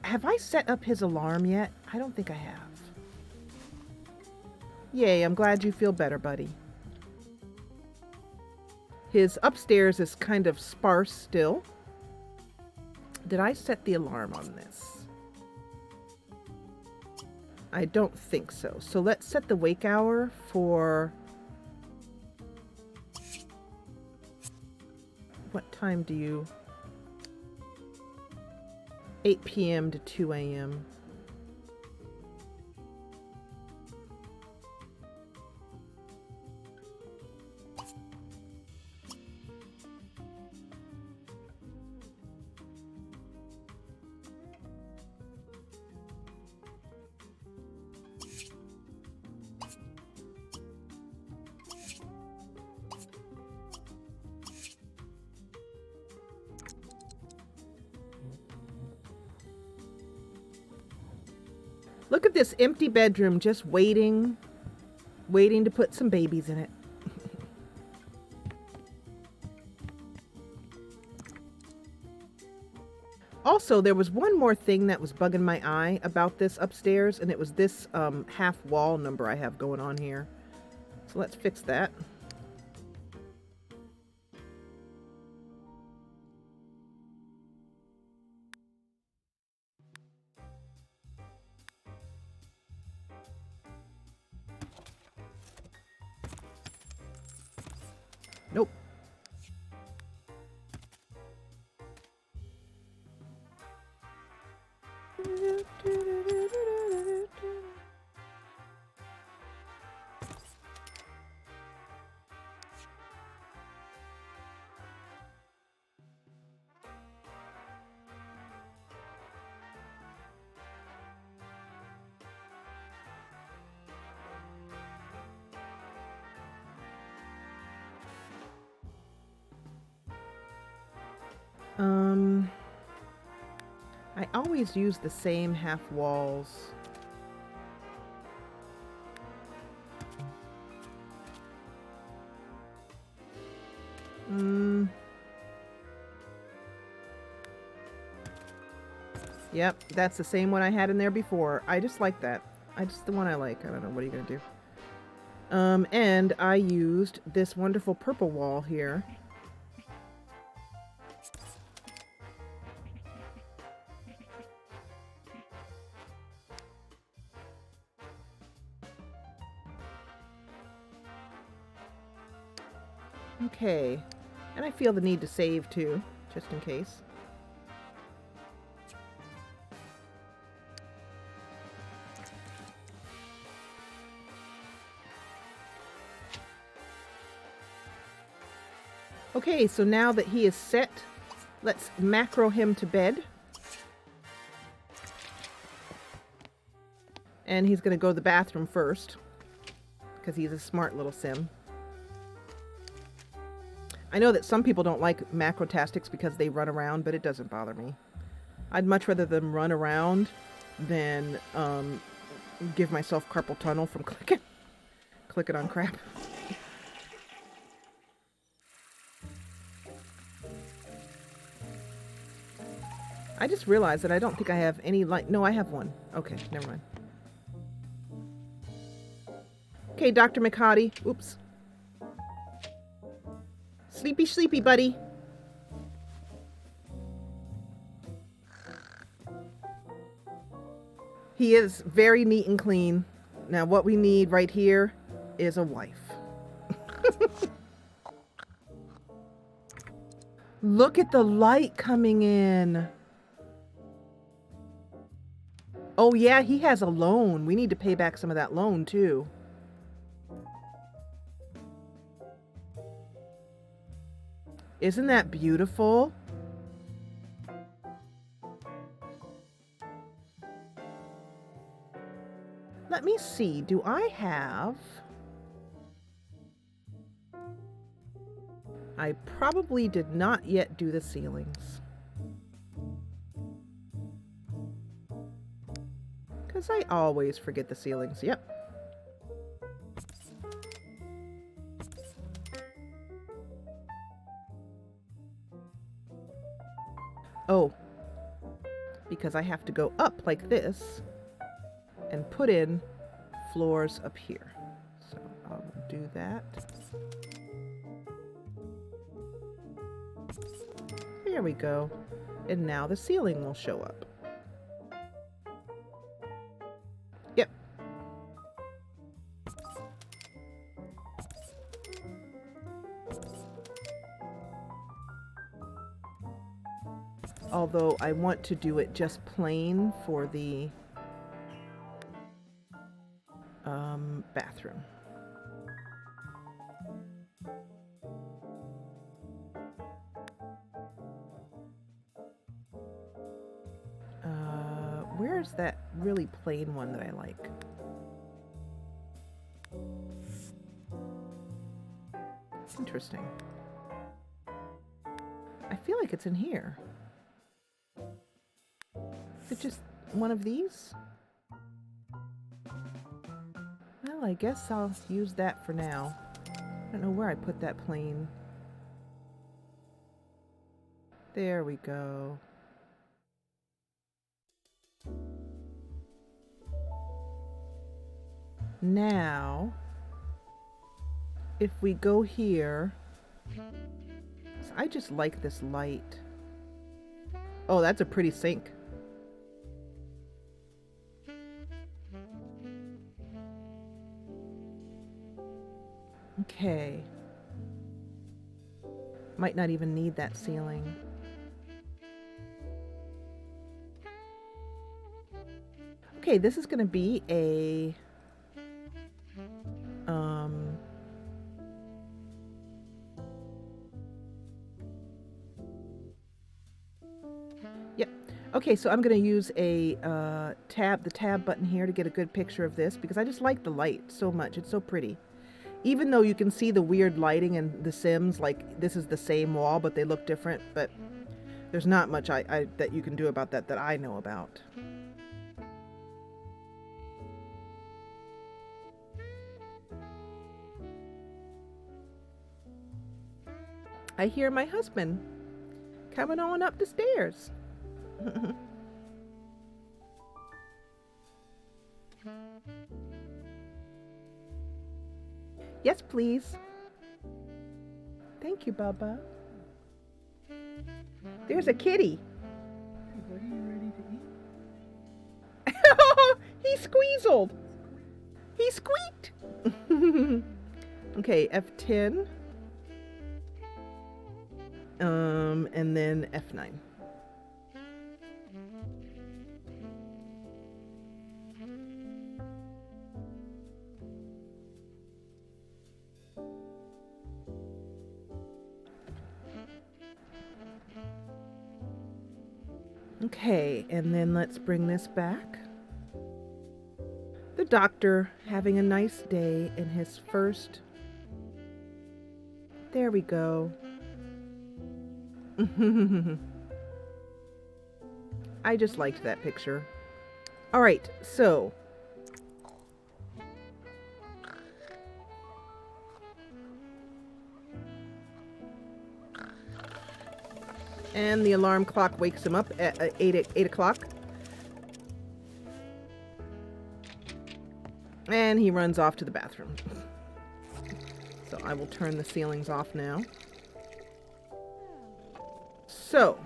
Have I set up his alarm yet? I don't think I have. Yay, I'm glad you feel better, buddy. His upstairs is kind of sparse still. Did I set the alarm on this? I don't think so. So let's set the wake hour for... What time do you... 8 p.m. to 2 a.m. Look at this empty bedroom just waiting to put some babies in it. Also, there was one more thing that was bugging my eye about this upstairs, and it was this half wall number I have going on here. So let's fix that. Nope. I always use the same half walls. Yep, that's the same one I had in there before. I just like that. The one I like. I don't know. What are you going to do? And I used this wonderful purple wall here. Okay. And I feel the need to save too, just in case. Okay, so now that he is set, let's macro him to bed. And he's going to go to the bathroom first, because he's a smart little sim. I know that some people don't like macrotastics because they run around, but it doesn't bother me. I'd much rather them run around than give myself carpal tunnel from clicking on crap. I just realized that I don't think I have any light. No, I have one. Okay, never mind. Okay, Dr. McHottie. Oops. Sleepy, sleepy, buddy. He is very neat and clean. Now, what we need right here is a wife. Look at the light coming in. Oh, yeah, he has a loan. We need to pay back some of that loan, too. Isn't that beautiful? Let me see. Do I have... I probably did not yet do the ceilings. Because I always forget the ceilings. Yep. Oh, because I have to go up like this and put in floors up here. So I'll do that. There we go. And now the ceiling will show up. Yep. Although I want to do it just plain for the bathroom. Where's that really plain one that I like? Interesting. I feel like it's in here. Is it just one of these? Well, I guess I'll use that for now. I don't know where I put that plane. There we go. Now, if we go here, I just like this light. Oh, that's a pretty sink. Okay. Might not even need that ceiling. Okay, this is going to be a yep. Okay, so I'm going to use a the tab button here to get a good picture of this because I just like the light so much. It's so pretty. Even though you can see the weird lighting in The Sims, like this is the same wall, but they look different, but there's not much that you can do about that I know about. I hear my husband coming on up the stairs. Yes, please. Thank you, Bubba. There's a kitty. Hey, buddy, you ready to eat? He squeezled. He squeaked. Okay, F10. And then F9. Okay, and then let's bring this back. The doctor having a nice day in his first. There we go. I just liked that picture. All right, so. And the alarm clock wakes him up at 8 o'clock. And he runs off to the bathroom. So I will turn the ceilings off now. So.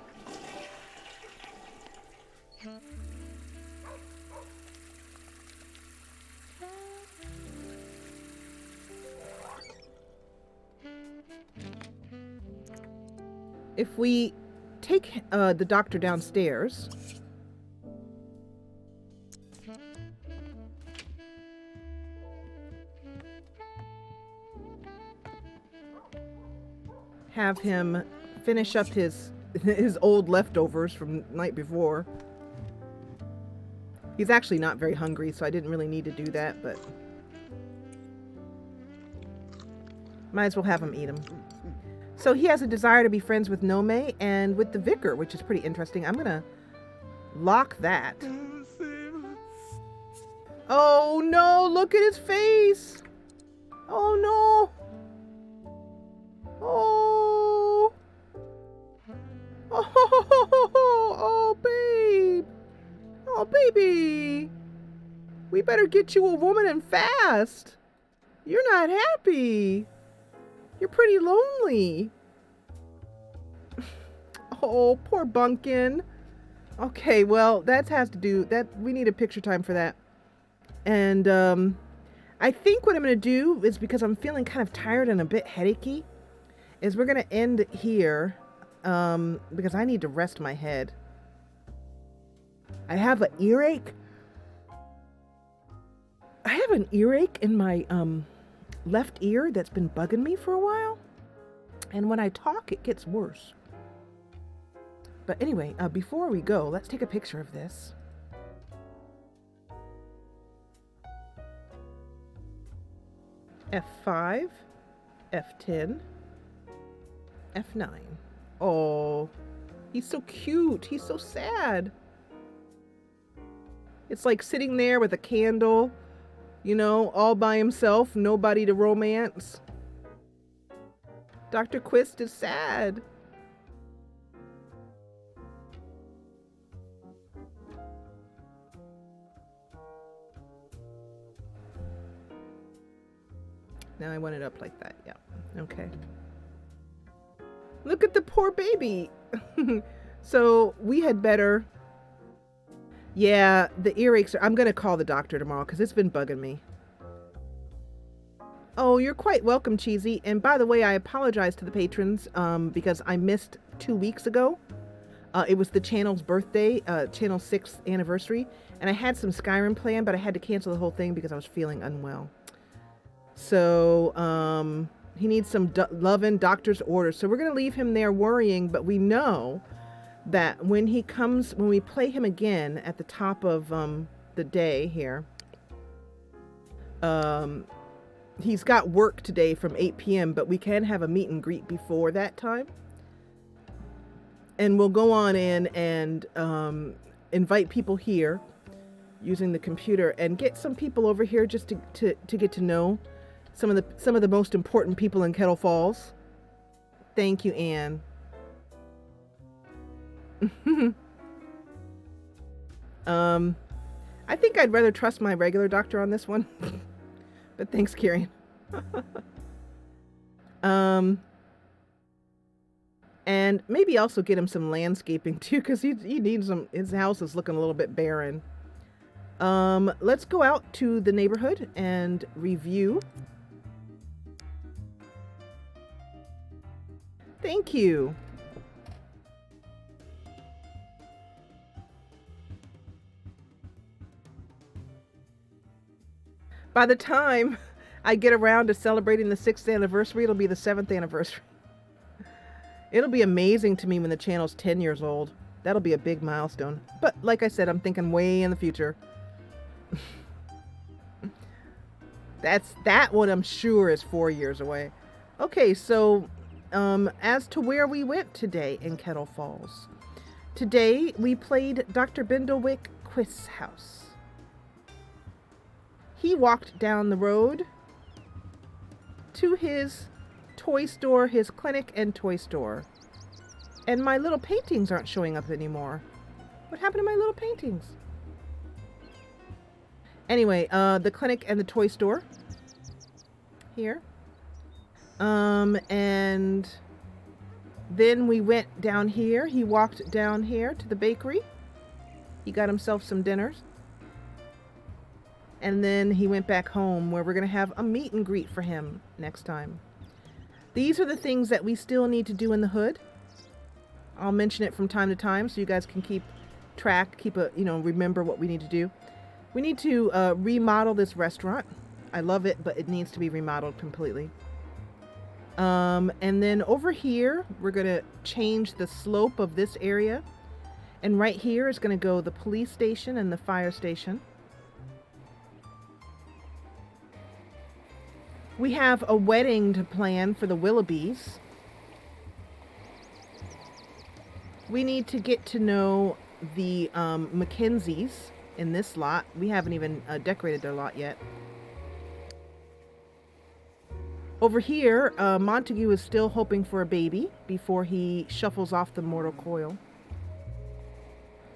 If we take the doctor downstairs, have him finish up his old leftovers from the night before. He's actually not very hungry, so I didn't really need to do that, but might as well have him eat them. So he has a desire to be friends with Nome and with the vicar, which is pretty interesting. I'm gonna lock that. Oh no, look at his face. Oh no. Oh. Oh, babe. Oh, baby. We better get you a woman and fast. You're not happy. You're pretty lonely. Oh, poor Bunkin. Okay, well, that has to do that. We need a picture time for that. And I think what I'm going to do is, because I'm feeling kind of tired and a bit headachy, is we're going to end here because I need to rest my head. I have an earache. I have an earache in my left ear that's been bugging me for a while. And when I talk, it gets worse. But anyway, before we go, let's take a picture of this. F5, F10, F9. Oh, he's so cute. He's so sad. It's like sitting there with a candle, you know, all by himself, nobody to romance. Dr. Quist is sad. Now I want it up like that. Yeah. Okay. Look at the poor baby. So we had better. Yeah, the earaches are. I'm going to call the doctor tomorrow because it's been bugging me. Oh, you're quite welcome, Cheesy. And by the way, I apologize to the patrons because I missed 2 weeks ago. It was the channel's birthday, channel 6th anniversary. And I had some Skyrim planned, but I had to cancel the whole thing because I was feeling unwell. So he needs some loving doctor's orders. So we're going to leave him there worrying, but we know that when he comes, when we play him again at the top of the day here, he's got work today from 8 p.m., but we can have a meet and greet before that time. And we'll go on in and invite people here using the computer and get some people over here just to get to know some of the most important people in Kettle Falls. Thank you, Anne. I think I'd rather trust my regular doctor on this one. But thanks, Kieran. And maybe also get him some landscaping too, because he needs some. His house is looking a little bit barren. Let's go out to the neighborhood and review. Thank you. By the time I get around to celebrating the 6th anniversary, it'll be the 7th anniversary. It'll be amazing to me when the channel's 10 years old. That'll be a big milestone. But like I said, I'm thinking way in the future. That one I'm sure is 4 years away. Okay, so as to where we went today in Kettle Falls. Today we played Dr. Bindlewick Quist's house. He walked down the road to his toy store, his clinic and toy store. And my little paintings aren't showing up anymore. What happened to my little paintings? Anyway, the clinic and the toy store. Here. And then we went down here. He walked down here to the bakery. He got himself some dinners. And then he went back home where we're going to have a meet and greet for him next time. These are the things that we still need to do in the hood. I'll mention it from time to time so you guys can keep track, remember what we need to do. We need to remodel this restaurant. I love it, but it needs to be remodeled completely. And then over here, we're going to change the slope of this area. And right here is going to go the police station and the fire station. We have a wedding to plan for the Willoughbys. We need to get to know the Mackenzies in this lot. We haven't even decorated their lot yet. Over here, Montague is still hoping for a baby before he shuffles off the mortal coil.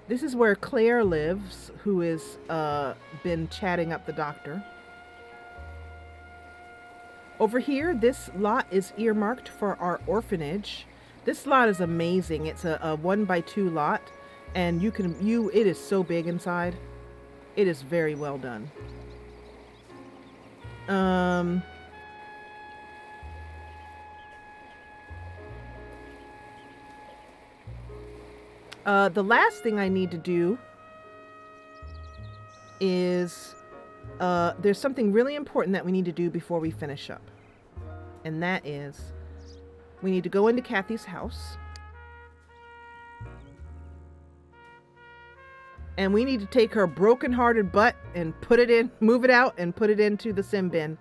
This is where Claire lives, who has been chatting up the doctor. Over here, this lot is earmarked for our orphanage. This lot is amazing. It's a 1x2 lot, and it is so big inside. It is very well done. The last thing I need to do is there's something really important that we need to do before we finish up. And that is, we need to go into Kathy's house. And we need to take her broken-hearted butt and move it out and put it into the sim bin.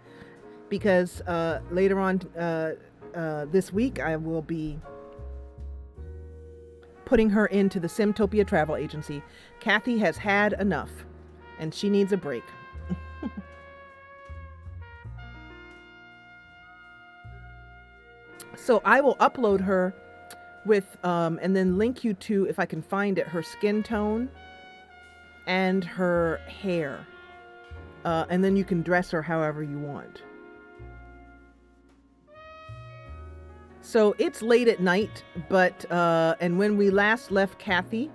Because later on this week, I will be putting her into the Simtopia Travel Agency. Kathy has had enough, and she needs a break. So I will upload her with, and then link you to, if I can find it, her skin tone and her hair. And then you can dress her however you want. So it's late at night, but, and when we last left Kathy,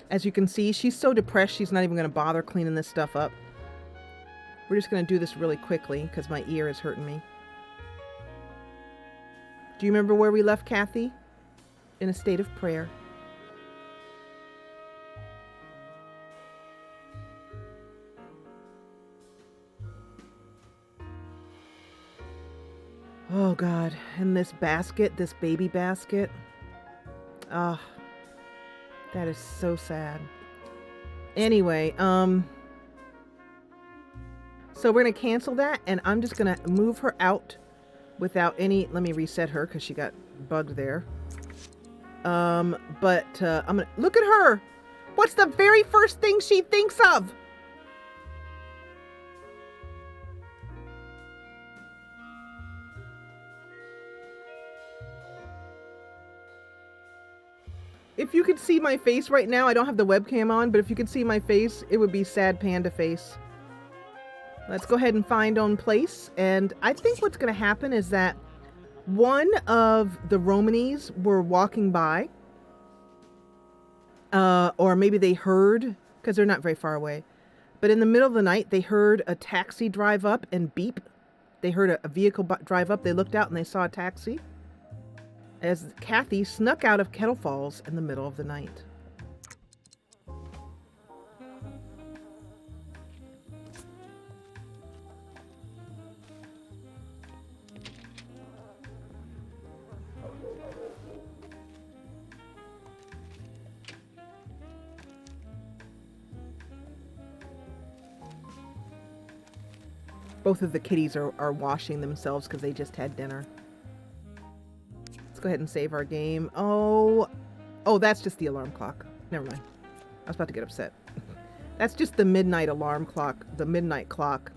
as you can see, she's so depressed, she's not even going to bother cleaning this stuff up. We're just going to do this really quickly because my ear is hurting me. Do you remember where we left Kathy? In a state of prayer. Oh God, and this basket, this baby basket. Ah, that is so sad. Anyway, so we're going to cancel that, and I'm just going to move her out without any, let me reset her because she got bugged there. I'm gonna, look at her. What's the very first thing she thinks of? If you could see my face right now, I don't have the webcam on, but if you could see my face, it would be sad panda face. Let's go ahead and find own place. And I think what's going to happen is that one of the Romanies were walking by. Or maybe they heard, because they're not very far away. But in the middle of the night, they heard a taxi drive up and beep. They heard a vehicle drive up. They looked out and they saw a taxi. As Kathy snuck out of Kettle Falls in the middle of the night. Both of the kitties are washing themselves because they just had dinner. Let's go ahead and save our game. Oh, that's just the alarm clock. Never mind. I was about to get upset. That's just the midnight alarm clock, the midnight clock.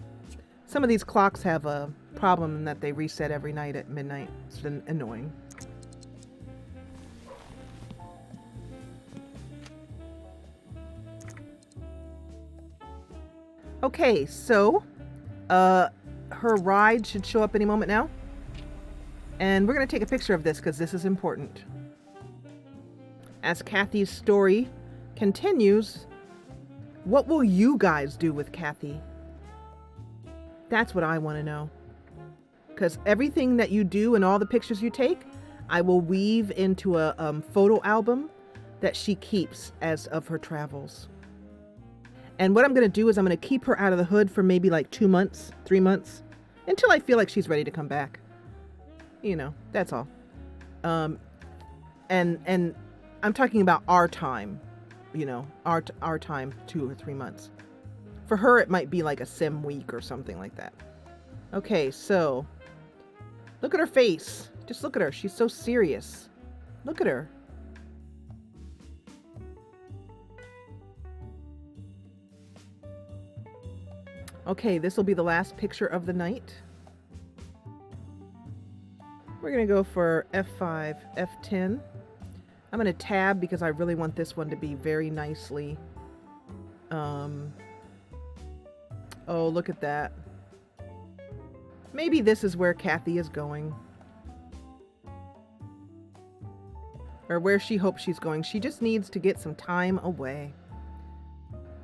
Some of these clocks have a problem in that they reset every night at midnight. It's been annoying. Okay, so her ride should show up any moment now. And we're going to take a picture of this because this is important. As Kathy's story continues, what will you guys do with Kathy? That's what I want to know. Because everything that you do and all the pictures you take, I will weave into a photo album that she keeps as of her travels. And what I'm going to do is I'm going to keep her out of the hood for maybe like 2 months, 3 months, until I feel like she's ready to come back. You know, that's all. And I'm talking about our time, you know, our time, 2 or 3 months. For her, it might be like a sim week or something like that. Okay, so look at her face. Just look at her. She's so serious. Look at her. Okay, this will be the last picture of the night. We're going to go for F5, F10. I'm going to tab because I really want this one to be very nicely. Oh, look at that. Maybe this is where Kathy is going. Or where she hopes she's going. She just needs to get some time away.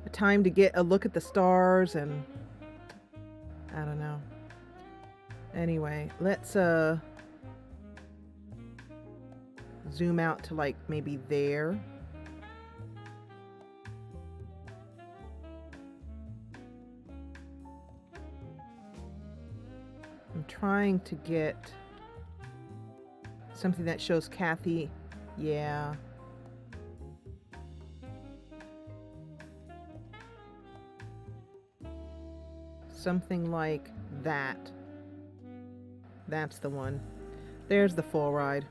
A time to get a look at the stars and... I don't know. Anyway, let's zoom out to like maybe there. I'm trying to get something that shows Kathy. Yeah. Something like that. That's the one. There's the full ride.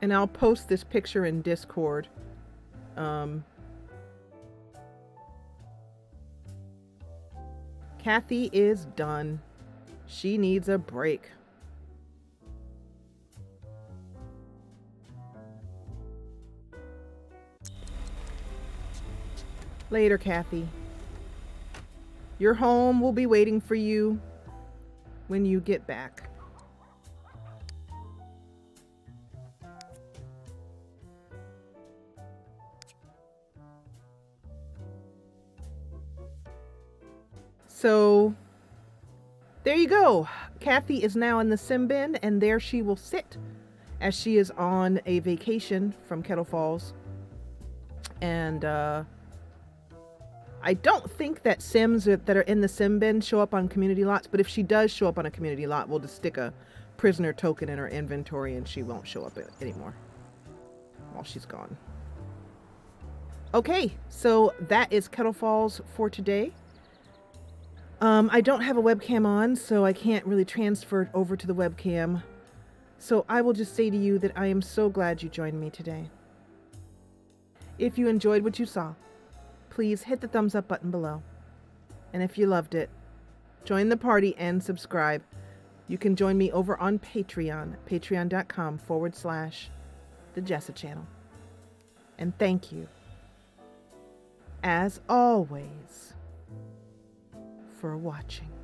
And I'll post this picture in Discord. Kathy is done. She needs a break. Later, Kathy. Your home will be waiting for you when you get back. So, there you go. Kathy is now in the sim bin, and there she will sit as she is on a vacation from Kettle Falls. And, I don't think that Sims that are in the sim bin show up on community lots, but if she does show up on a community lot, we'll just stick a prisoner token in her inventory and she won't show up anymore while she's gone. Okay, so that is Kettle Falls for today. I don't have a webcam on, so I can't really transfer it over to the webcam. So I will just say to you that I am so glad you joined me today. If you enjoyed what you saw, please hit the thumbs up button below. And if you loved it, join the party and subscribe. you can join me over on Patreon, patreon.com/the Jessa channel. And thank you, as always, for watching.